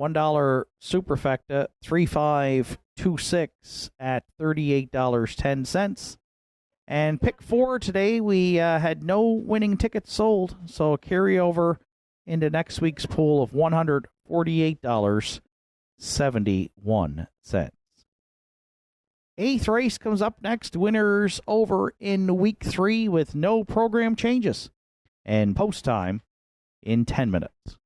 Speaker 1: $1 Superfecta, 3-5-2-6 at $38.10. And pick 4 today, we had no winning tickets sold, so a carryover into next week's pool of $148.71. 8th race comes up next. Winners over in week 3 with no program changes. And post time in 10 minutes.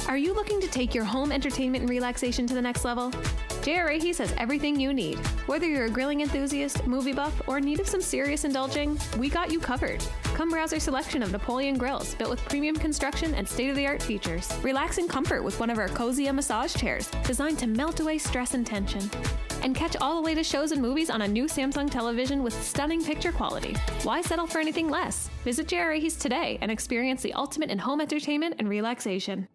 Speaker 2: Are you looking to take your home entertainment and relaxation to the next level? JRA has everything you need. Whether you're a grilling enthusiast, movie buff, or in need of some serious indulging, we got you covered. Come browse our selection of Napoleon grills built with premium construction and state-of-the-art features. Relax in comfort with one of our cozy massage chairs designed to melt away stress and tension. And catch all the latest shows and movies on a new Samsung television with stunning picture quality. Why settle for anything less? Visit JRA today and experience the ultimate in home entertainment and relaxation.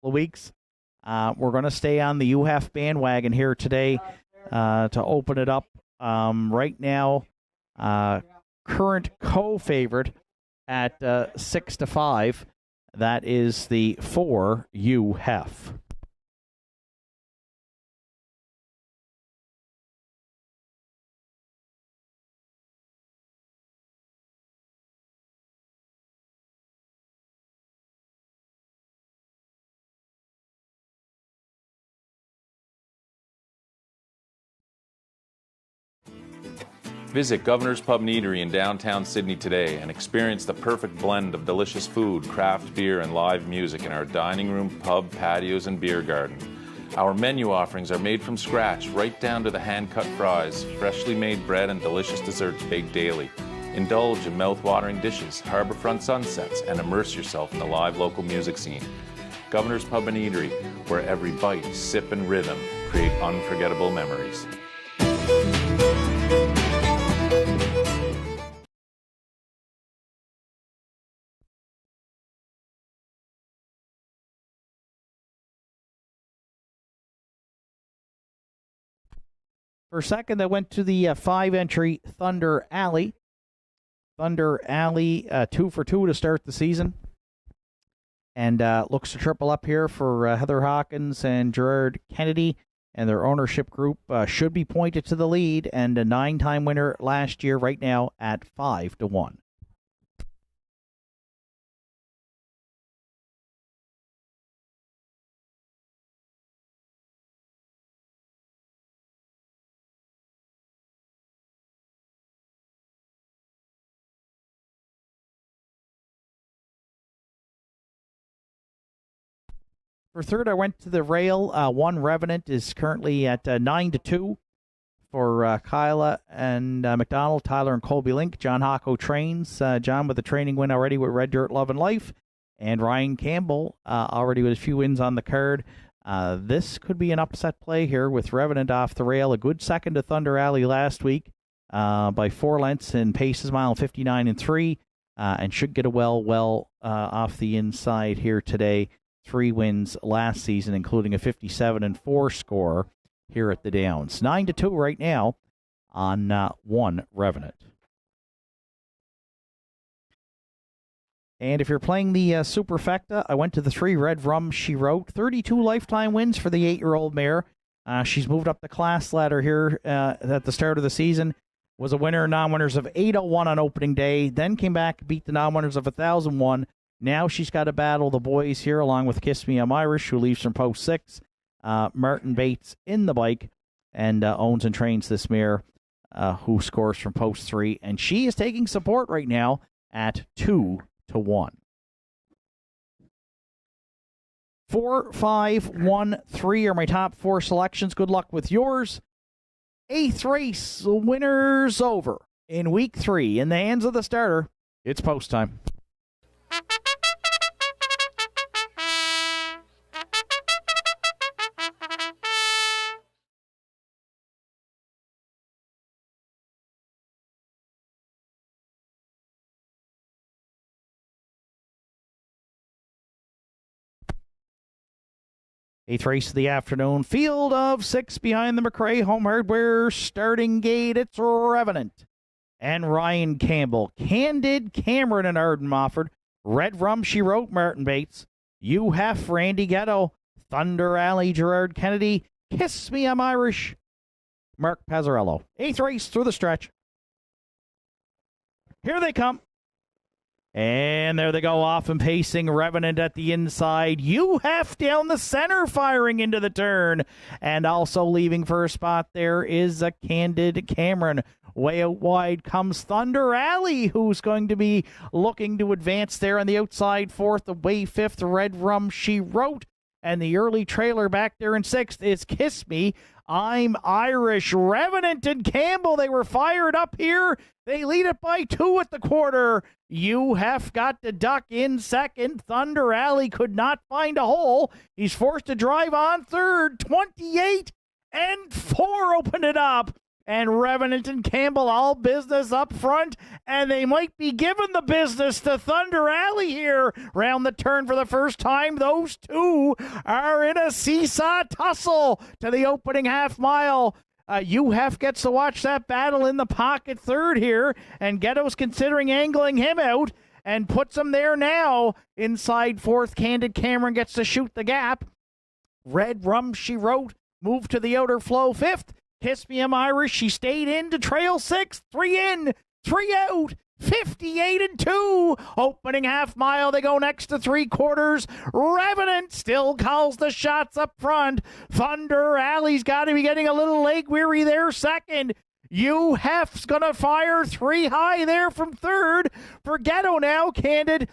Speaker 1: couple of weeks. We're going to stay on the UHEF bandwagon here today to open it up. Right now, current co-favorite at 6-5. That is the 4 UHEF.
Speaker 4: Visit Governor's Pub and Eatery in downtown Sydney today and experience the perfect blend of delicious food, craft beer, and live music in our dining room, pub, patios, and beer garden. Our menu offerings are made from scratch, right down to the hand-cut fries, freshly made bread, and delicious desserts baked daily. Indulge in mouth-watering dishes, harborfront sunsets, and immerse yourself in the live local music scene. Governor's Pub and Eatery, where every bite, sip, and rhythm create unforgettable memories.
Speaker 1: For second, I went to the 5-entry Thunder Alley. Thunder Alley, 2 for 2 to start the season. And looks to triple up here for Heather Hawkins and Gerard Kennedy. And their ownership group should be pointed to the lead. And a 9-time winner last year right now at 5-1. For third, I went to the rail. One Revenant is currently at 9-2 for Kyla and McDonald, Tyler and Colby Link. John Hocko trains. John with a training win already with Red Dirt Love and Life. And Ryan Campbell already with a few wins on the card. This could be an upset play here with Revenant off the rail. A good second to Thunder Alley last week by 4 lengths in paces mile 59-3. And should get a well off the inside here today. 3 wins last season, including a 57-4 score here at the Downs. 9-2 right now on 1 Revenant. And if you're playing the Superfecta, I went to the 3 Red Rum She Wrote. 32 lifetime wins for the 8-year-old mare. She's moved up the class ladder here at the start of the season. Was a winner, non-winners of 801 on opening day. Then came back, beat the non-winners of 1001. Now she's got to battle the boys here, along with Kiss Me I'm Irish, who leaves from post 6. Martin Bates in the bike, and owns and trains this mare, who scores from post 3. And she is taking support right now at 2-1. 4, 5, 1, 3 are my top 4 selections. Good luck with yours. 8th race, winners over in week 3. In the hands of the starter, it's post time. Eighth race of the afternoon. Field of 6 behind the McRae Home Hardware starting gate. It's Revenant and Ryan Campbell. Candid, Cameron and Arden Mofford. Red Rum She Wrote, Martin Bates. UHEF, Randy Ghetto. Thunder Alley, Gerard Kennedy. Kiss Me I'm Irish, Mark Pazzarello. 8th race through the stretch. Here they come. And there they go, off and pacing. Revenant at the inside. UHEF down the center, firing into the turn. And also leaving for a spot there is a Candid Cameron. Way out wide comes Thunder Alley, who's going to be looking to advance there on the outside. 4th, away 5th, Red Rum She Wrote. And the early trailer back there in 6th is Kiss Me I'm Irish. Revenant and Campbell, they were fired up here. They lead it by 2 at the quarter. UHEF got to duck in second. Thunder Alley could not find a hole. He's forced to drive on third. 28-4 opened it up. and Revenant and Campbell all business up front, and they might be giving the business to Thunder Alley here. Round the turn for the first time, those two are in a seesaw tussle to the opening half mile. UHEF gets to watch that battle in the pocket third here, and Ghetto's considering angling him out and puts him there now. Inside fourth, Candid Cameron gets to shoot the gap. Red Rum, she wrote, moved to the outer flow fifth. Kiss Me I'm Irish, she stayed in to trail sixth. 3 in, 3 out, 58-2. Opening half mile, they go next to 3/4. Revenant still calls the shots up front. Thunder Alley's got to be getting a little leg weary there second. UHEF's going to fire 3 high there from third. For Ghetto now, Candid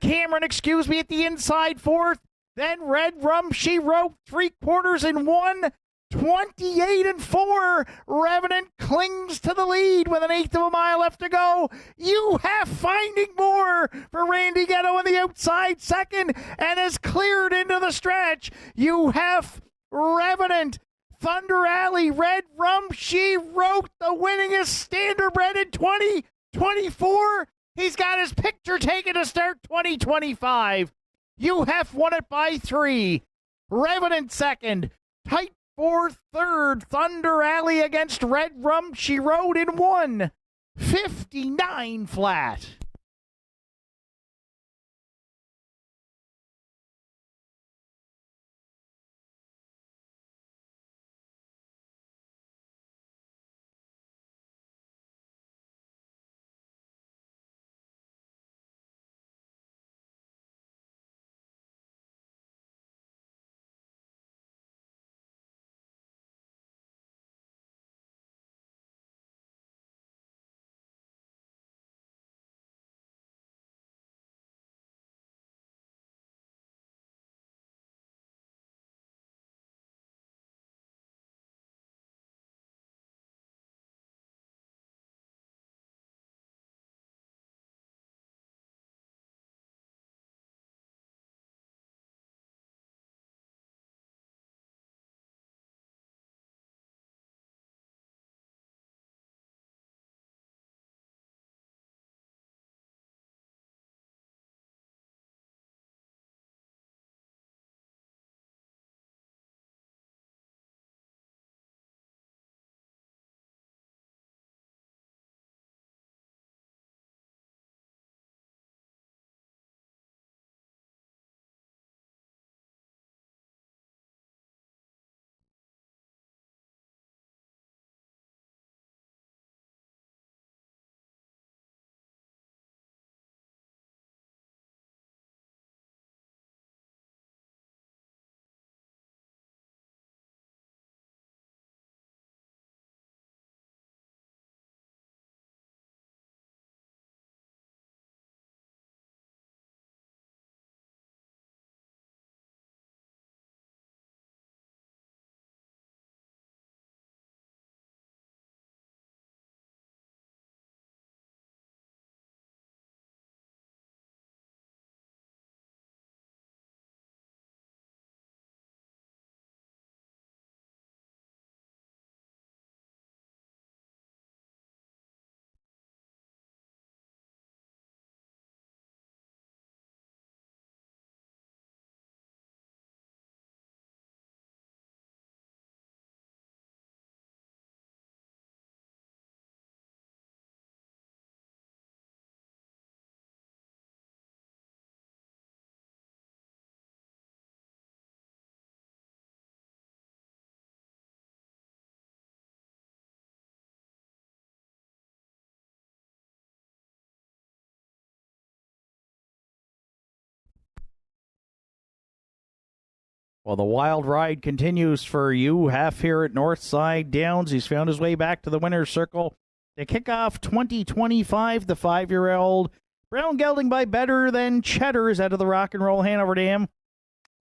Speaker 1: Cameron, at the inside fourth. Then Red Rum, she wrote 3/4 in 1. 28-4. Revenant clings to the lead with an eighth of a mile left to go. UHEF finding more for Randy Ghetto on the outside second and is cleared into the stretch. UHEF, Revenant, Thunder Alley, Red Rum, she wrote the winningest standardbred in 2024. He's got his picture taken to start 2025. UHEF won it by 3. Revenant second. Tight fourth, third. Thunder Alley against Red Rum. She rode in 1. 59 flat. Well, the wild ride continues for UHEF here at Northside Downs. He's found his way back to the winner's circle to kick off 2025. The 5-year-old Brown gelding by Better Than Cheddar is out of the Rock and Roll Hanover Dam.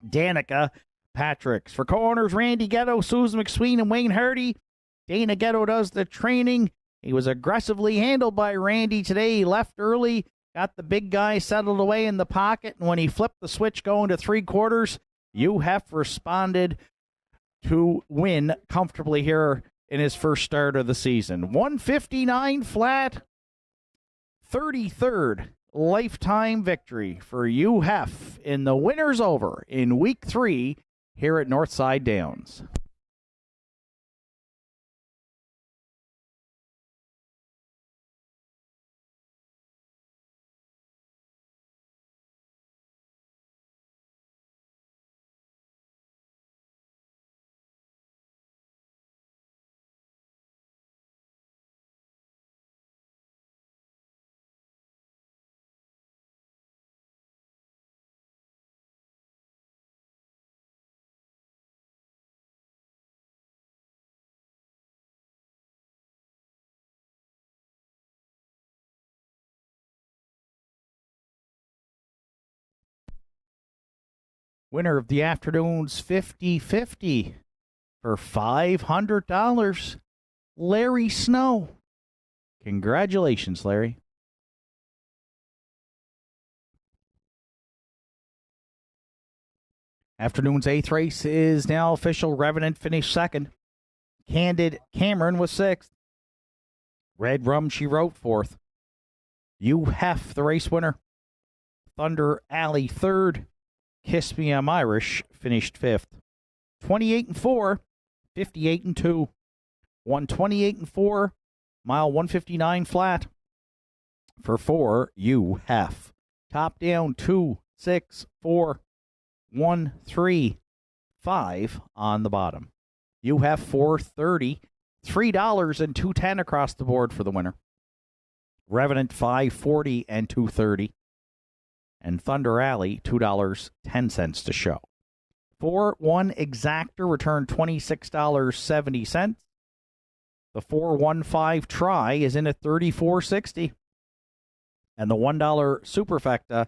Speaker 1: Danica Patrick's. For co-owners Randy Ghetto, Susan McSween, and Wayne Hardy, Dana Ghetto does the training. He was aggressively handled by Randy today. He left early, got the big guy settled away in the pocket, and when he flipped the switch going to 3/4, UHEF responded to win comfortably here in his first start of the season. 159 flat, 33rd lifetime victory for Hugh Heff in the Winners Over in Week 3 here at Northside Downs. Winner of the afternoon's 50-50 for $500, Larry Snow. Congratulations, Larry. Afternoon's 8th race is now official. Revenant finished 2nd. Candid Cameron was 6th. Red Rum She Wrote 4th. Hugh Heff, the race winner. Thunder Alley 3rd. Kiss Me I'm Irish finished 5th. 28-4, 58-2. 128-4, mile 159 flat for 4, Hugh Heff. Top down 2, 6, 4, 1, 3, 5 on the bottom. Hugh Heff 430, $3 and $2.10 across the board for the winner. Revenant 540 and $2.30. And Thunder Alley, $2.10 to show. 4-1 Exactor returned $26.70. The 4-1-5 Try is in at $34.60. And the $1 Superfecta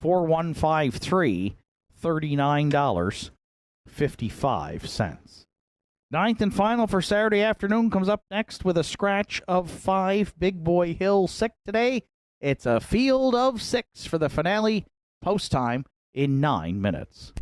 Speaker 1: 4-1-5-3, $39.55. Ninth and final for Saturday afternoon comes up next with a scratch of 5. Big Boy Hill sick today. It's a field of 6 for the finale, post time in 9 minutes.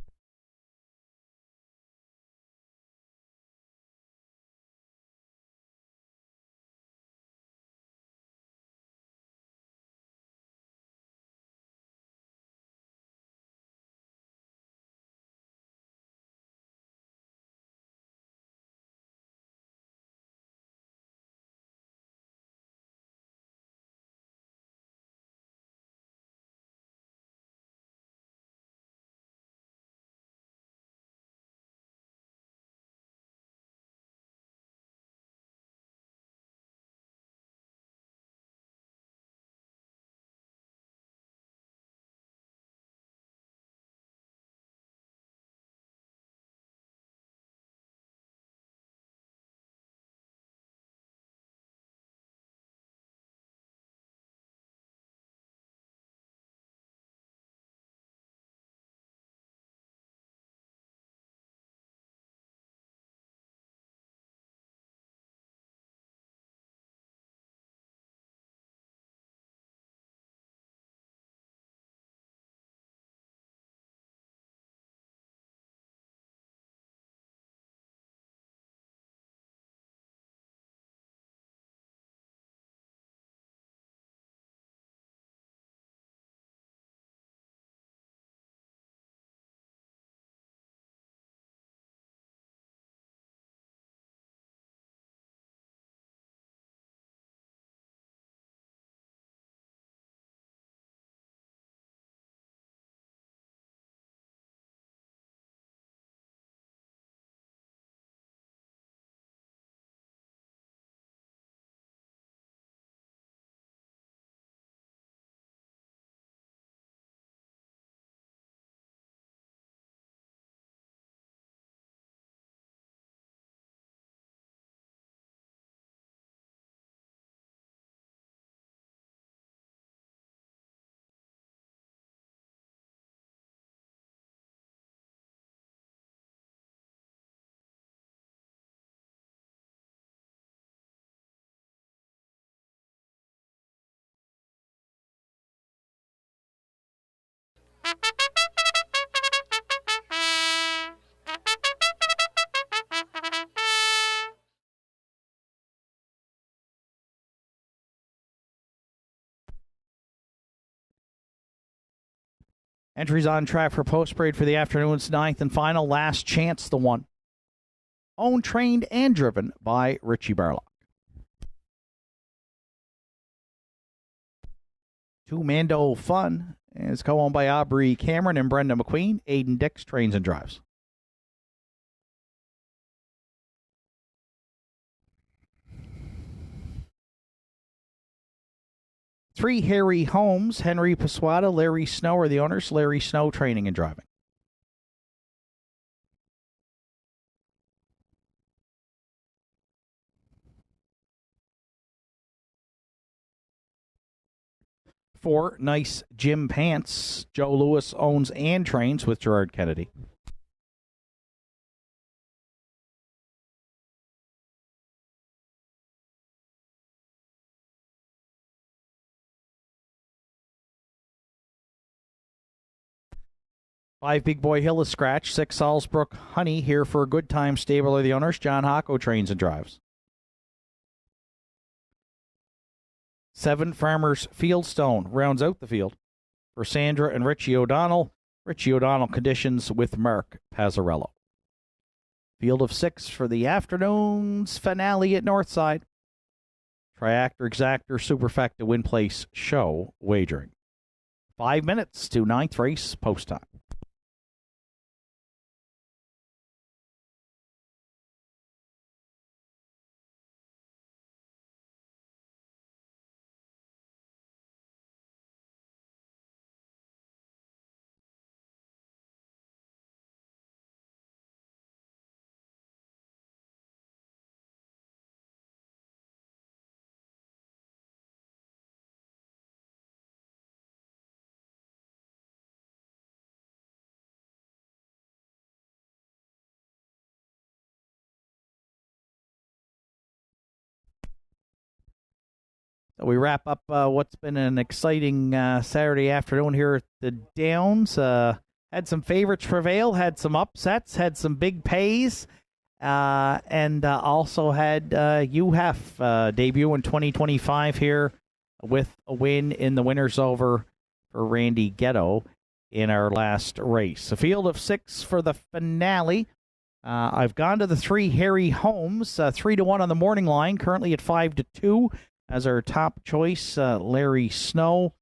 Speaker 1: Entries on track for post parade for the afternoon's ninth and final. Last Chance, the one. Owned, trained, and driven by Richie Barlock. 2 Mando Fun is co-owned by Aubrey Cameron and Brenda McQueen. Aiden Dix trains and drives. Three Harry Holmes, Henry Pasquata, Larry Snow are the owners. Larry Snow training and driving. Four Nice Jim Pants, Joe Lewis owns and trains with Gerard Kennedy. Five Big Boy Hill is scratch. 6 Salisbrook Honey here for a good time. Stable are the owners. John Hocko trains and drives. 7 Farmers Fieldstone rounds out the field for Sandra and Richie O'Donnell. Richie O'Donnell conditions with Mark Pazzarello. Field of 6 for the afternoon's finale at Northside. Triactor, Exactor, Superfecta, Win Place Show wagering. 5 minutes to 9th race post time. So we wrap up what's been an exciting Saturday afternoon here at the Downs. Had some favorites prevail, had some upsets, had some big pays, and also had UHEF debut in 2025 here with a win in the Winners Over for Randy Ghetto in our last race. A field of 6 for the finale. I've gone to the 3 Harry Holmes, 3-1 on the morning line, currently at 5-2. As our top choice, Larry Snow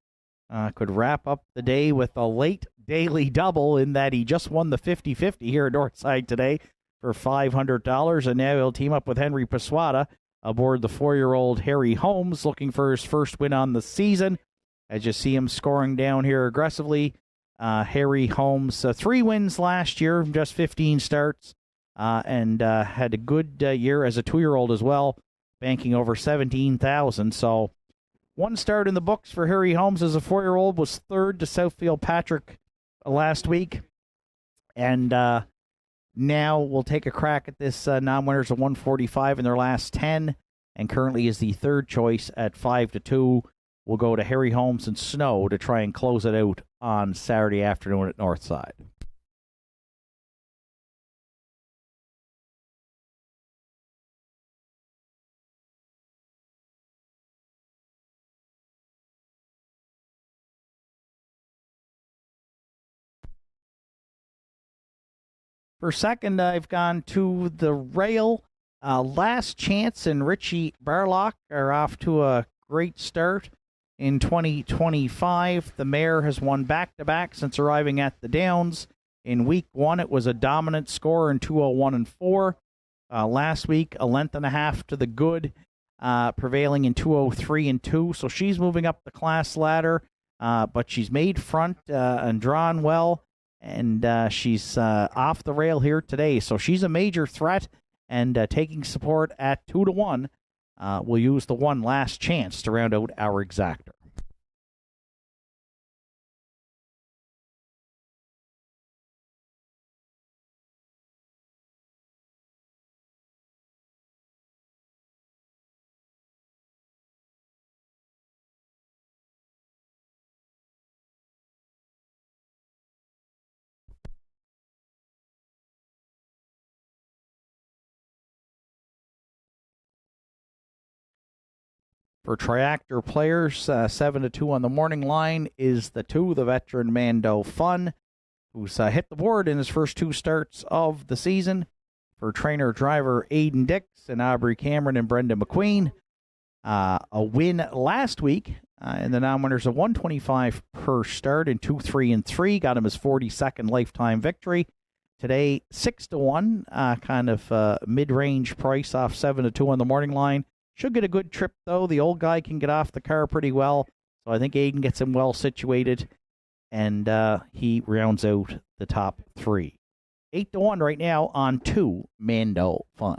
Speaker 1: could wrap up the day with a late daily double in that he just won the 50-50 here at Northside today for $500, and now he'll team up with Henry Pasquata aboard the 4-year-old Harry Holmes, looking for his first win on the season. As you see him scoring down here aggressively, Harry Holmes, 3 wins last year from just 15 starts, and had a good year as a 2-year-old as well, banking over $17,000. So 1 start in the books for Harry Holmes as a 4-year-old, was 3rd to Southfield Patrick last week. And now we'll take a crack at this non-winners of 145 in their last 10, and currently is the 3rd choice at 5-2. We'll go to Harry Holmes and Snow to try and close it out on Saturday afternoon at Northside. For second, I've gone to the rail. Last Chance and Richie Barlock are off to a great start in 2025. The mare has won back-to-back since arriving at the Downs. In week 1, it was a dominant score in 201 and 4. Last week, a length and a half to the good, prevailing in 203 and 2. So she's moving up the class ladder, but she's made front and drawn well. And she's off the rail here today. So she's a major threat, and taking support at 2-1. We'll use the 1 Last Chance to round out our exactor. For Triactor players, 7-2 on the morning line is the veteran Mando Fun, who's hit the board in his first 2 starts of the season. For trainer-driver Aiden Dix and Aubrey Cameron and Brenda McQueen, a win last week, and the non-winners of 125 per start in 2, 3, and 3 got him his 42nd lifetime victory. Today, 6-1, kind of mid-range price off 7-2 on the morning line. Should get a good trip, though. The old guy can get off the car pretty well, so I think Aiden gets him well situated, and he rounds out the top 3. 8-1 right now on 2 Mando Fun.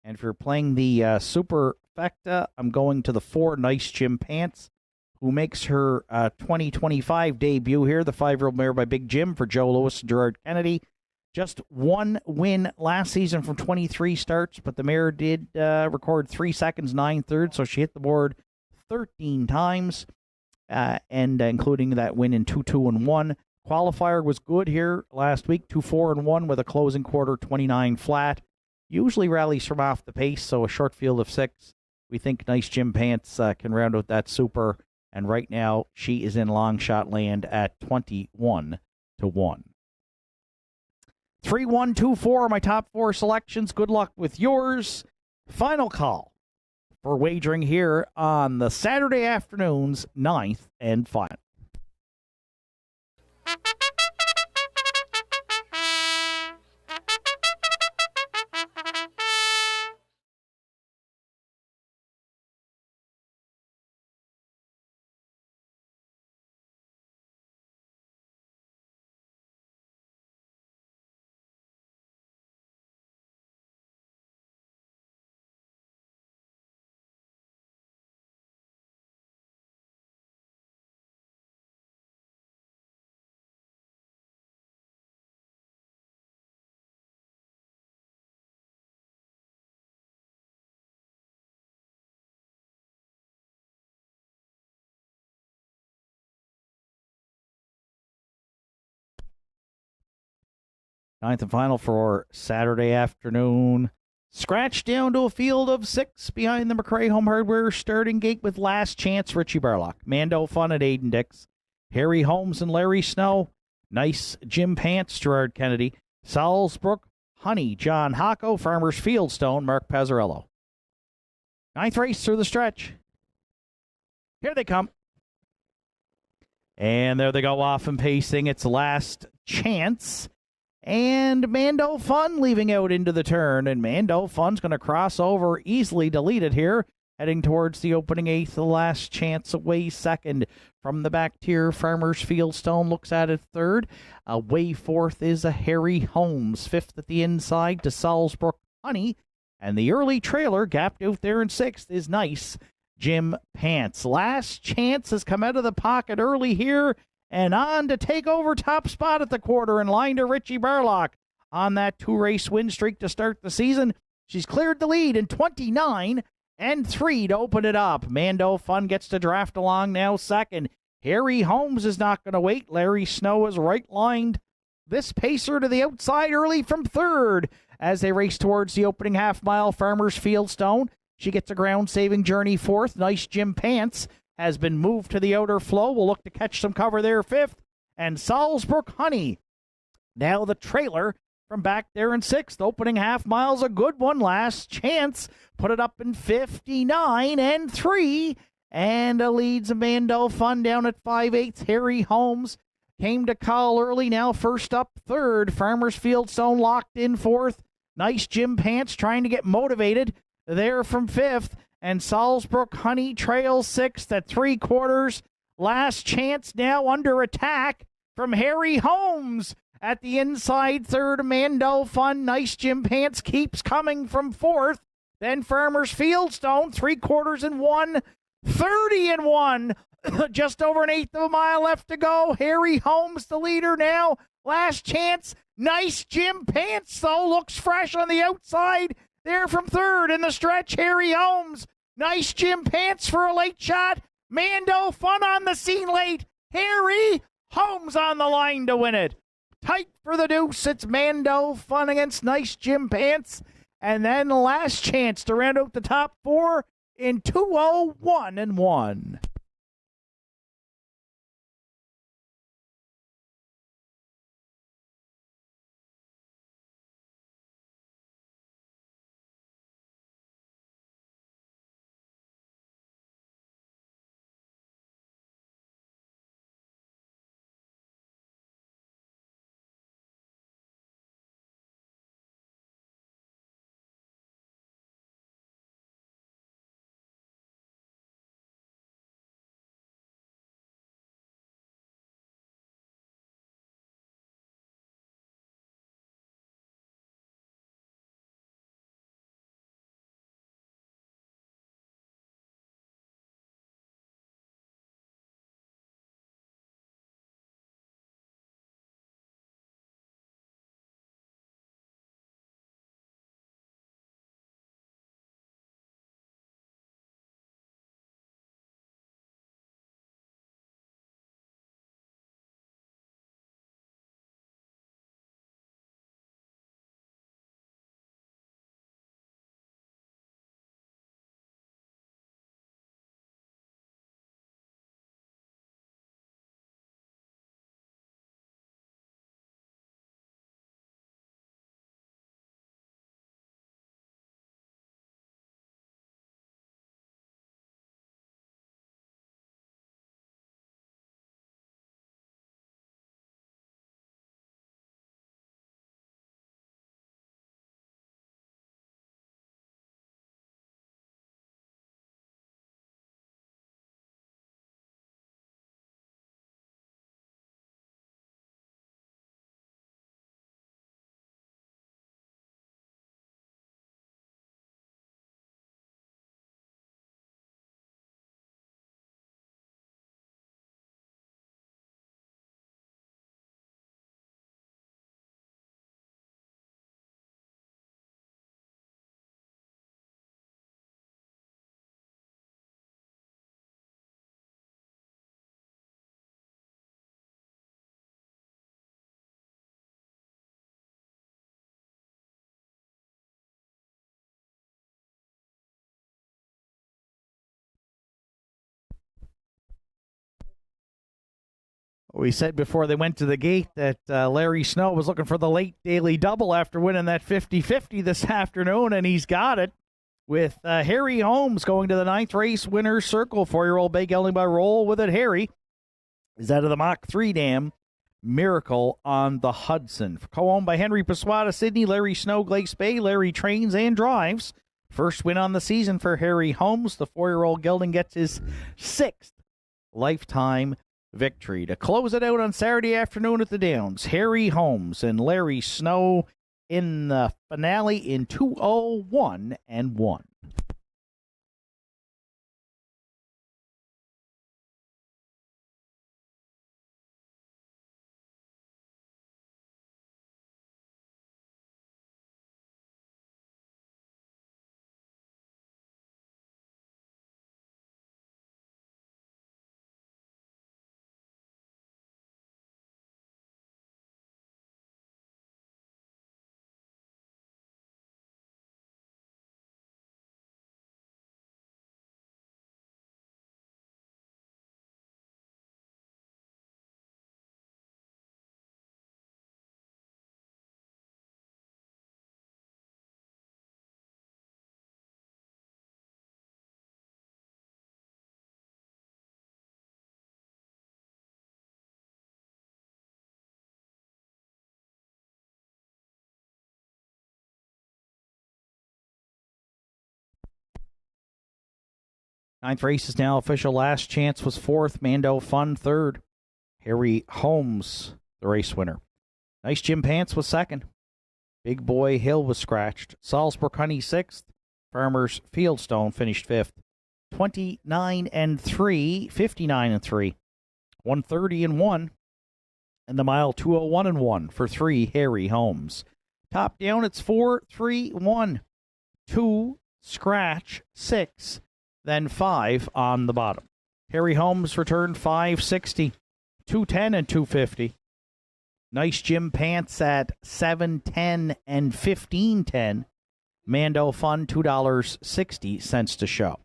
Speaker 1: And if you're playing the Superfecta, I'm going to the 4 Nice Jim Pants, who makes her 2025 debut here, the 5-year-old mare by Big Jim for Joe Lewis and Gerard Kennedy. Just 1 win last season from 23 starts, but the mare did record 3 seconds, 9 thirds, so she hit the board 13 times, and including that win in 2-2-1. Qualifier was good here last week, 2-4-1 with a closing quarter 29 flat. Usually rallies from off the pace, so a short field of 6. We think Nice Jim Pants can round out that super, and right now she is in long shot land at 21-1. 3-1-2-4 are my top 4 selections. Good luck with yours. Final call for wagering here on the Saturday afternoon's 9th and final. Ninth and final for Saturday afternoon. Scratch down to a field of 6 behind the McRae Home Hardware starting gate with Last Chance Richie Barlock, Mando Fun at Aiden Dix, Harry Holmes and Larry Snow, Nice Jim Pants, Gerard Kennedy, Salzbrook, Honey, John Hocko, Farmers Fieldstone, Mark Pazzarello. 9th race through the stretch. Here they come. And there they go off and pacing. It's Last Chance. And Mando Fun leaving out into the turn. And Mando Fun's going to cross over, easily deleted here, heading towards the opening 8th. The Last Chance away 2nd. From the back tier, Farmers Fieldstone looks at it 3rd. Away 4th is a Harry Holmes. 5th at the inside to Salzbrook Honey. And the early trailer, gapped out there in 6th, is Nice Jim Pants. Last Chance has come out of the pocket early here, and on to take over top spot at the quarter in line to Richie Barlock. On that 2-race win streak to start the season, she's cleared the lead in 29-3 to open it up. Mando Fun gets to draft along now 2nd. Harry Holmes is not going to wait. Larry Snow is right-lined this pacer to the outside early from 3rd. As they race towards the opening half-mile, Farmers Fieldstone, she gets a ground-saving journey 4th. Nice Jim Pants has been moved to the outer flow. We'll look to catch some cover there 5th. And Salzbrook Honey, now the trailer from back there in 6th. Opening half mile's a good one. Last Chance put it up in 59-3. And leads Mando Fun down at 5/8. Harry Holmes came to call early. Now first up 3rd. Farmers Fieldstone locked in 4th. Nice Jim Pants trying to get motivated there from 5th. And Salzbrook Honey trails 6th at 3/4. Last Chance now under attack from Harry Holmes at the inside 3rd. Mando Fun. Nice Jim Pants keeps coming from 4th. Then Farmers Fieldstone, 3/4 30-1. Just over an 1/8 of a mile left to go. Harry Holmes the leader now. Last Chance. Nice Jim Pants, though, looks fresh on the outside there from 3rd in the stretch. Harry Holmes. Nice Jim Pants for a late shot. Mando Fun on the scene late. Harry Holmes on the line to win it. Tight for the deuce. It's Mando Fun against Nice Jim Pants. And then last chance to round out the top four in 201-1. We said before they went to the gate that Larry Snow was looking for the late daily double after winning that 50-50 this afternoon, and he's got it with Harry Holmes going to the ninth race winner's circle. 4-year-old Bay Gelding by Roll with it. Harry is out of the Mach 3 dam. Miracle on the Hudson. Co-owned by Henry Pasquata, Sydney, Larry Snow, Glace Bay. Larry trains and drives. First win on the season for Harry Holmes. The 4-year-old gelding gets his 6th lifetime victory. To close it out on Saturday afternoon at the Downs, Harry Holmes and Larry Snow in the finale in 201-1. 9th race is now official. Last Chance was 4th. Mando Fun 3rd. Harry Holmes, the race winner. Nice Jim Pants was 2nd. Big Boy Hill was scratched. Salzburg Honey 6th. Farmers Fieldstone finished 5th. 29-3, 59-3, 130-1, and the mile 201-1 for 3 Harry Holmes. Top down, it's 4-3-1, 2 scratch 6. Then 5 on the bottom. Harry Holmes returned 560, 210 and 250. Nice Jim Pants at 710 and 1510. Mando Fun $2.60 to show.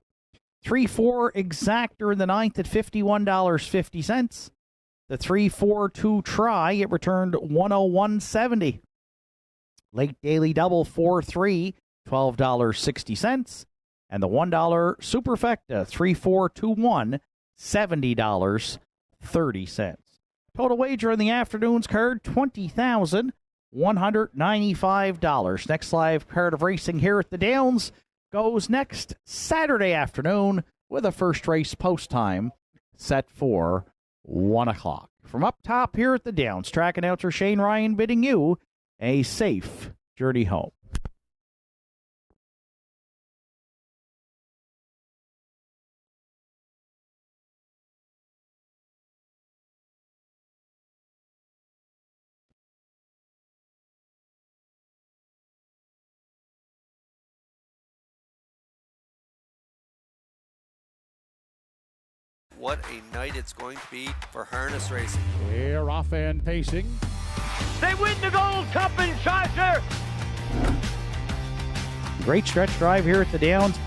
Speaker 1: 3-4 Exactor in the ninth at $51.50. The 3-4-2 Try, it returned $101.70. Late Daily Double 4-3, $12.60. And the $1 Superfecta 3-4-2-1, $70.30. Total wager on the afternoon's card, $20,195. Next live card of racing here at the Downs goes next Saturday afternoon with a first race post time set for 1 o'clock. From up top here at the Downs, track announcer Shane Ryan bidding you a safe journey home.
Speaker 5: What a night it's going to be for harness racing.
Speaker 6: They're off and pacing.
Speaker 7: They win the Gold Cup in Charger.
Speaker 1: Great stretch drive here at the Downs.